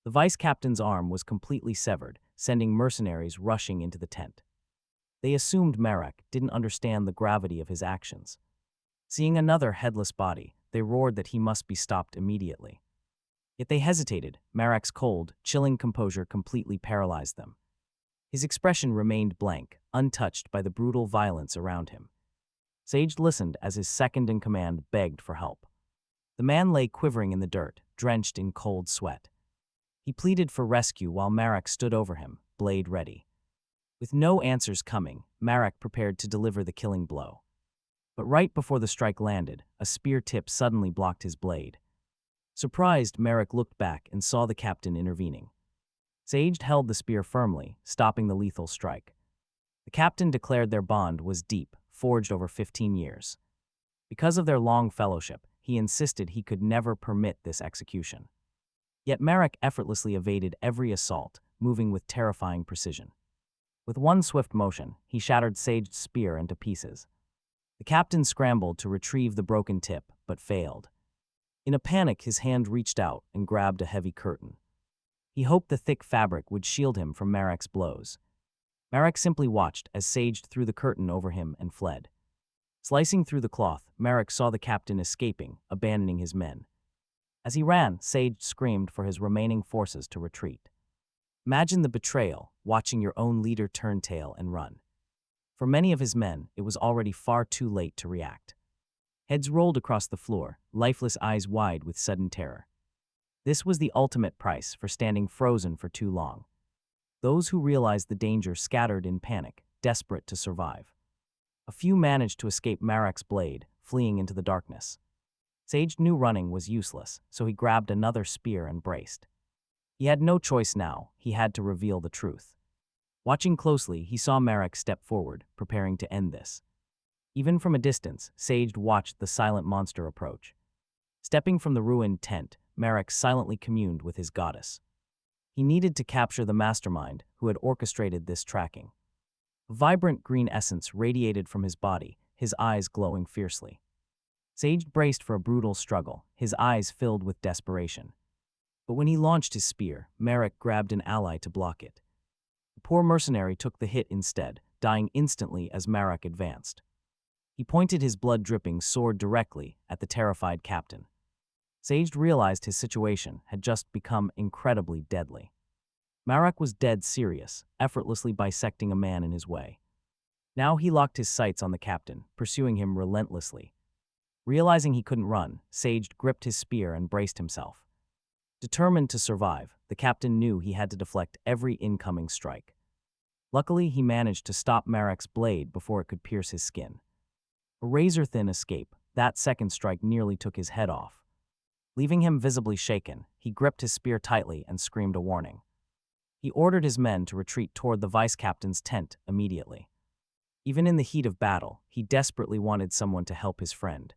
The vice-captain's arm was completely severed, sending mercenaries rushing into the tent. They assumed Marac didn't understand the gravity of his actions. Seeing another headless body, they roared that he must be stopped immediately. Yet they hesitated. Marac's cold, chilling composure completely paralyzed them. His expression remained blank, untouched by the brutal violence around him. Sage listened as his second-in-command begged for help. The man lay quivering in the dirt, drenched in cold sweat. He pleaded for rescue while Marac stood over him, blade ready. With no answers coming, Marac prepared to deliver the killing blow. But right before the strike landed, a spear tip suddenly blocked his blade. Surprised, Marac looked back and saw the captain intervening. Sage held the spear firmly, stopping the lethal strike. The captain declared their bond was deep, forged over 15 years. Because of their long fellowship, he insisted he could never permit this execution. Yet Marac effortlessly evaded every assault, moving with terrifying precision. With one swift motion, he shattered Sage's spear into pieces. The captain scrambled to retrieve the broken tip, but failed. In a panic, his hand reached out and grabbed a heavy curtain. He hoped the thick fabric would shield him from Marac's blows. Marac simply watched as Sage threw the curtain over him and fled. Slicing through the cloth, Marac saw the captain escaping, abandoning his men. As he ran, Sage screamed for his remaining forces to retreat. Imagine the betrayal, watching your own leader turn tail and run. For many of his men, it was already far too late to react. Heads rolled across the floor, lifeless eyes wide with sudden terror. This was the ultimate price for standing frozen for too long. Those who realized the danger scattered in panic, desperate to survive. A few managed to escape Marac's blade, fleeing into the darkness. Sage knew running was useless, so he grabbed another spear and braced. He had no choice now. He had to reveal the truth. Watching closely, he saw Marac step forward, preparing to end this. Even from a distance, Sage watched the silent monster approach. Stepping from the ruined tent, Marac silently communed with his goddess. He needed to capture the mastermind who had orchestrated this tracking. A vibrant green essence radiated from his body, his eyes glowing fiercely. Sage braced for a brutal struggle, his eyes filled with desperation. But when he launched his spear, Marac grabbed an ally to block it. The poor mercenary took the hit instead, dying instantly as Marac advanced. He pointed his blood-dripping sword directly at the terrified captain. Sage realized his situation had just become incredibly deadly. Marac was dead serious, effortlessly bisecting a man in his way. Now he locked his sights on the captain, pursuing him relentlessly. Realizing he couldn't run, Sage gripped his spear and braced himself. Determined to survive, the captain knew he had to deflect every incoming strike. Luckily, he managed to stop Marac's blade before it could pierce his skin. A razor-thin escape, that second strike nearly took his head off. Leaving him visibly shaken, he gripped his spear tightly and screamed a warning. He ordered his men to retreat toward the vice-captain's tent immediately. Even in the heat of battle, he desperately wanted someone to help his friend.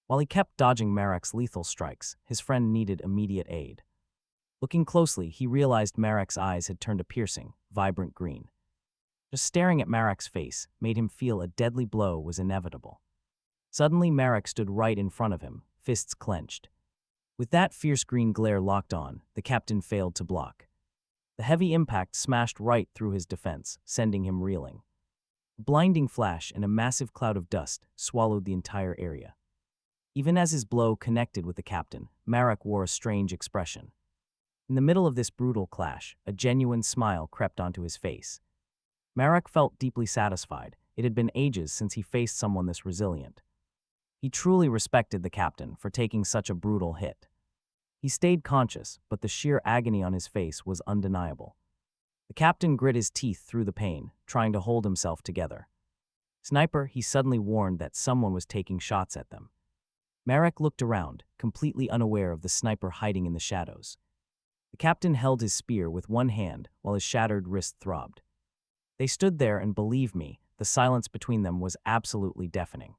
While he kept dodging Marac's lethal strikes, his friend needed immediate aid. Looking closely, he realized Marac's eyes had turned a piercing, vibrant green. Just staring at Marac's face made him feel a deadly blow was inevitable. Suddenly, Marac stood right in front of him, fists clenched. With that fierce green glare locked on, the captain failed to block. The heavy impact smashed right through his defense, sending him reeling. A blinding flash and a massive cloud of dust swallowed the entire area. Even as his blow connected with the captain, Marac wore a strange expression. In the middle of this brutal clash, a genuine smile crept onto his face. Marac felt deeply satisfied. It had been ages since he faced someone this resilient. He truly respected the captain for taking such a brutal hit. He stayed conscious, but the sheer agony on his face was undeniable. The captain grit his teeth through the pain, trying to hold himself together. Sniper, he suddenly warned that someone was taking shots at them. Marac looked around, completely unaware of the sniper hiding in the shadows. The captain held his spear with one hand while his shattered wrist throbbed. They stood there, and believe me, the silence between them was absolutely deafening.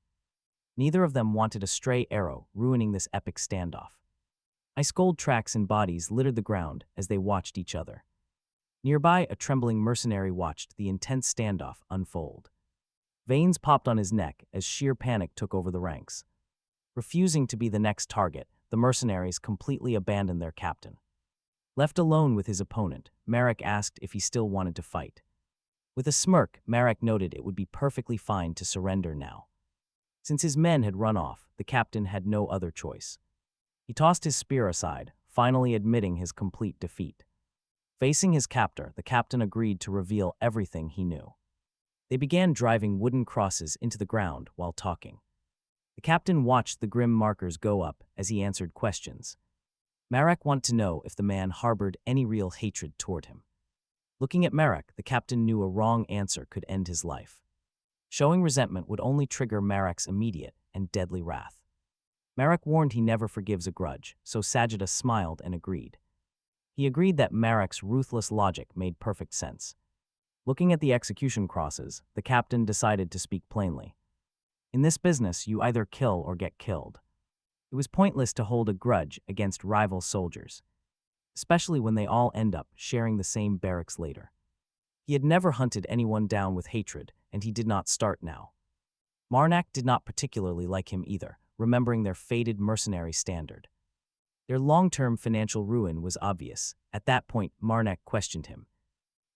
Neither of them wanted a stray arrow ruining this epic standoff. Ice-cold tracks and bodies littered the ground as they watched each other. Nearby, a trembling mercenary watched the intense standoff unfold. Veins popped on his neck as sheer panic took over the ranks. Refusing to be the next target, the mercenaries completely abandoned their captain. Left alone with his opponent, Marac asked if he still wanted to fight. With a smirk, Marac noted it would be perfectly fine to surrender now. Since his men had run off, the captain had no other choice. He tossed his spear aside, finally admitting his complete defeat. Facing his captor, the captain agreed to reveal everything he knew. They began driving wooden crosses into the ground while talking. The captain watched the grim markers go up as he answered questions. Marac wanted to know if the man harbored any real hatred toward him. Looking at Marac, the captain knew a wrong answer could end his life. Showing resentment would only trigger Marac's immediate and deadly wrath. Marac warned he never forgives a grudge, so Sajida smiled and agreed. He agreed that Marac's ruthless logic made perfect sense. Looking at the execution crosses, the captain decided to speak plainly. In this business, you either kill or get killed. It was pointless to hold a grudge against rival soldiers, especially when they all end up sharing the same barracks later. He had never hunted anyone down with hatred, and he did not start now. Marac did not particularly like him either, remembering their faded mercenary standard. Their long-term financial ruin was obvious. At that point, Marac questioned him.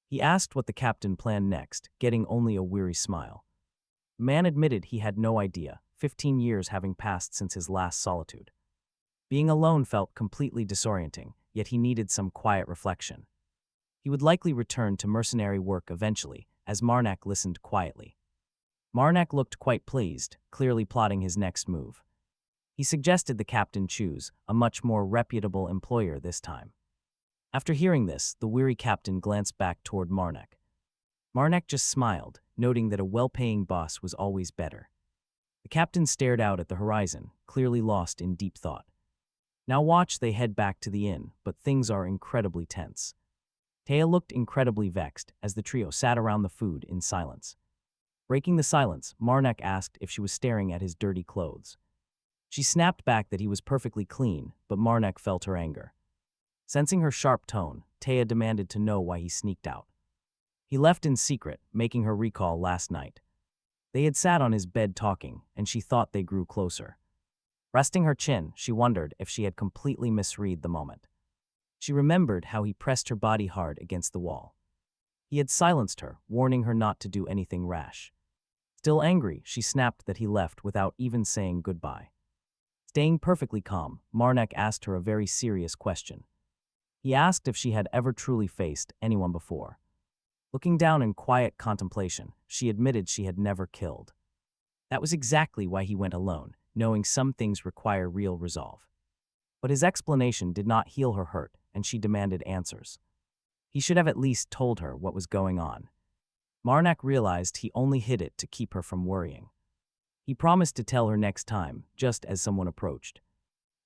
He asked what the captain planned next, getting only a weary smile. The man admitted he had no idea, 15 years having passed since his last solitude. Being alone felt completely disorienting, yet he needed some quiet reflection. He would likely return to mercenary work eventually, as Marac listened quietly. Marac looked quite pleased, clearly plotting his next move. He suggested the captain choose a much more reputable employer this time. After hearing this, the weary captain glanced back toward Marac. Marac just smiled, noting that a well-paying boss was always better. The captain stared out at the horizon, clearly lost in deep thought. Now watch they head back to the inn, but things are incredibly tense. Taya looked incredibly vexed as the trio sat around the food in silence. Breaking the silence, Marac asked if she was staring at his dirty clothes. She snapped back that he was perfectly clean, but Marac felt her anger. Sensing her sharp tone, Taya demanded to know why he sneaked out. He left in secret, making her recall last night. They had sat on his bed talking, and she thought they grew closer. Resting her chin, she wondered if she had completely misread the moment. She remembered how he pressed her body hard against the wall. He had silenced her, warning her not to do anything rash. Still angry, she snapped that he left without even saying goodbye. Staying perfectly calm, Marac asked her a very serious question. He asked if she had ever truly faced anyone before. Looking down in quiet contemplation, she admitted she had never killed. That was exactly why he went alone, knowing some things require real resolve. But his explanation did not heal her hurt, and she demanded answers. He should have at least told her what was going on. Marac realized he only hid it to keep her from worrying. He promised to tell her next time, just as someone approached.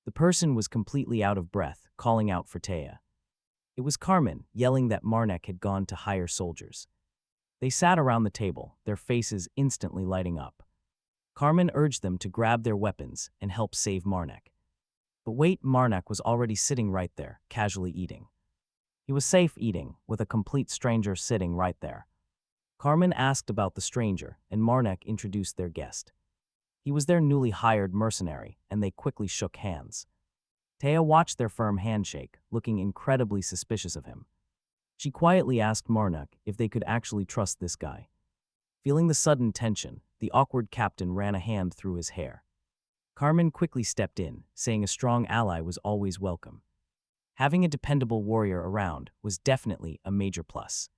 The person was completely out of breath, calling out for Taya. It was Carmen, yelling that Marac had gone to hire soldiers. They sat around the table, their faces instantly lighting up. Carmen urged them to grab their weapons and help save Marac. But wait, Marnak was already sitting right there, casually eating. He was safe eating, with a complete stranger sitting right there. Carmen asked about the stranger, and Marnak introduced their guest. He was their newly hired mercenary, and they quickly shook hands. Taya watched their firm handshake, looking incredibly suspicious of him. She quietly asked Marnak if they could actually trust this guy. Feeling the sudden tension, the awkward captain ran a hand through his hair. Carmen quickly stepped in, saying a strong ally was always welcome. Having a dependable warrior around was definitely a major plus.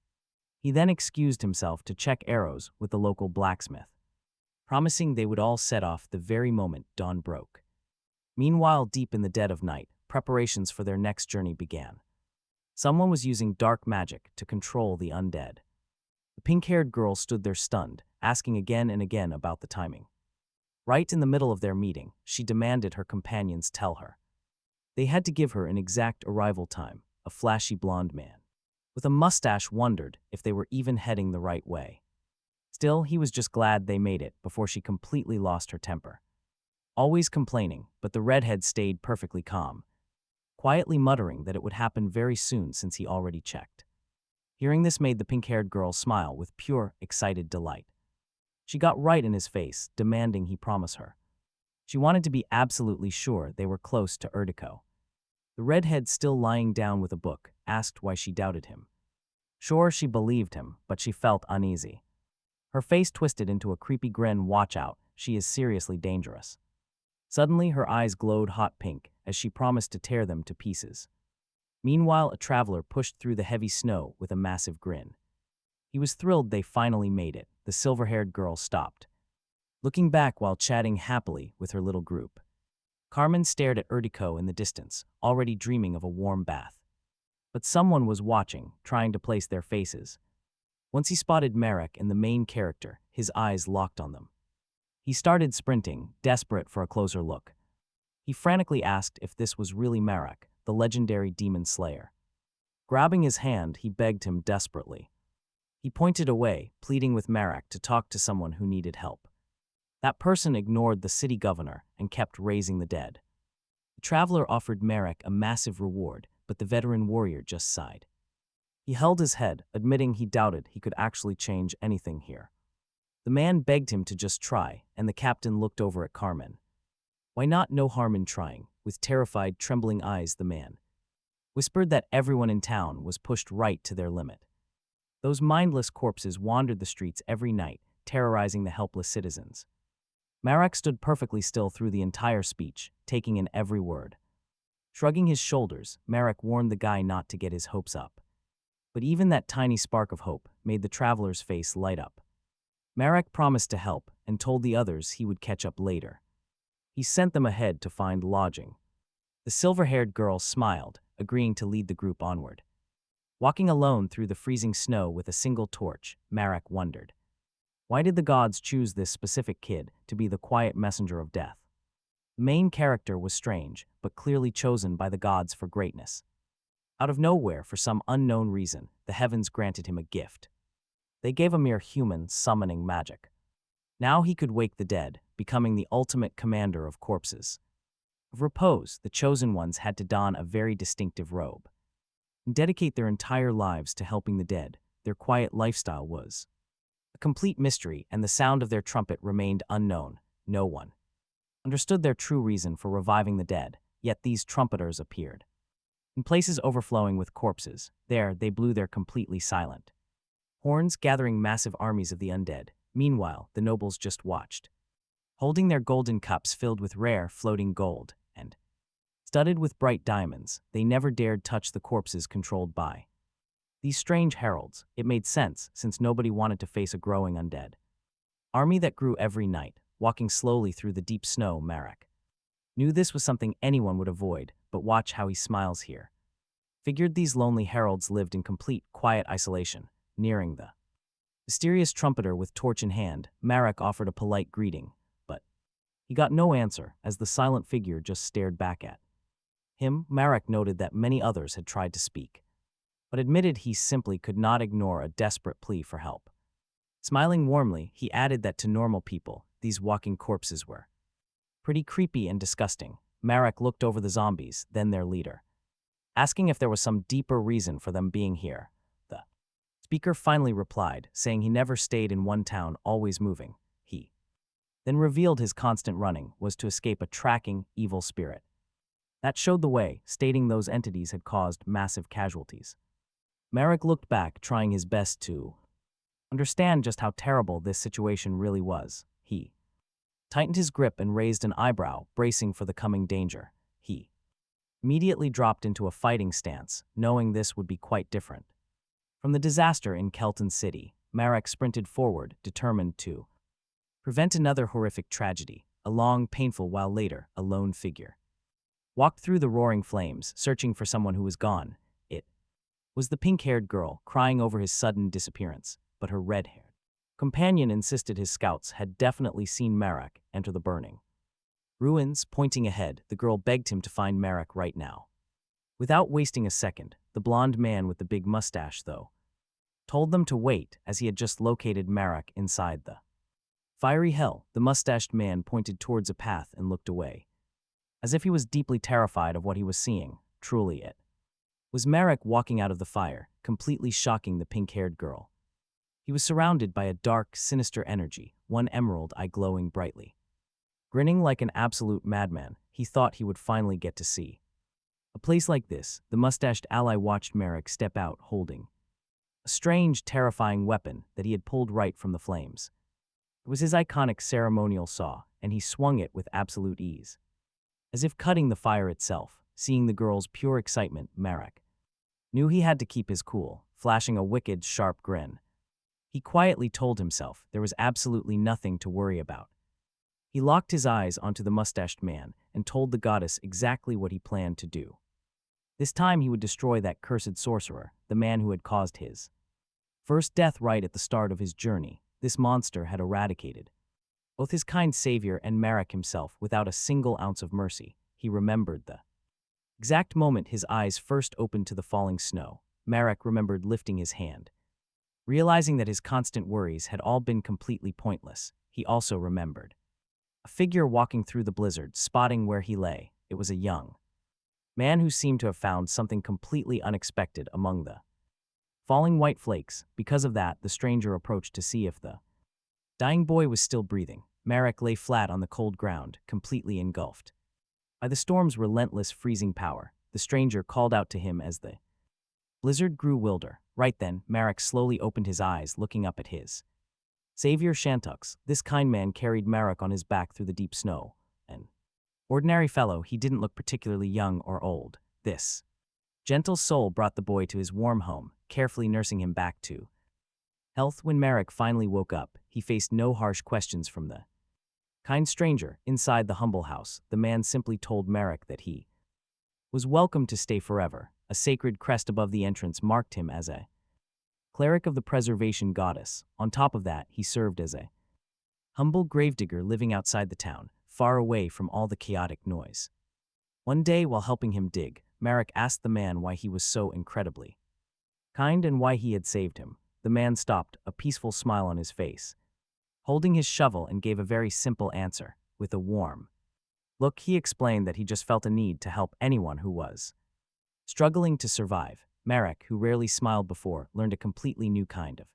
He then excused himself to check arrows with the local blacksmith, promising they would all set off the very moment dawn broke. Meanwhile, deep in the dead of night, preparations for their next journey began. Someone was using dark magic to control the undead. The pink-haired girl stood there stunned, asking again and again about the timing. Right in the middle of their meeting, she demanded her companions tell her. They had to give her an exact arrival time. A flashy blonde man with a mustache wondered if they were even heading the right way. Still, he was just glad they made it before she completely lost her temper. Always complaining, but the redhead stayed perfectly calm, quietly muttering that it would happen very soon since he already checked. Hearing this made the pink-haired girl smile with pure, excited delight. She got right in his face, demanding he promise her. She wanted to be absolutely sure they were close to Urdico. The redhead, still lying down with a book, asked why she doubted him. Sure, she believed him, but she felt uneasy. Her face twisted into a creepy grin. Watch out, she is seriously dangerous. Suddenly, her eyes glowed hot pink as she promised to tear them to pieces. Meanwhile, a traveler pushed through the heavy snow with a massive grin. He was thrilled they finally made it. The silver-haired girl stopped, looking back while chatting happily with her little group. Carmen stared at Urdico in the distance, already dreaming of a warm bath. But someone was watching, trying to place their faces. Once he spotted Marac and the main character, his eyes locked on them. He started sprinting, desperate for a closer look. He frantically asked if this was really Marac, the legendary demon slayer. Grabbing his hand, he begged him desperately. He pointed away, pleading with Marac to talk to someone who needed help. That person ignored the city governor and kept raising the dead. The traveler offered Marac a massive reward, but the veteran warrior just sighed. He held his head, admitting he doubted he could actually change anything here. The man begged him to just try, and the captain looked over at Carmen. Why not? No harm in trying. With terrified, trembling eyes, the man whispered that everyone in town was pushed right to their limit. Those mindless corpses wandered the streets every night, terrorizing the helpless citizens. Marac stood perfectly still through the entire speech, taking in every word. Shrugging his shoulders, Marac warned the guy not to get his hopes up. But even that tiny spark of hope made the traveler's face light up. Marac promised to help and told the others he would catch up later. He sent them ahead to find lodging. The silver-haired girl smiled, agreeing to lead the group onward. Walking alone through the freezing snow with a single torch, Marac wondered. Why did the gods choose this specific kid to be the quiet messenger of death? The main character was strange, but clearly chosen by the gods for greatness. Out of nowhere, for some unknown reason, the heavens granted him a gift. They gave a mere human summoning magic. Now he could wake the dead, becoming the ultimate commander of corpses. Of repose, the chosen ones had to don a very distinctive robe and dedicate their entire lives to helping the dead. Their quiet lifestyle was a complete mystery, and the sound of their trumpet remained unknown. No one understood their true reason for reviving the dead, yet these trumpeters appeared. In places overflowing with corpses, there they blew their completely silent horns, gathering massive armies of the undead. Meanwhile, the nobles just watched, holding their golden cups filled with rare, floating gold, and studded with bright diamonds. They never dared touch the corpses controlled by these strange heralds. It made sense, since nobody wanted to face a growing undead army that grew every night. Walking slowly through the deep snow, Marac knew this was something anyone would avoid, but watch how he smiles here. Figured these lonely heralds lived in complete, quiet isolation. Nearing the mysterious trumpeter with torch in hand, Marac offered a polite greeting, but he got no answer as the silent figure just stared back at him. Marac noted that many others had tried to speak, but admitted he simply could not ignore a desperate plea for help. Smiling warmly, he added that to normal people, these walking corpses were pretty creepy and disgusting, Marac looked over the zombies, then their leader, asking if there was some deeper reason for them being here. The speaker finally replied, saying he never stayed in one town, always moving. He then revealed his constant running was to escape a tracking, evil spirit that showed the way, stating those entities had caused massive casualties. Marac looked back, trying his best to understand just how terrible this situation really was. He tightened his grip and raised an eyebrow, bracing for the coming danger. He immediately dropped into a fighting stance, knowing this would be quite different. From the disaster in Kelton City, Marac sprinted forward, determined to prevent another horrific tragedy. A long, painful while later, a lone figure walked through the roaring flames, searching for someone who was gone. It was the pink-haired girl, crying over his sudden disappearance, but her red-haired companion insisted his scouts had definitely seen Marac enter the burning ruins. Pointing ahead, the girl begged him to find Marac right now. Without wasting a second, the blonde man with the big mustache, though, told them to wait, as he had just located Marac inside the fiery hell. The mustached man pointed towards a path and looked away, as if he was deeply terrified of what he was seeing. Truly it was Marac walking out of the fire, completely shocking the pink-haired girl. He was surrounded by a dark, sinister energy, one emerald eye glowing brightly. Grinning like an absolute madman, he thought he would finally get to see a place like this. The mustached ally watched Marac step out, holding a strange, terrifying weapon that he had pulled right from the flames. It was his iconic ceremonial saw, and he swung it with absolute ease, as if cutting the fire itself. Seeing the girl's pure excitement, Marac knew he had to keep his cool, flashing a wicked, sharp grin. He quietly told himself there was absolutely nothing to worry about. He locked his eyes onto the mustached man and told the goddess exactly what he planned to do. This time he would destroy that cursed sorcerer, the man who had caused his first death right at the start of his journey. This monster had eradicated both his kind savior and Marac himself without a single ounce of mercy. He remembered the exact moment his eyes first opened to the falling snow. Marac remembered lifting his hand, realizing that his constant worries had all been completely pointless. He also remembered a figure walking through the blizzard, spotting where he lay. It was a young man who seemed to have found something completely unexpected among the falling white flakes. Because of that, the stranger approached to see if the dying boy was still breathing. Marac lay flat on the cold ground, completely engulfed by the storm's relentless freezing power. The stranger called out to him as the blizzard grew wilder. Right then, Marac slowly opened his eyes, looking up at his savior Shantux. This kind man carried Marac on his back through the deep snow. An ordinary fellow, he didn't look particularly young or old. This gentle soul brought the boy to his warm home, carefully nursing him back to health. When Marac finally woke up, he faced no harsh questions from the kind stranger. Inside the humble house, the man simply told Marac that he was welcome to stay forever. A sacred crest above the entrance marked him as a cleric of the preservation goddess. On top of that, he served as a humble gravedigger living outside the town, far away from all the chaotic noise. One day, while helping him dig, Marac asked the man why he was so incredibly kind and why he had saved him. The man stopped, a peaceful smile on his face, holding his shovel, and gave a very simple answer. With a warm look, he explained that he just felt a need to help anyone who was struggling to survive. Marac, who rarely smiled before, learned a completely new kind of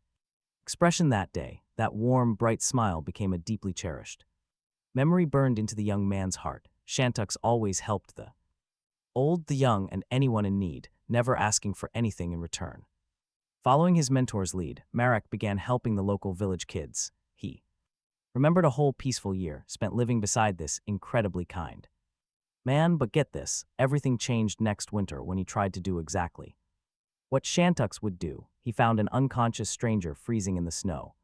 expression that day. That warm, bright smile became a deeply cherished memory burned into the young man's heart. Shantux always helped the old, the young, and anyone in need, never asking for anything in return. Following his mentor's lead, Marac began helping the local village kids. He remembered a whole peaceful year spent living beside this incredibly kind man. But get this, everything changed next winter when he tried to do exactly what Shantux would do. He found an unconscious stranger freezing in the snow,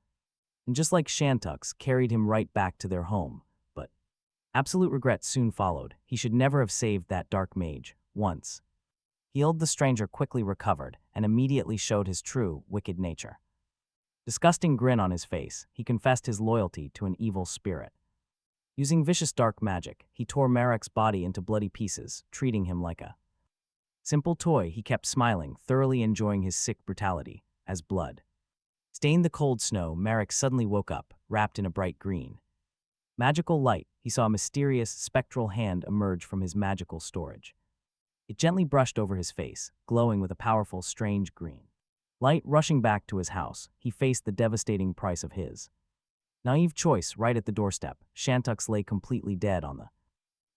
and just like Shantux, carried him right back to their home. But absolute regret soon followed. He should never have saved that dark mage. Once healed, the stranger quickly recovered and immediately showed his true, wicked nature. Disgusting grin on his face, he confessed his loyalty to an evil spirit. Using vicious dark magic, he tore Marac's body into bloody pieces, treating him like a simple toy. He kept smiling, thoroughly enjoying his sick brutality. As blood stained the cold snow, Marac suddenly woke up, wrapped in a bright green magical light. he saw a mysterious, spectral hand emerge from his magical storage. It gently brushed over his face, glowing with a powerful, strange green. Light rushing back to his house, he faced the devastating price of his naive choice. Right at the doorstep, Shantux lay completely dead on the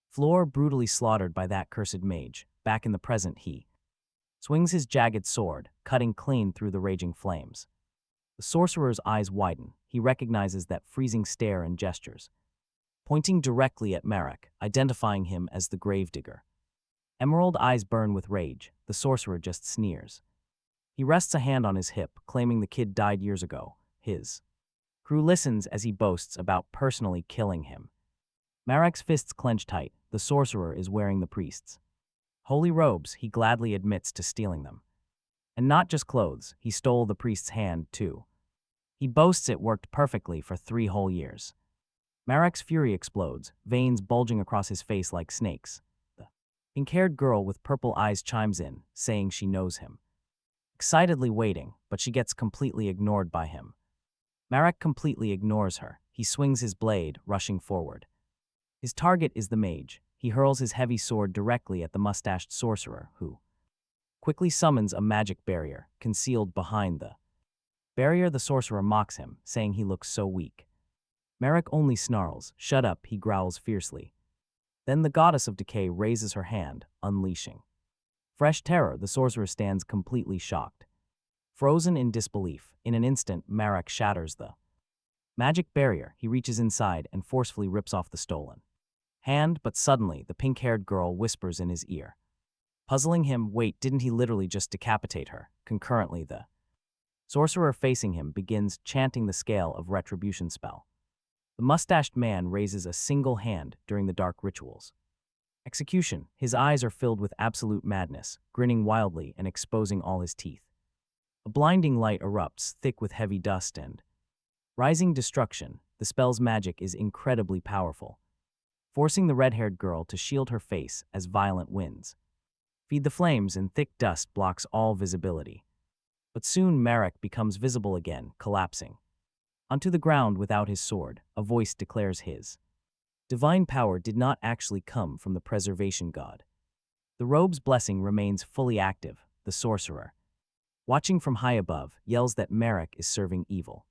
floor, brutally slaughtered by that cursed mage. Back in the present, he swings his jagged sword, cutting clean through the raging flames. The sorcerer's eyes widen. He recognizes that freezing stare and gestures, pointing directly at Marac, identifying him as the gravedigger. Emerald eyes burn with rage. The sorcerer just sneers. He rests a hand on his hip, claiming the kid died years ago. His crew listens as he boasts about personally killing him. Marac's fists clench tight. The sorcerer is wearing the priest's holy robes. He gladly admits to stealing them. And not just clothes, he stole the priest's hand, too. He boasts it worked perfectly for 3 whole years. Marac's fury explodes, veins bulging across his face like snakes. The pink-haired girl with purple eyes chimes in, saying she knows him. Excitedly waiting, but she gets completely ignored by him. Marac completely ignores her. He swings his blade, rushing forward. His target is the mage. He hurls his heavy sword directly at the mustached sorcerer, who quickly summons a magic barrier, concealed behind the barrier. The sorcerer mocks him, saying he looks so weak. Marac only snarls. Shut up, he growls fiercely. Then the goddess of decay raises her hand, unleashing fresh terror. The sorcerer stands completely shocked. Frozen in disbelief, in an instant, Marac shatters the magic barrier. He reaches inside and forcefully rips off the stolen hand, but suddenly, the pink-haired girl whispers in his ear, puzzling him. Wait, didn't he literally just decapitate her? Concurrently, the sorcerer facing him begins chanting the scale of retribution spell. The mustached man raises a single hand during the dark rituals. Execution. His eyes are filled with absolute madness, grinning wildly and exposing all his teeth. A blinding light erupts, thick with heavy dust and rising destruction. The spell's magic is incredibly powerful, forcing the red-haired girl to shield her face as violent winds feed the flames, and thick dust blocks all visibility. But soon Marac becomes visible again, collapsing onto the ground without his sword. A voice declares his divine power did not actually come from the preservation god. The robe's blessing remains fully active. The sorcerer, watching from high above, yells that Marac is serving evil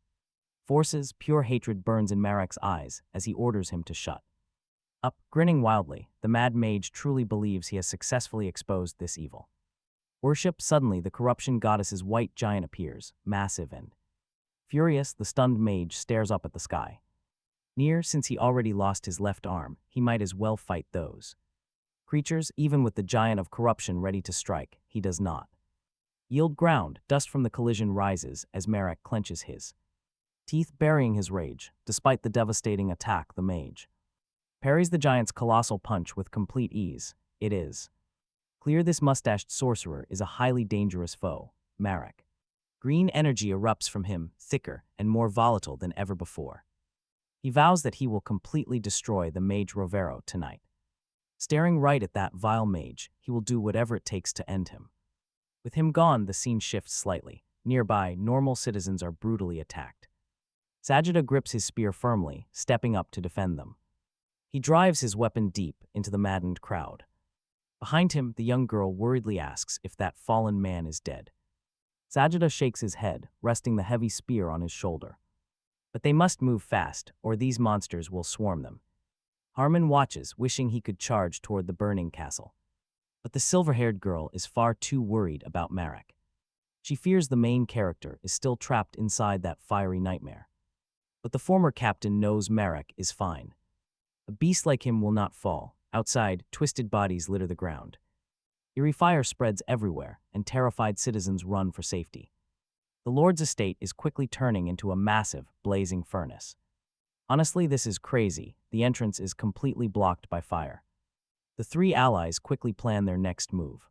forces. Pure hatred burns in Marac's eyes as he orders him to shut up. Grinning wildly, the mad mage truly believes he has successfully exposed this evil worship. Suddenly, the corruption goddess's white giant appears, massive and furious. The stunned mage stares up at the sky. Since he already lost his left arm, he might as well fight those creatures. Even with the giant of corruption ready to strike, he does not yield ground. Dust from the collision rises as Marac clenches his teeth, burying his rage. Despite the devastating attack, the mage parries the giant's colossal punch with complete ease. It is clear this mustached sorcerer is a highly dangerous foe. Marac. Green energy erupts from him, thicker and more volatile than ever before. He vows that he will completely destroy the mage Rovero tonight. Staring right at that vile mage, he will do whatever it takes to end him. With him gone, the scene shifts slightly. Nearby, normal citizens are brutally attacked. Sajida grips his spear firmly, stepping up to defend them. He drives his weapon deep into the maddened crowd. Behind him, the young girl worriedly asks if that fallen man is dead. Sajida shakes his head, resting the heavy spear on his shoulder. But they must move fast, or these monsters will swarm them. Harmon watches, wishing he could charge toward the burning castle. But the silver-haired girl is far too worried about Marac. She fears the main character is still trapped inside that fiery nightmare. But the former captain knows Marac is fine. A beast like him will not fall. Outside, twisted bodies litter the ground. Eerie fire spreads everywhere, and terrified citizens run for safety. The Lord's estate is quickly turning into a massive, blazing furnace. Honestly, this is crazy. The entrance is completely blocked by fire. The 3 allies quickly plan their next move.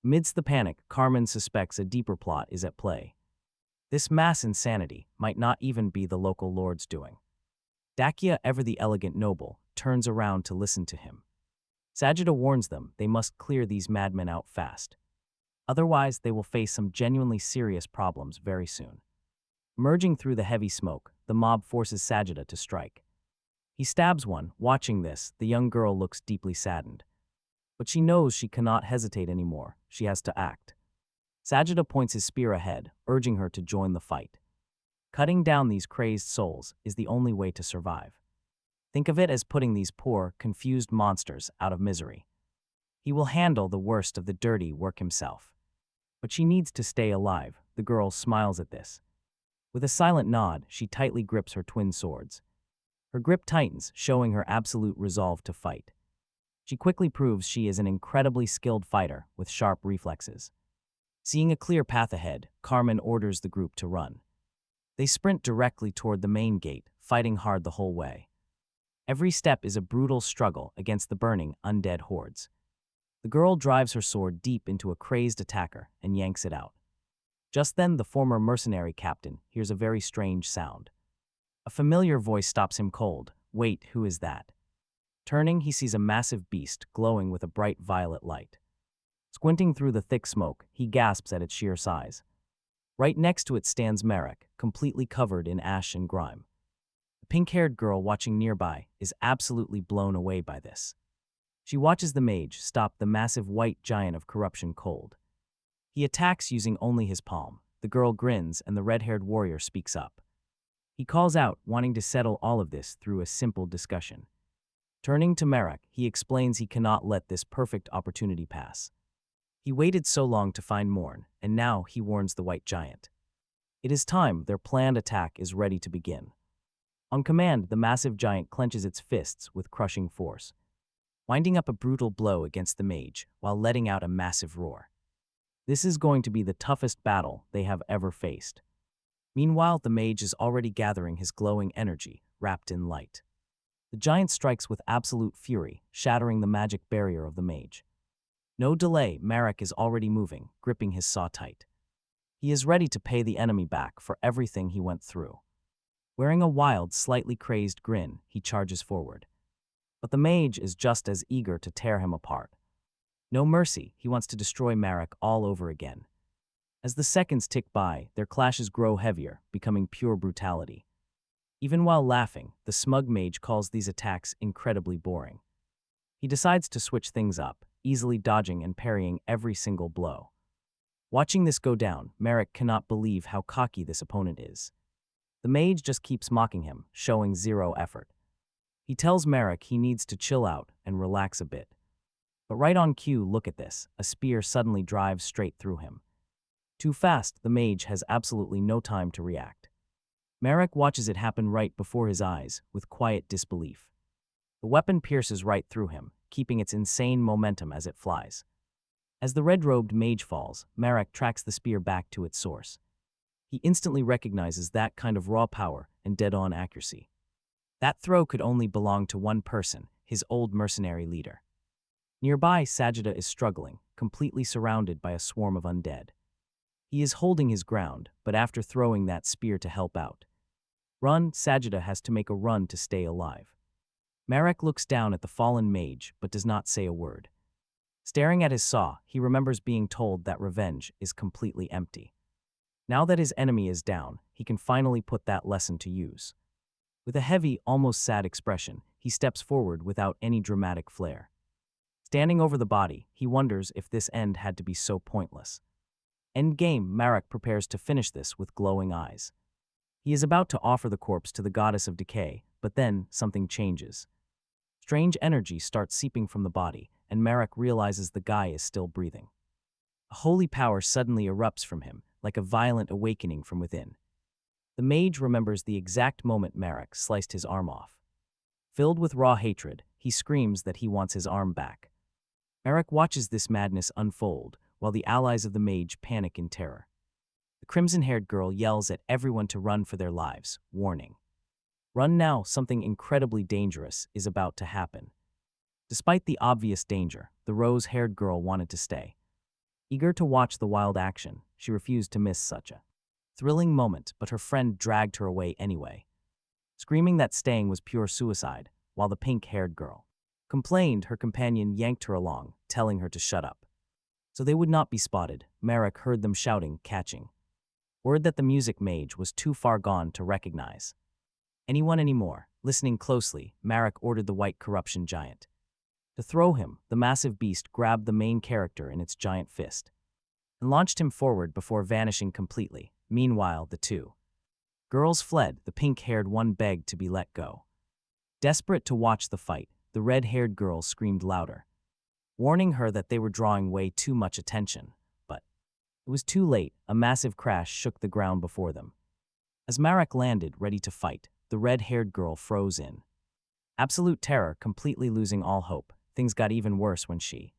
Amidst the panic, Carmen suspects a deeper plot is at play. This mass insanity might not even be the local lord's doing. Dacia, ever the elegant noble, turns around to listen to him. Sajida warns them they must clear these madmen out fast. Otherwise, they will face some genuinely serious problems very soon. Emerging through the heavy smoke, the mob forces Sajida to strike. He stabs one. Watching this, the young girl looks deeply saddened. But she knows she cannot hesitate anymore. She has to act. Sajida points his spear ahead, urging her to join the fight. Cutting down these crazed souls is the only way to survive. Think of it as putting these poor, confused monsters out of misery. He will handle the worst of the dirty work himself. But she needs to stay alive. The girl smiles at this. With a silent nod, she tightly grips her twin swords. Her grip tightens, showing her absolute resolve to fight. She quickly proves she is an incredibly skilled fighter with sharp reflexes. Seeing a clear path ahead, Carmen orders the group to run. They sprint directly toward the main gate, fighting hard the whole way. Every step is a brutal struggle against the burning, undead hordes. The girl drives her sword deep into a crazed attacker and yanks it out. Just then, the former mercenary captain hears a very strange sound. A familiar voice stops him cold. Wait, who is that? Turning, he sees a massive beast glowing with a bright violet light. Squinting through the thick smoke, he gasps at its sheer size. Right next to it stands Marac, completely covered in ash and grime. The pink-haired girl watching nearby is absolutely blown away by this. She watches the mage stop the massive white giant of corruption cold. He attacks using only his palm. The girl grins and the red-haired warrior speaks up. He calls out, wanting to settle all of this through a simple discussion. Turning to Marac, he explains he cannot let this perfect opportunity pass. He waited so long to find Morn, and now he warns the white giant. It is time. Their planned attack is ready to begin. On command, the massive giant clenches its fists with crushing force, winding up a brutal blow against the mage while letting out a massive roar. This is going to be the toughest battle they have ever faced. Meanwhile, the mage is already gathering his glowing energy, wrapped in light. The giant strikes with absolute fury, shattering the magic barrier of the mage. No delay, Marac is already moving, gripping his saw tight. He is ready to pay the enemy back for everything he went through. Wearing a wild, slightly crazed grin, he charges forward. But the mage is just as eager to tear him apart. No mercy, he wants to destroy Marac all over again. As the seconds tick by, their clashes grow heavier, becoming pure brutality. Even while laughing, the smug mage calls these attacks incredibly boring. He decides to switch things up, easily dodging and parrying every single blow. Watching this go down, Marac cannot believe how cocky this opponent is. The mage just keeps mocking him, showing zero effort. He tells Marac he needs to chill out and relax a bit. But right on cue, look at this, a spear suddenly drives straight through him. Too fast, the mage has absolutely no time to react. Marac watches it happen right before his eyes, with quiet disbelief. The weapon pierces right through him, keeping its insane momentum as it flies. As the red-robed mage falls, Marac tracks the spear back to its source. He instantly recognizes that kind of raw power and dead-on accuracy. That throw could only belong to one person, his old mercenary leader. Nearby, Sajida is struggling, completely surrounded by a swarm of undead. He is holding his ground, but after throwing that spear to help out. Sajida has to make a run to stay alive. Marac looks down at the fallen mage, but does not say a word. Staring at his saw, he remembers being told that revenge is completely empty. Now that his enemy is down, he can finally put that lesson to use. With a heavy, almost sad expression, he steps forward without any dramatic flair. Standing over the body, he wonders if this end had to be so pointless. Endgame, Marac prepares to finish this with glowing eyes. He is about to offer the corpse to the goddess of decay, but then something changes. Strange energy starts seeping from the body, and Marac realizes the guy is still breathing. A holy power suddenly erupts from him, like a violent awakening from within. The mage remembers the exact moment Marac sliced his arm off. Filled with raw hatred, he screams that he wants his arm back. Marac watches this madness unfold, while the allies of the mage panic in terror. The crimson-haired girl yells at everyone to run for their lives, warning. Run now, something incredibly dangerous is about to happen. Despite the obvious danger, the rose-haired girl wanted to stay. Eager to watch the wild action, she refused to miss such a thrilling moment, but her friend dragged her away anyway, screaming that staying was pure suicide, while the pink-haired girl complained. Her companion yanked her along, telling her to shut up. So they would not be spotted, Marac heard them shouting, catching word that the music mage was too far gone to recognize. Anyone anymore? Listening closely, Marac ordered the white corruption giant to throw him. The massive beast grabbed the main character in its giant fist and launched him forward before vanishing completely. Meanwhile, the two girls fled. The pink-haired one begged to be let go. Desperate to watch the fight, the red-haired girl screamed louder, warning her that they were drawing way too much attention. But it was too late. A massive crash shook the ground before them. As Marac landed, ready to fight, the red-haired girl froze in absolute terror, completely losing all hope. Things got even worse when she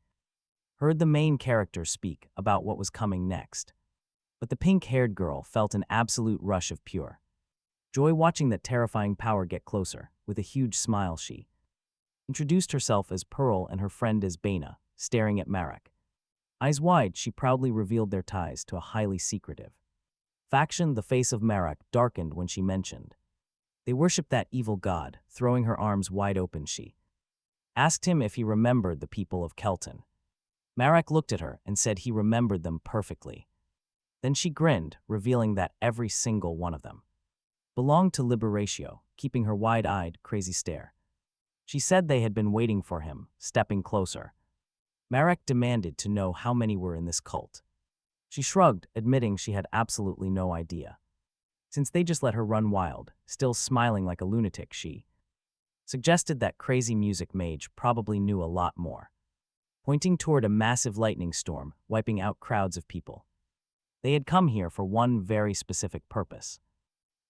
heard the main character speak about what was coming next. But the pink-haired girl felt an absolute rush of pure joy watching that terrifying power get closer. With a huge smile, she introduced herself as Pearl and her friend as Baina, staring at Marac. Eyes wide, she proudly revealed their ties to a highly secretive faction. The face of Marac darkened when she mentioned they worshipped that evil god. Throwing her arms wide open, she asked him if he remembered the people of Kelton. Marac looked at her and said he remembered them perfectly. Then she grinned, revealing that every single one of them belonged to Liberatio, keeping her wide-eyed, crazy stare. She said they had been waiting for him. Stepping closer, Marac demanded to know how many were in this cult. She shrugged, admitting she had absolutely no idea, since they just let her run wild. Still smiling like a lunatic, she suggested that crazy music mage probably knew a lot more, pointing toward a massive lightning storm, wiping out crowds of people. They had come here for one very specific purpose.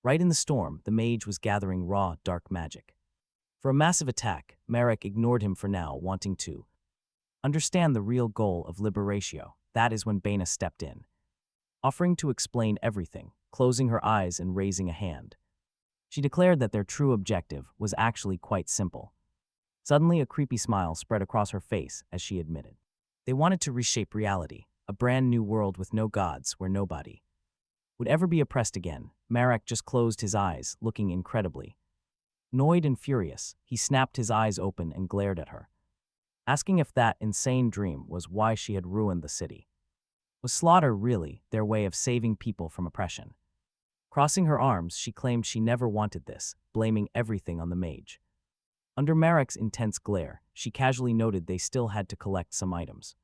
Right in the storm, the mage was gathering raw, dark magic for a massive attack. Marac ignored him for now, wanting to understand the real goal of Liberatio. That is when Baina stepped in, offering to explain everything. Closing her eyes and raising a hand, she declared that their true objective was actually quite simple. Suddenly, a creepy smile spread across her face as she admitted they wanted to reshape reality, a brand new world with no gods, where nobody would ever be oppressed again. Marac just closed his eyes, looking incredibly annoyed and furious. He snapped his eyes open and glared at her, asking if that insane dream was why she had ruined the city. Was slaughter really their way of saving people from oppression? Crossing her arms, she claimed she never wanted this, blaming everything on the mage. Under Marac's intense glare, she casually noted they still had to collect some items.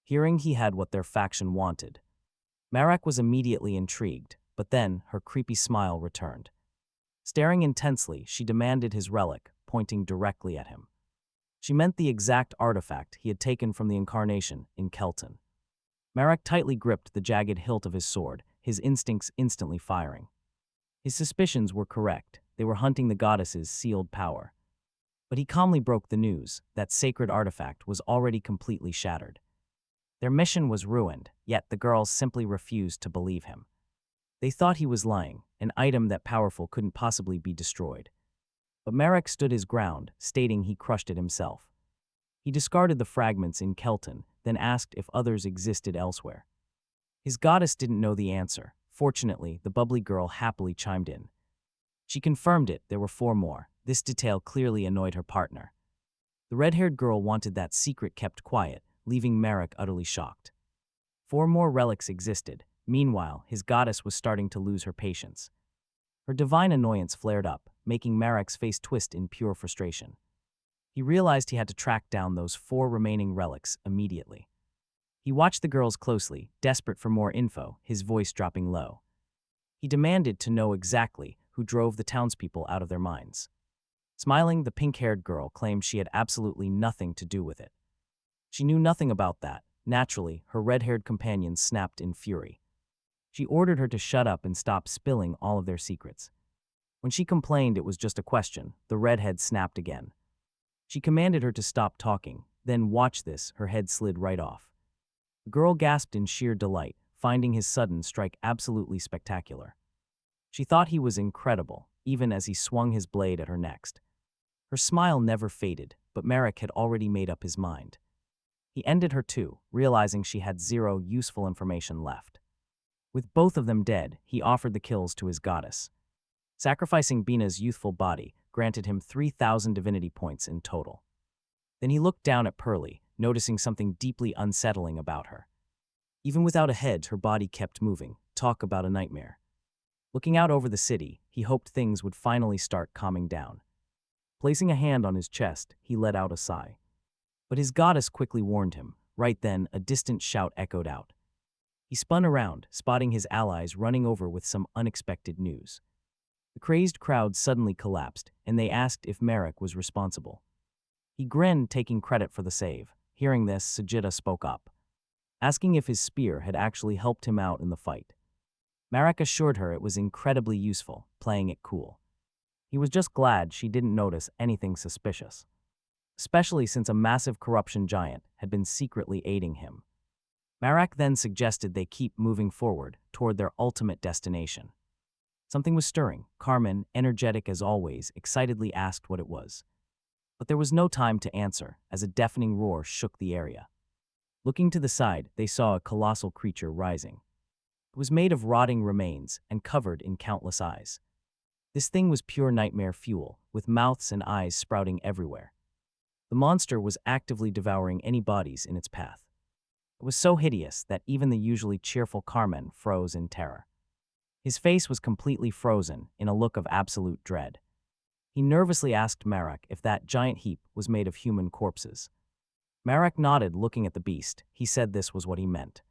Hearing he had what their faction wanted, Marac was immediately intrigued, but then her creepy smile returned. Staring intensely, she demanded his relic, pointing directly at him. She meant the exact artifact he had taken from the incarnation in Kelton. Marac tightly gripped the jagged hilt of his sword, his instincts instantly firing. His suspicions were correct. They were hunting the goddess's sealed power. But he calmly broke the news. That sacred artifact was already completely shattered. Their mission was ruined, yet the girls simply refused to believe him. They thought he was lying, an item that powerful couldn't possibly be destroyed. But Marac stood his ground, stating he crushed it himself. He discarded the fragments in Kelton, then asked if others existed elsewhere. His goddess didn't know the answer. Fortunately, the bubbly girl happily chimed in. She confirmed it. There were 4 more. This detail clearly annoyed her partner. The red-haired girl wanted that secret kept quiet, leaving Marac utterly shocked. 4 more relics existed. Meanwhile, his goddess was starting to lose her patience. Her divine annoyance flared up, making Marac's face twist in pure frustration. He realized he had to track down those 4 remaining relics immediately. He watched the girls closely, desperate for more info, his voice dropping low. He demanded to know exactly who drove the townspeople out of their minds. Smiling, the pink-haired girl claimed she had absolutely nothing to do with it. She knew nothing about that. Naturally, her red-haired companions snapped in fury. She ordered her to shut up and stop spilling all of their secrets. When she complained it was just a question, the redhead snapped again. She commanded her to stop talking, then watch this, her head slid right off. The girl gasped in sheer delight, finding his sudden strike absolutely spectacular. She thought he was incredible, even as he swung his blade at her next. Her smile never faded, but Marac had already made up his mind. He ended her too, realizing she had 0 useful information left. With both of them dead, he offered the kills to his goddess. Sacrificing Bina's youthful body granted him 3,000 divinity points in total. Then he looked down at Pearly, noticing something deeply unsettling about her. Even without a hedge, her body kept moving. Talk about a nightmare. Looking out over the city, he hoped things would finally start calming down. Placing a hand on his chest, he let out a sigh. But his goddess quickly warned him. Right then, a distant shout echoed out. He spun around, spotting his allies running over with some unexpected news. The crazed crowd suddenly collapsed, and they asked if Marac was responsible. He grinned, taking credit for the save. Hearing this, Sajida spoke up, asking if his spear had actually helped him out in the fight. Marac assured her it was incredibly useful, playing it cool. He was just glad she didn't notice anything suspicious, especially since a massive corruption giant had been secretly aiding him. Marac then suggested they keep moving forward toward their ultimate destination. Something was stirring. Carmen, energetic as always, excitedly asked what it was. But there was no time to answer, as a deafening roar shook the area. Looking to the side, they saw a colossal creature rising. It was made of rotting remains and covered in countless eyes. This thing was pure nightmare fuel, with mouths and eyes sprouting everywhere. The monster was actively devouring any bodies in its path. It was so hideous that even the usually cheerful Carmen froze in terror. His face was completely frozen in a look of absolute dread. He nervously asked Marac if that giant heap was made of human corpses. Marac nodded, looking at the beast. He said this was what he meant.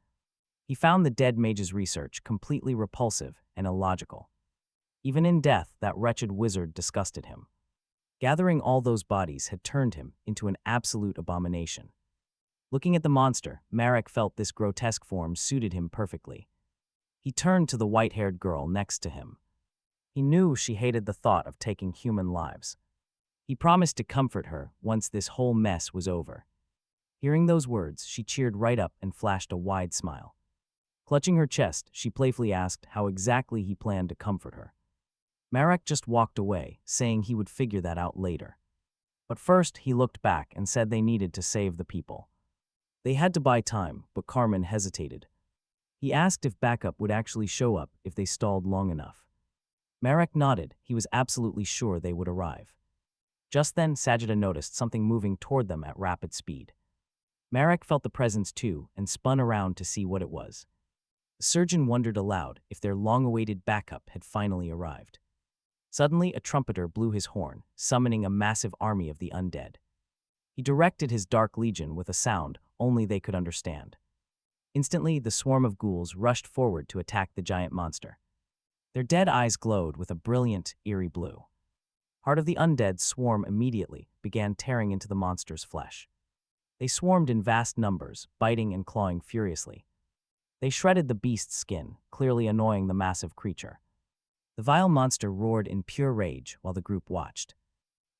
He found the dead mage's research completely repulsive and illogical. Even in death, that wretched wizard disgusted him. Gathering all those bodies had turned him into an absolute abomination. Looking at the monster, Marac felt this grotesque form suited him perfectly. He turned to the white-haired girl next to him. He knew she hated the thought of taking human lives. He promised to comfort her once this whole mess was over. Hearing those words, she cheered right up and flashed a wide smile. Clutching her chest, she playfully asked how exactly he planned to comfort her. Marac just walked away, saying he would figure that out later. But first, he looked back and said they needed to save the people. They had to buy time, but Carmen hesitated. He asked if backup would actually show up if they stalled long enough. Marac nodded. He was absolutely sure they would arrive. Just then, Sajida noticed something moving toward them at rapid speed. Marac felt the presence too and spun around to see what it was. The surgeon wondered aloud if their long-awaited backup had finally arrived. Suddenly, a trumpeter blew his horn, summoning a massive army of the undead. He directed his dark legion with a sound only they could understand. Instantly, the swarm of ghouls rushed forward to attack the giant monster. Their dead eyes glowed with a brilliant, eerie blue. Part of the undead swarm immediately began tearing into the monster's flesh. They swarmed in vast numbers, biting and clawing furiously. They shredded the beast's skin, clearly annoying the massive creature. The vile monster roared in pure rage while the group watched.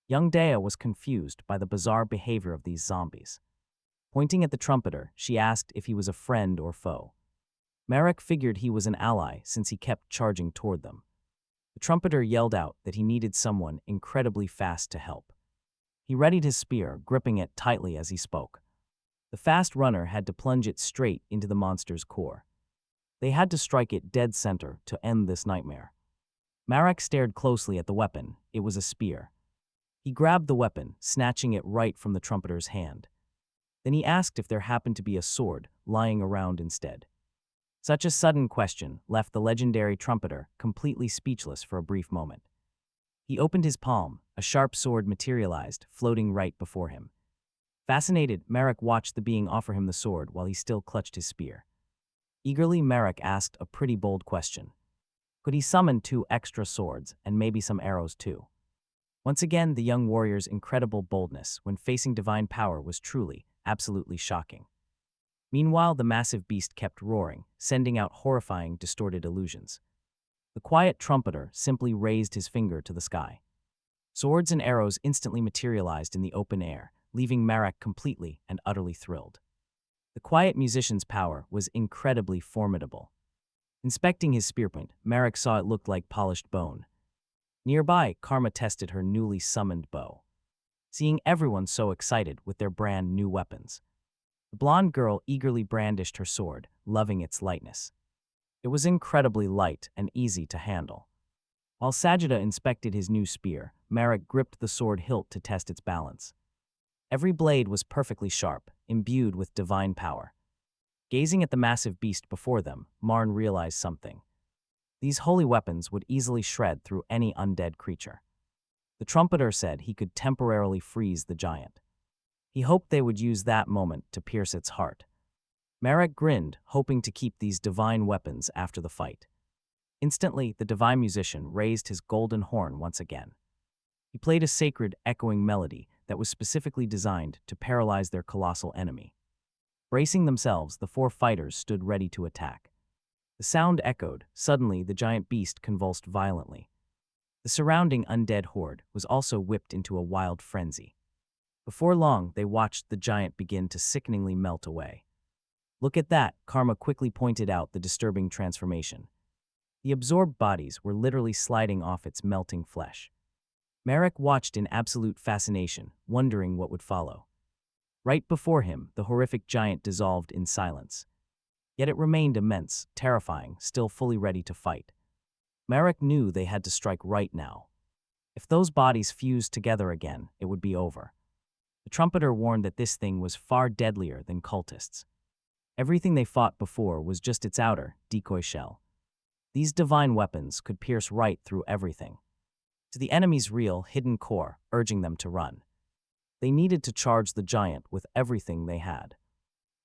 Young Dea was confused by the bizarre behavior of these zombies. Pointing at the trumpeter, she asked if he was a friend or foe. Marac figured he was an ally since he kept charging toward them. The trumpeter yelled out that he needed someone incredibly fast to help. He readied his spear, gripping it tightly as he spoke. The fast runner had to plunge it straight into the monster's core. They had to strike it dead center to end this nightmare. Marac stared closely at the weapon. It was a spear. He grabbed the weapon, snatching it right from the trumpeter's hand. Then he asked if there happened to be a sword lying around instead. Such a sudden question left the legendary trumpeter completely speechless for a brief moment. He opened his palm. A sharp sword materialized, floating right before him. Fascinated, Marac watched the being offer him the sword while he still clutched his spear. Eagerly, Marac asked a pretty bold question. Could he summon 2 extra swords and maybe some arrows too? Once again, the young warrior's incredible boldness when facing divine power was truly, absolutely shocking. Meanwhile, the massive beast kept roaring, sending out horrifying, distorted illusions. The quiet trumpeter simply raised his finger to the sky. Swords and arrows instantly materialized in the open air, leaving Marac completely and utterly thrilled. The quiet musician's power was incredibly formidable. Inspecting his spearpoint, Marac saw it looked like polished bone. Nearby, Karma tested her newly summoned bow. Seeing everyone so excited with their brand new weapons, the blonde girl eagerly brandished her sword, loving its lightness. It was incredibly light and easy to handle. While Sajida inspected his new spear, Marac gripped the sword hilt to test its balance. Every blade was perfectly sharp, imbued with divine power. Gazing at the massive beast before them, Marn realized something. These holy weapons would easily shred through any undead creature. The trumpeter said he could temporarily freeze the giant. He hoped they would use that moment to pierce its heart. Marac grinned, hoping to keep these divine weapons after the fight. Instantly, the divine musician raised his golden horn once again. He played a sacred, echoing melody that was specifically designed to paralyze their colossal enemy. Bracing themselves, the four fighters stood ready to attack. The sound echoed. Suddenly, the giant beast convulsed violently. The surrounding undead horde was also whipped into a wild frenzy. Before long, they watched the giant begin to sickeningly melt away. "Look at that," Karma quickly pointed out the disturbing transformation. The absorbed bodies were literally sliding off its melting flesh. Marac watched in absolute fascination, wondering what would follow. Right before him, the horrific giant dissolved in silence. Yet it remained immense, terrifying, still fully ready to fight. Marac knew they had to strike right now. If those bodies fused together again, it would be over. The trumpeter warned that this thing was far deadlier than cultists. Everything they fought before was just its outer, decoy shell. These divine weapons could pierce right through everything, to the enemy's real, hidden core, urging them to run. They needed to charge the giant with everything they had.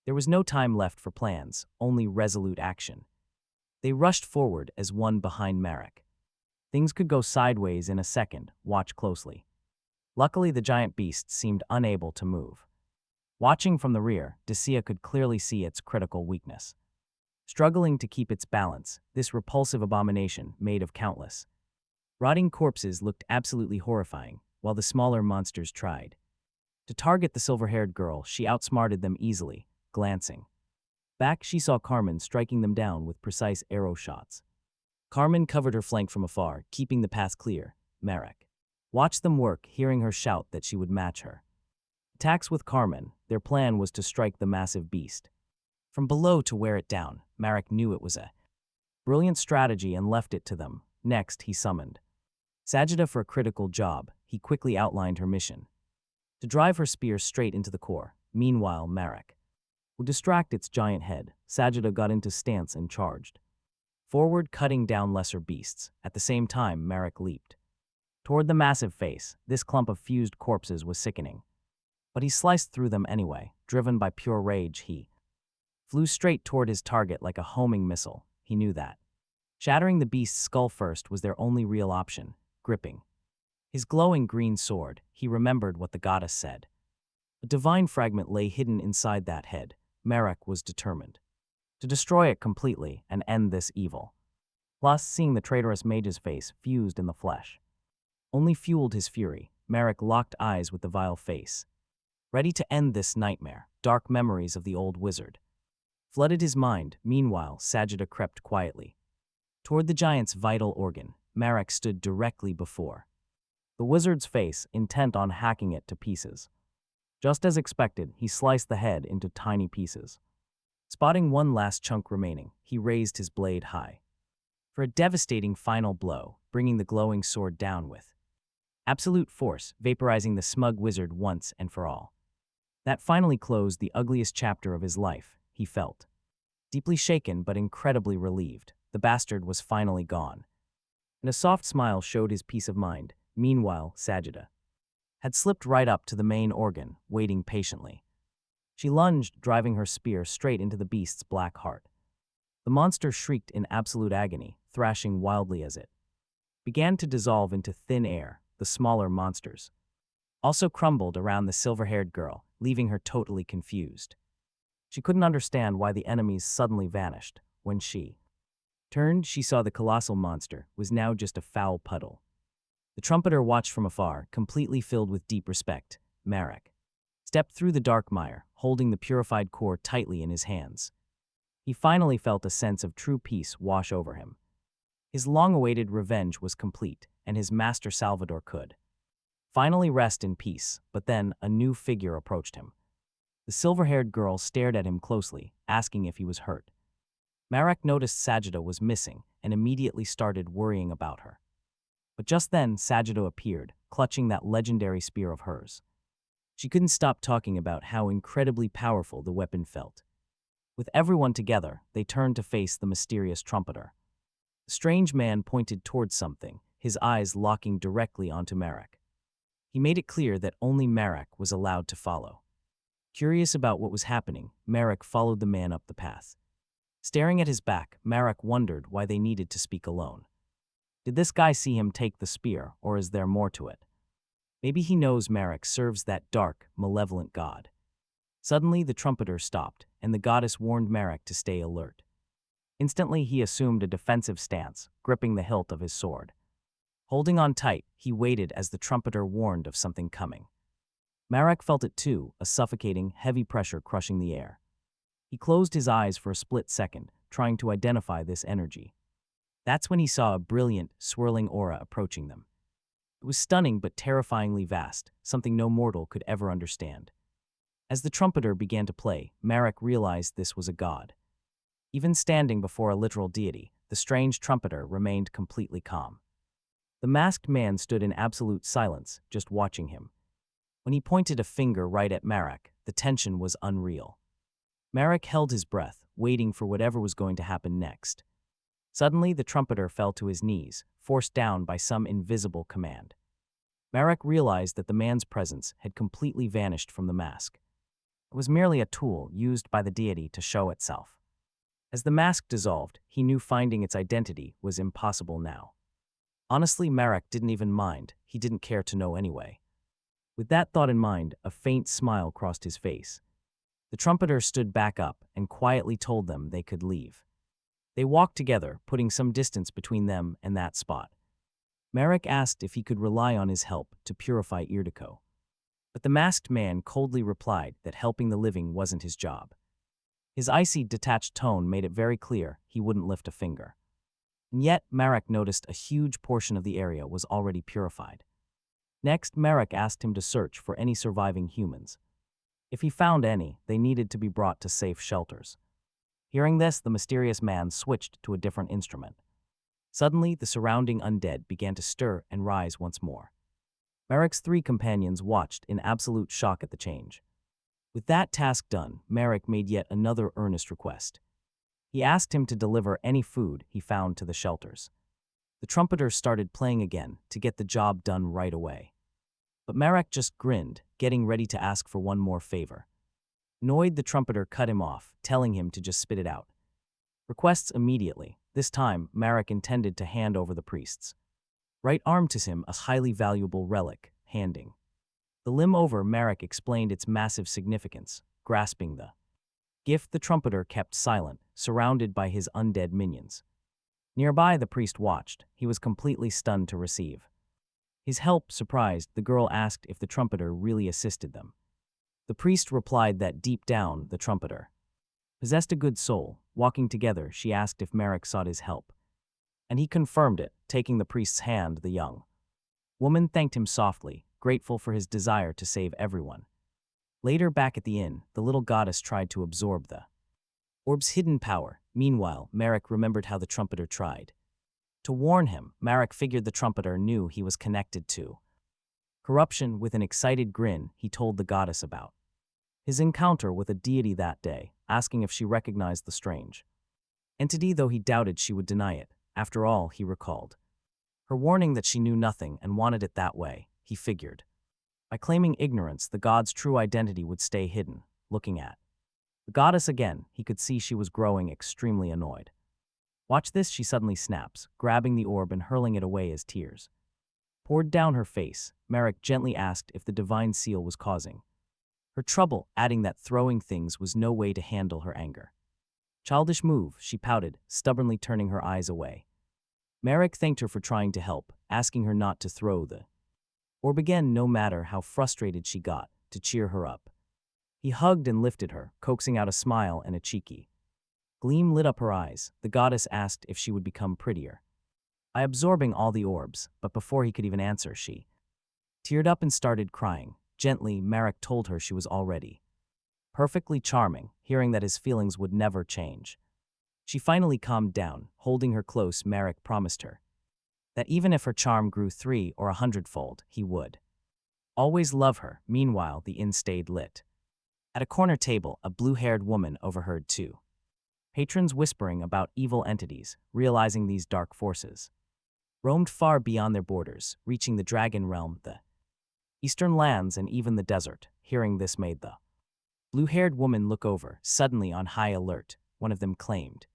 There was no time left for plans, only resolute action. They rushed forward as one behind Marac. Things could go sideways in a second, watch closely. Luckily, the giant beast seemed unable to move. Watching from the rear, Decay could clearly see its critical weakness. Struggling to keep its balance, this repulsive abomination, made of countless rotting corpses, looked absolutely horrifying, while the smaller monsters tried to target the silver-haired girl. She outsmarted them easily, glancing back, she saw Carmen striking them down with precise arrow shots. Carmen covered her flank from afar, keeping the path clear. Marac watched them work, hearing her shout that she would match her. Attacks with Carmen, their plan was to strike the massive beast from below to wear it down. Marac knew it was a brilliant strategy and left it to them. Next, he summoned Sajida for a critical job. He quickly outlined her mission: to drive her spear straight into the core. Meanwhile, Marac would distract its giant head. Sajida got into stance and charged forward, cutting down lesser beasts. At the same time, Marac leaped toward the massive face. This clump of fused corpses was sickening, but he sliced through them anyway. Driven by pure rage, he flew straight toward his target like a homing missile. He knew that shattering the beast's skull first was their only real option. Gripping his glowing green sword, he remembered what the goddess said. A divine fragment lay hidden inside that head. Marac was determined to destroy it completely and end this evil. Plus, seeing the traitorous mage's face fused in the flesh only fueled his fury. Marac locked eyes with the vile face, ready to end this nightmare. Dark memories of the old wizard flooded his mind. Meanwhile, Sajida crept quietly toward the giant's vital organ. Marac stood directly before the wizard's face, intent on hacking it to pieces. Just as expected, he sliced the head into tiny pieces. Spotting one last chunk remaining, he raised his blade high for a devastating final blow, bringing the glowing sword down with absolute force, vaporizing the smug wizard once and for all. That finally closed the ugliest chapter of his life, he felt. Deeply shaken but incredibly relieved, the bastard was finally gone, and a soft smile showed his peace of mind. Meanwhile, Sajida had slipped right up to the main organ, waiting patiently. She lunged, driving her spear straight into the beast's black heart. The monster shrieked in absolute agony, thrashing wildly as it began to dissolve into thin air. The smaller monsters also crumbled around the silver-haired girl, leaving her totally confused. She couldn't understand why the enemies suddenly vanished. When she turned, she saw the colossal monster was now just a foul puddle. The trumpeter watched from afar, completely filled with deep respect. Marac stepped through the dark mire, holding the purified core tightly in his hands. He finally felt a sense of true peace wash over him. His long-awaited revenge was complete, and his master Salvador could finally rest in peace. But then, a new figure approached him. The silver-haired girl stared at him closely, asking if he was hurt. Marac noticed Sajida was missing and immediately started worrying about her. But just then, Sajida appeared, clutching that legendary spear of hers. She couldn't stop talking about how incredibly powerful the weapon felt. With everyone together, they turned to face the mysterious trumpeter. The strange man pointed towards something, his eyes locking directly onto Marac. He made it clear that only Marac was allowed to follow. Curious about what was happening, Marac followed the man up the path. Staring at his back, Marac wondered why they needed to speak alone. Did this guy see him take the spear, or is there more to it? Maybe he knows Marac serves that dark, malevolent god. Suddenly, the trumpeter stopped, and the goddess warned Marac to stay alert. Instantly, he assumed a defensive stance, gripping the hilt of his sword. Holding on tight, he waited as the trumpeter warned of something coming. Marac felt it too, a suffocating, heavy pressure crushing the air. He closed his eyes for a split second, trying to identify this energy. That's when he saw a brilliant, swirling aura approaching them. It was stunning but terrifyingly vast, something no mortal could ever understand. As the trumpeter began to play, Marac realized this was a god. Even standing before a literal deity, the strange trumpeter remained completely calm. The masked man stood in absolute silence, just watching him. When he pointed a finger right at Marac, the tension was unreal. Marac held his breath, waiting for whatever was going to happen next. Suddenly, the trumpeter fell to his knees, forced down by some invisible command. Marac realized that the man's presence had completely vanished from the mask. It was merely a tool used by the deity to show itself. As the mask dissolved, he knew finding its identity was impossible now. Honestly, Marac didn't even mind. He didn't care to know anyway. With that thought in mind, a faint smile crossed his face. The trumpeter stood back up and quietly told them they could leave. They walked together, putting some distance between them and that spot. Marac asked if he could rely on his help to purify Irtico. But the masked man coldly replied that helping the living wasn't his job. His icy, detached tone made it very clear he wouldn't lift a finger. And yet, Marac noticed a huge portion of the area was already purified. Next, Marac asked him to search for any surviving humans. If he found any, they needed to be brought to safe shelters. Hearing this, the mysterious man switched to a different instrument. Suddenly, the surrounding undead began to stir and rise once more. Marac's three companions watched in absolute shock at the change. With that task done, Marac made yet another earnest request. He asked him to deliver any food he found to the shelters. The trumpeter started playing again to get the job done right away. But Marac just grinned, getting ready to ask for one more favor. Annoyed, the trumpeter cut him off, telling him to just spit it out. Requests immediately. This time, Marac intended to hand over the priests. Right arm to him a highly valuable relic, handing the limb over. Marac explained its massive significance, grasping the gift. The trumpeter kept silent, surrounded by his undead minions. Nearby, the priest watched. He was completely stunned to receive his help. Surprised, the girl asked if the trumpeter really assisted them. The priest replied that deep down, the trumpeter possessed a good soul. Walking together, she asked if Marac sought his help. And he confirmed it, taking the priest's hand. The young woman thanked him softly, grateful for his desire to save everyone. Later, back at the inn, the little goddess tried to absorb the orb's hidden power. Meanwhile, Marac remembered how the trumpeter tried to warn him. Marac figured the trumpeter knew he was connected to corruption. With an excited grin, he told the goddess about his encounter with a deity that day, asking if she recognized the strange entity, though he doubted she would deny it. After all, he recalled her warning that she knew nothing and wanted it that way. He figured by claiming ignorance, the god's true identity would stay hidden. Looking at the goddess again, he could see she was growing extremely annoyed. Watch this, she suddenly snaps, grabbing the orb and hurling it away as tears poured down her face. Marac gently asked if the divine seal was causing her trouble, adding that throwing things was no way to handle her anger. Childish move, she pouted, stubbornly turning her eyes away. Marac thanked her for trying to help, asking her not to throw the orb again, no matter how frustrated she got, to cheer her up. He hugged and lifted her, coaxing out a smile and a cheeky gleam lit up her eyes. The goddess asked if she would become prettier by absorbing all the orbs, but before he could even answer, she teared up and started crying. Gently, Marac told her she was already perfectly charming, hearing that his feelings would never change. She finally calmed down. Holding her close, Marac promised her that even if her charm grew 300 or 100-fold, he would always love her. Meanwhile, the inn stayed lit. At a corner table, a blue-haired woman overheard two patrons whispering about evil entities, realizing these dark forces roamed far beyond their borders, reaching the dragon realm, the eastern lands, and even the desert. Hearing this made the blue-haired woman look over, suddenly on high alert. One of them claimed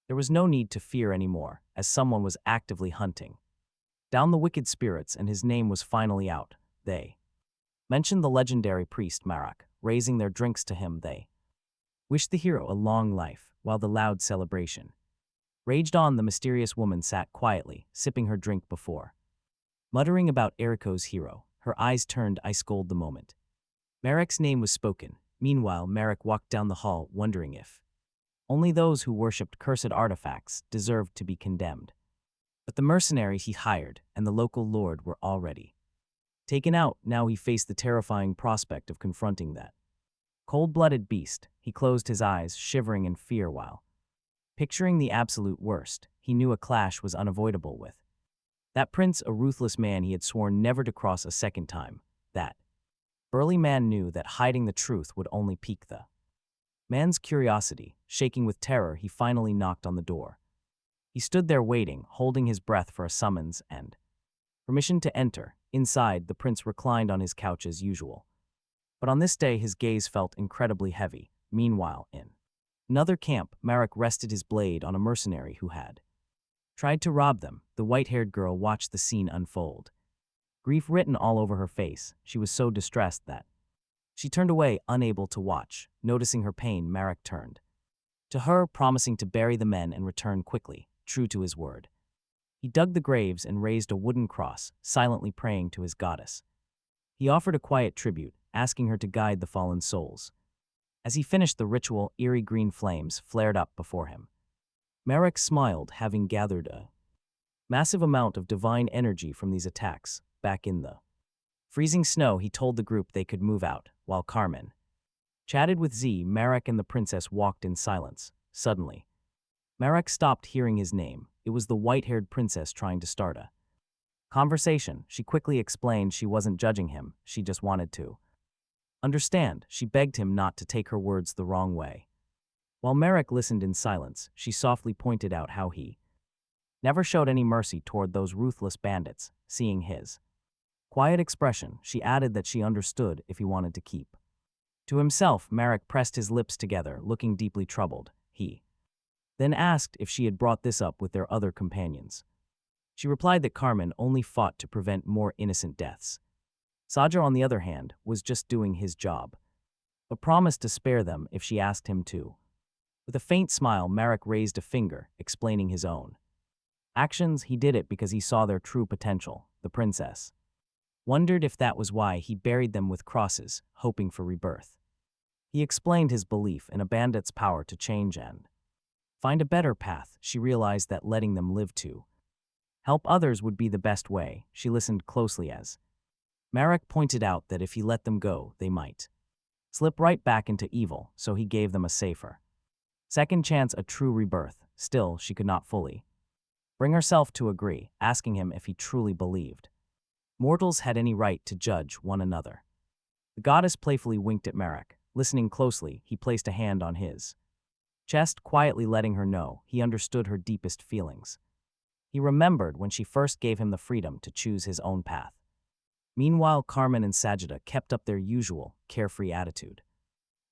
there was no need to fear anymore, as someone was actively hunting down the wicked spirits and his name was finally out. They mentioned the legendary priest Marac, raising their drinks to him. They wished the hero a long life, while the loud celebration raged on. The mysterious woman sat quietly, sipping her drink before muttering about Eriko's hero. Her eyes turned ice cold the moment Marac's name was spoken. Meanwhile, Marac walked down the hall, wondering if only those who worshipped cursed artifacts deserved to be condemned. But the mercenary he hired and the local lord were already taken out. Now he faced the terrifying prospect of confronting that cold-blooded beast. He closed his eyes, shivering in fear while picturing the absolute worst. He knew a clash was unavoidable with that prince, a ruthless man he had sworn never to cross a second time. That burly man knew that hiding the truth would only pique the man's curiosity. Shaking with terror, he finally knocked on the door. He stood there waiting, holding his breath for a summons and permission to enter. Inside, the prince reclined on his couch as usual. But on this day, his gaze felt incredibly heavy. Meanwhile, in another camp, Marac rested his blade on a mercenary who had tried to rob them. The white-haired girl watched the scene unfold, grief written all over her face. She was so distressed that she turned away, unable to watch. Noticing her pain, Marac turned to her, promising to bury the men and return quickly, true to his word. He dug the graves and raised a wooden cross, silently praying to his goddess. He offered a quiet tribute, asking her to guide the fallen souls. As he finished the ritual, eerie green flames flared up before him. Marac smiled, having gathered a massive amount of divine energy from these attacks. Back in the freezing snow, he told the group they could move out, while Carmen chatted with Z. Marac and the princess walked in silence. Suddenly, Marac stopped hearing his name. It was the white-haired princess trying to start a conversation. She quickly explained she wasn't judging him, she just wanted to understand. She begged him not to take her words the wrong way. While Marac listened in silence, she softly pointed out how he never showed any mercy toward those ruthless bandits. Seeing his quiet expression, she added that she understood if he wanted to keep to himself. Marac pressed his lips together, looking deeply troubled. He then asked if she had brought this up with their other companions. She replied that Carmen only fought to prevent more innocent deaths. Saja, on the other hand, was just doing his job, but promised to spare them if she asked him to. With a faint smile, Marac raised a finger, explaining his own actions. He did it because he saw their true potential. The princess wondered if that was why he buried them with crosses, hoping for rebirth. He explained his belief in a bandit's power to change and find a better path. She realized that letting them live to help others would be the best way. She listened closely as Marac pointed out that if he let them go, they might slip right back into evil, so he gave them a safer second chance, a true rebirth. Still, she could not fully bring herself to agree, asking him if he truly believed mortals had any right to judge one another. The goddess playfully winked at Marac. Listening closely, he placed a hand on his chest, quietly letting her know he understood her deepest feelings. He remembered when she first gave him the freedom to choose his own path. Meanwhile, Carmen and Sajida kept up their usual, carefree attitude.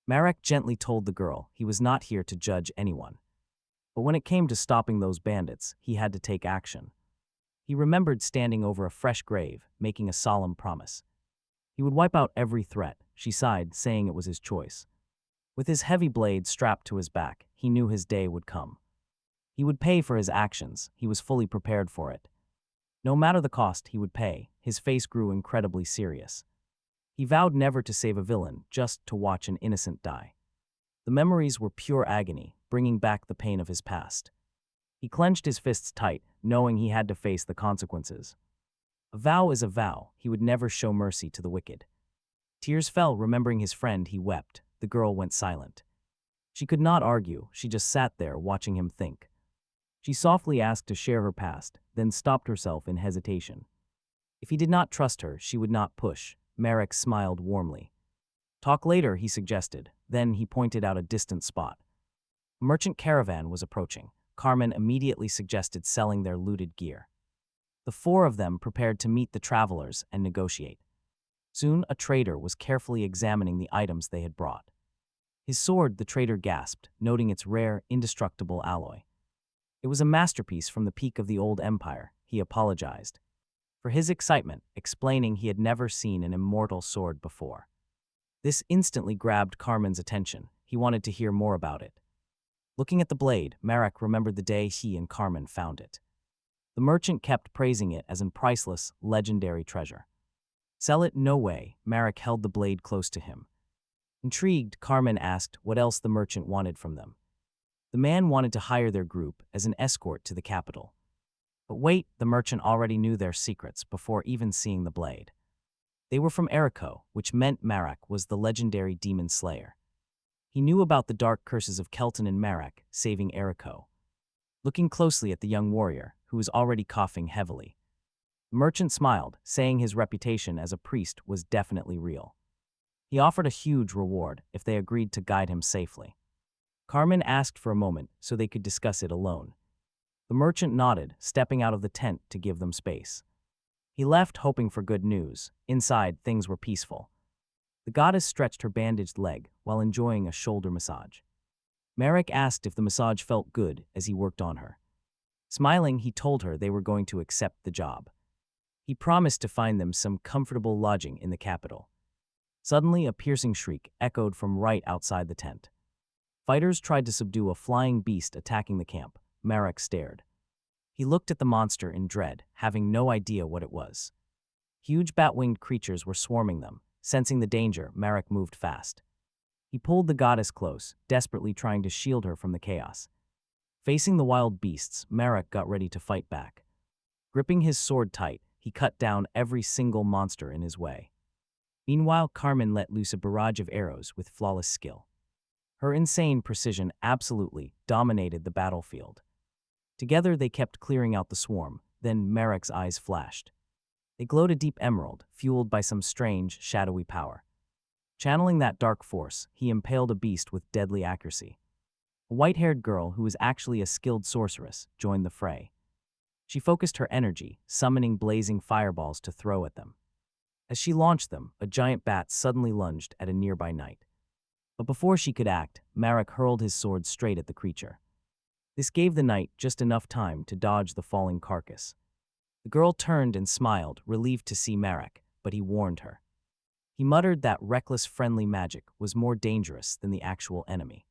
Marac gently told the girl he was not here to judge anyone. But when it came to stopping those bandits, he had to take action. He remembered standing over a fresh grave, making a solemn promise. He would wipe out every threat. She sighed, saying it was his choice. With his heavy blade strapped to his back, he knew his day would come. He would pay for his actions. He was fully prepared for it. No matter the cost, he would pay. His face grew incredibly serious. He vowed never to save a villain, just to watch an innocent die. The memories were pure agony, bringing back the pain of his past. He clenched his fists tight, knowing he had to face the consequences. A vow is a vow. He would never show mercy to the wicked. Tears fell, remembering his friend. He wept. The girl went silent. She could not argue. She just sat there, watching him think. She softly asked to share her past, then stopped herself in hesitation. If he did not trust her, she would not push. Marac smiled warmly. Talk later, he suggested. Then he pointed out a distant spot. A merchant caravan was approaching. Carmen immediately suggested selling their looted gear. The four of them prepared to meet the travelers and negotiate. Soon, a trader was carefully examining the items they had brought. His sword, the trader gasped, noting its rare, indestructible alloy. It was a masterpiece from the peak of the old empire, he apologized for his excitement, explaining he had never seen an immortal sword before. This instantly grabbed Carmen's attention. He wanted to hear more about it. Looking at the blade, Marac remembered the day he and Carmen found it. The merchant kept praising it as a priceless, legendary treasure. Sell it? No way. Marac held the blade close to him. Intrigued, Carmen asked what else the merchant wanted from them. The man wanted to hire their group as an escort to the capital. But wait, the merchant already knew their secrets before even seeing the blade. They were from Erico, which meant Marac was the legendary demon slayer. He knew about the dark curses of Kelton and Marac, saving Erico. Looking closely at the young warrior, who was already coughing heavily, the merchant smiled, saying his reputation as a priest was definitely real. He offered a huge reward if they agreed to guide him safely. Carmen asked for a moment so they could discuss it alone. The merchant nodded, stepping out of the tent to give them space. He left, hoping for good news. Inside, things were peaceful. The goddess stretched her bandaged leg while enjoying a shoulder massage. Marac asked if the massage felt good as he worked on her. Smiling, he told her they were going to accept the job. He promised to find them some comfortable lodging in the capital. Suddenly, a piercing shriek echoed from right outside the tent. Fighters tried to subdue a flying beast attacking the camp. Marac stared. He looked at the monster in dread, having no idea what it was. Huge bat-winged creatures were swarming them. Sensing the danger, Marac moved fast. He pulled the goddess close, desperately trying to shield her from the chaos. Facing the wild beasts, Marac got ready to fight back. Gripping his sword tight, he cut down every single monster in his way. Meanwhile, Carmen let loose a barrage of arrows with flawless skill. Her insane precision absolutely dominated the battlefield. Together, they kept clearing out the swarm, then Marac's eyes flashed. They glowed a deep emerald, fueled by some strange, shadowy power. Channeling that dark force, he impaled a beast with deadly accuracy. A white-haired girl, who was actually a skilled sorceress, joined the fray. She focused her energy, summoning blazing fireballs to throw at them. As she launched them, a giant bat suddenly lunged at a nearby knight. But before she could act, Marac hurled his sword straight at the creature. This gave the knight just enough time to dodge the falling carcass. The girl turned and smiled, relieved to see Marac, but he warned her. He muttered that reckless friendly magic was more dangerous than the actual enemy.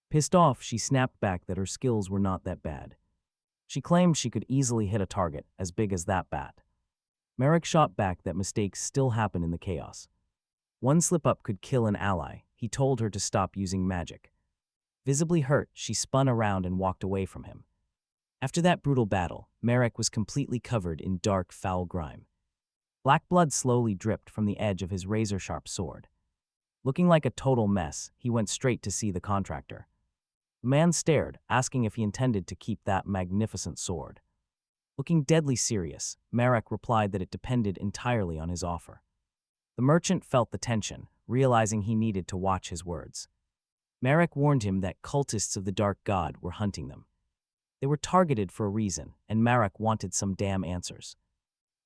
Pissed off, she snapped back that her skills were not that bad. She claimed she could easily hit a target as big as that bat. Marac shot back that mistakes still happen in the chaos. One slip-up could kill an ally. He told her to stop using magic. Visibly hurt, she spun around and walked away from him. After that brutal battle, Marac was completely covered in dark, foul grime. Black blood slowly dripped from the edge of his razor-sharp sword. Looking like a total mess, he went straight to see the contractor. The man stared, asking if he intended to keep that magnificent sword. Looking deadly serious, Marac replied that it depended entirely on his offer. The merchant felt the tension, realizing he needed to watch his words. Marac warned him that cultists of the Dark God were hunting them. They were targeted for a reason, and Marac wanted some damn answers.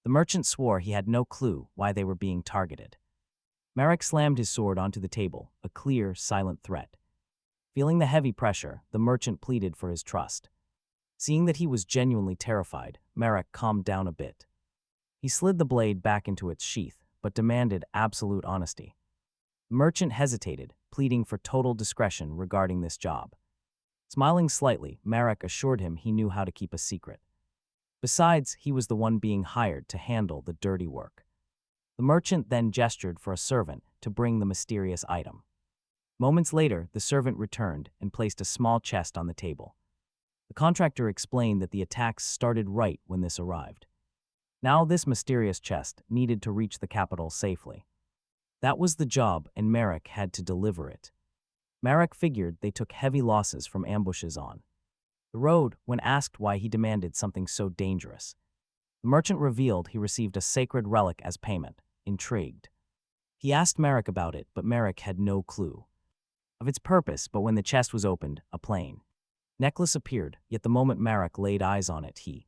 The merchant swore he had no clue why they were being targeted. Marac slammed his sword onto the table, a clear, silent threat. Feeling the heavy pressure, the merchant pleaded for his trust. Seeing that he was genuinely terrified, Marac calmed down a bit. He slid the blade back into its sheath, but demanded absolute honesty. The merchant hesitated, pleading for total discretion regarding this job. Smiling slightly, Marac assured him he knew how to keep a secret. Besides, he was the one being hired to handle the dirty work. The merchant then gestured for a servant to bring the mysterious item. Moments later, the servant returned and placed a small chest on the table. The contractor explained that the attacks started right when this arrived. Now this mysterious chest needed to reach the capital safely. That was the job, and Marac had to deliver it. Marac figured they took heavy losses from ambushes on the road when asked why he demanded something so dangerous. The merchant revealed he received a sacred relic as payment. Intrigued, he asked Marac about it, but Marac had no clue. of its purpose, but when the chest was opened, a plain necklace appeared, yet the moment Marac laid eyes on it, he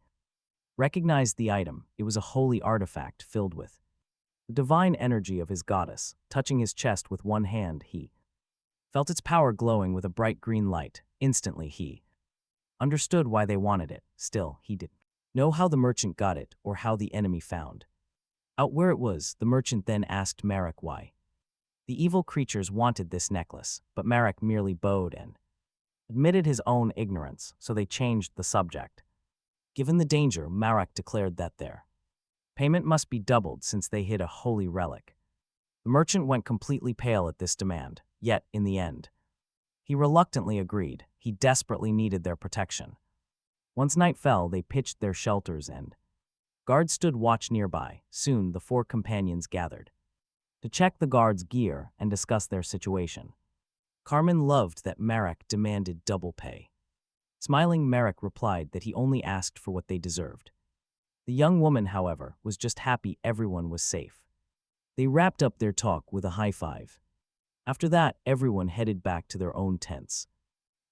recognized the item. It was a holy artifact filled with the divine energy of his goddess. Touching his chest with one hand, he felt its power glowing with a bright green light. Instantly, he understood why they wanted it. Still, he didn't know how the merchant got it or how the enemy found out where it was. The merchant then asked Marac why the evil creatures wanted this necklace, but Marac merely bowed and admitted his own ignorance, so they changed the subject. Given the danger, Marac declared that their payment must be doubled since they hid a holy relic. The merchant went completely pale at this demand, yet, in the end, he reluctantly agreed. He desperately needed their protection. Once night fell, they pitched their shelters and guards stood watch nearby. Soon, the four companions gathered to check the guards' gear and discuss their situation. Carmen loved that Marac demanded double pay. Smiling, Marac replied that he only asked for what they deserved. The young woman, however, was just happy everyone was safe. They wrapped up their talk with a high five. After that, everyone headed back to their own tents.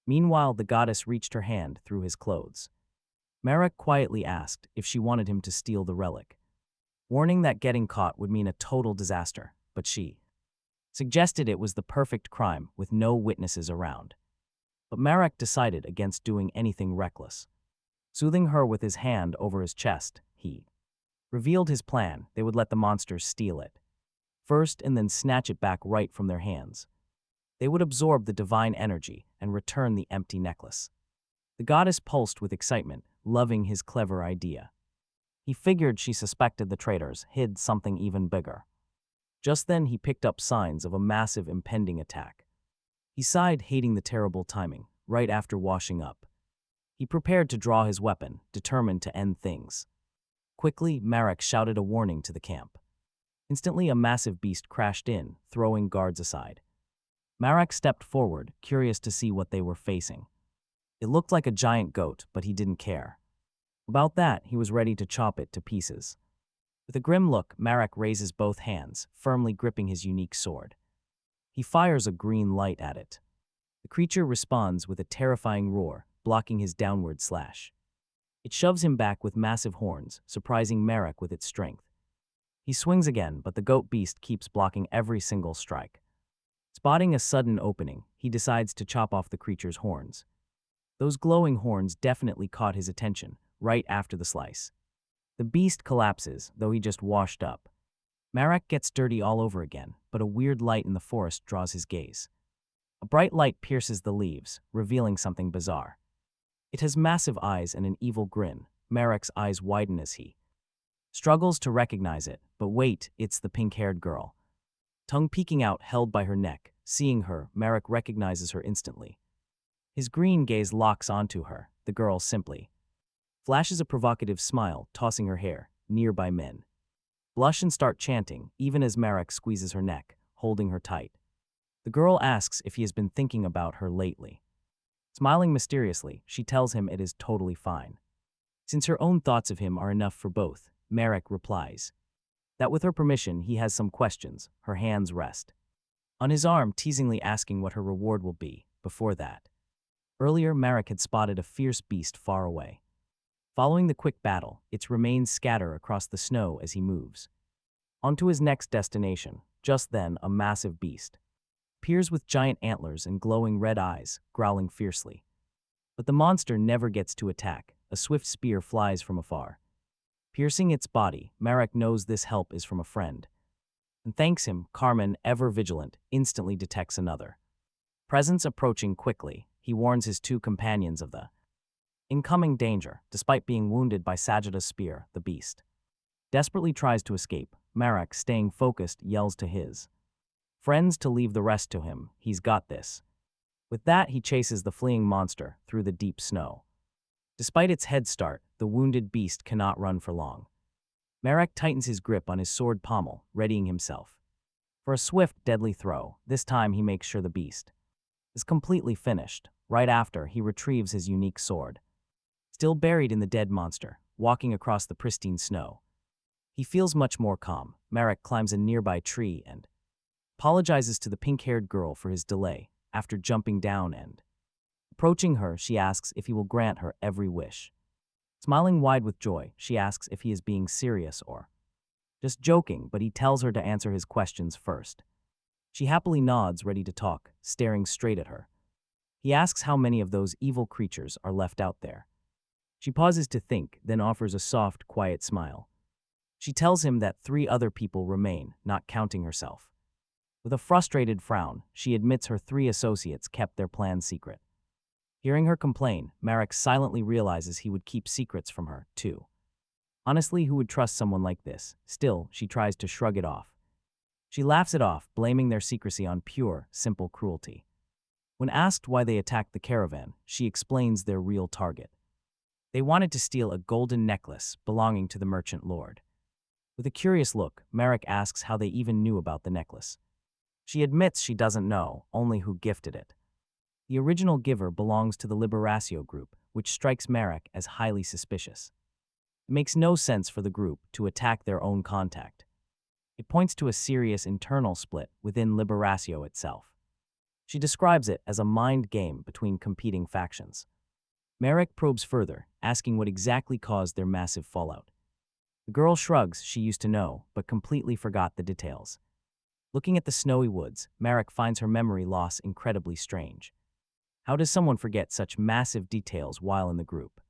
Meanwhile, the goddess reached her hand through his clothes. Marac quietly asked if she wanted him to steal the relic, warning that getting caught would mean a total disaster, but she suggested it was the perfect crime with no witnesses around. But Marac decided against doing anything reckless. Soothing her with his hand over his chest, he revealed his plan. They would let the monsters steal it first and then snatch it back right from their hands. They would absorb the divine energy and return the empty necklace. The goddess pulsed with excitement, loving his clever idea. He figured she suspected the traitors hid something even bigger. Just then he picked up signs of a massive impending attack. He sighed, hating the terrible timing, right after washing up. He prepared to draw his weapon, determined to end things. Quickly, Marac shouted a warning to the camp. Instantly, a massive beast crashed in, throwing guards aside. Marac stepped forward, curious to see what they were facing. It looked like a giant goat, but he didn't care. About that, he was ready to chop it to pieces. With a grim look, Marac raises both hands, firmly gripping his unique sword. He fires a green light at it. The creature responds with a terrifying roar, blocking his downward slash. It shoves him back with massive horns, surprising Marac with its strength. He swings again, but the goat beast keeps blocking every single strike. Spotting a sudden opening, he decides to chop off the creature's horns. Those glowing horns definitely caught his attention, right after the slice. The beast collapses, though he just washed up. Marac gets dirty all over again, but a weird light in the forest draws his gaze. A bright light pierces the leaves, revealing something bizarre. It has massive eyes and an evil grin. Marac's eyes widen as he struggles to recognize it, but wait, it's the pink-haired girl. Tongue peeking out, held by her neck. Seeing her, Marac recognizes her instantly. His green gaze locks onto her. The girl simply flashes a provocative smile, tossing her hair. Nearby men blush and start chanting, even as Marac squeezes her neck, holding her tight. The girl asks if he has been thinking about her lately. Smiling mysteriously, she tells him it is totally fine. Since her own thoughts of him are enough for both, Marac replies that with her permission he has some questions. Her hands rest on his arm, teasingly asking what her reward will be. Before that, earlier Marac had spotted a fierce beast far away. Following the quick battle, its remains scatter across the snow as he moves onto his next destination. Just then, a massive beast appears with giant antlers and glowing red eyes, growling fiercely. But the monster never gets to attack. A swift spear flies from afar, piercing its body. Marac knows this help is from a friend and thanks him. Carmen, ever vigilant, instantly detects another presence approaching quickly. He warns his two companions of the incoming danger. Despite being wounded by Sajada's spear, the beast desperately tries to escape. Marac, staying focused, yells to his friends to leave the rest to him. He's got this. With that, he chases the fleeing monster through the deep snow. Despite its head start, the wounded beast cannot run for long. Marac tightens his grip on his sword pommel, readying himself for a swift, deadly throw. This time he makes sure the beast is completely finished. Right after, he retrieves his unique sword, still buried in the dead monster, walking across the pristine snow. He feels much more calm. Marac climbs a nearby tree and apologizes to the pink-haired girl for his delay. after jumping down and approaching her, she asks if he will grant her every wish. Smiling wide with joy, she asks if he is being serious or just joking, but he tells her to answer his questions first. She happily nods, ready to talk, staring straight at her. He asks how many of those evil creatures are left out there. She pauses to think, then offers a soft, quiet smile. She tells him that 3 other people remain, not counting herself. With a frustrated frown, she admits her 3 associates kept their plan secret. Hearing her complain, Marac silently realizes he would keep secrets from her, too. Honestly, who would trust someone like this? Still, she tries to shrug it off. She laughs it off, blaming their secrecy on pure, simple cruelty. When asked why they attacked the caravan, she explains their real target. They wanted to steal a golden necklace belonging to the merchant lord. With a curious look, Marac asks how they even knew about the necklace. She admits she doesn't know, only who gifted it. The original giver belongs to the Liberatio group, which strikes Marac as highly suspicious. It makes no sense for the group to attack their own contact. It points to a serious internal split within Liberatio itself. She describes it as a mind game between competing factions. Marac probes further, asking what exactly caused their massive fallout. The girl shrugs, she used to know, but completely forgot the details. Looking at the snowy woods, Marac finds her memory loss incredibly strange. How does someone forget such massive details while in the group?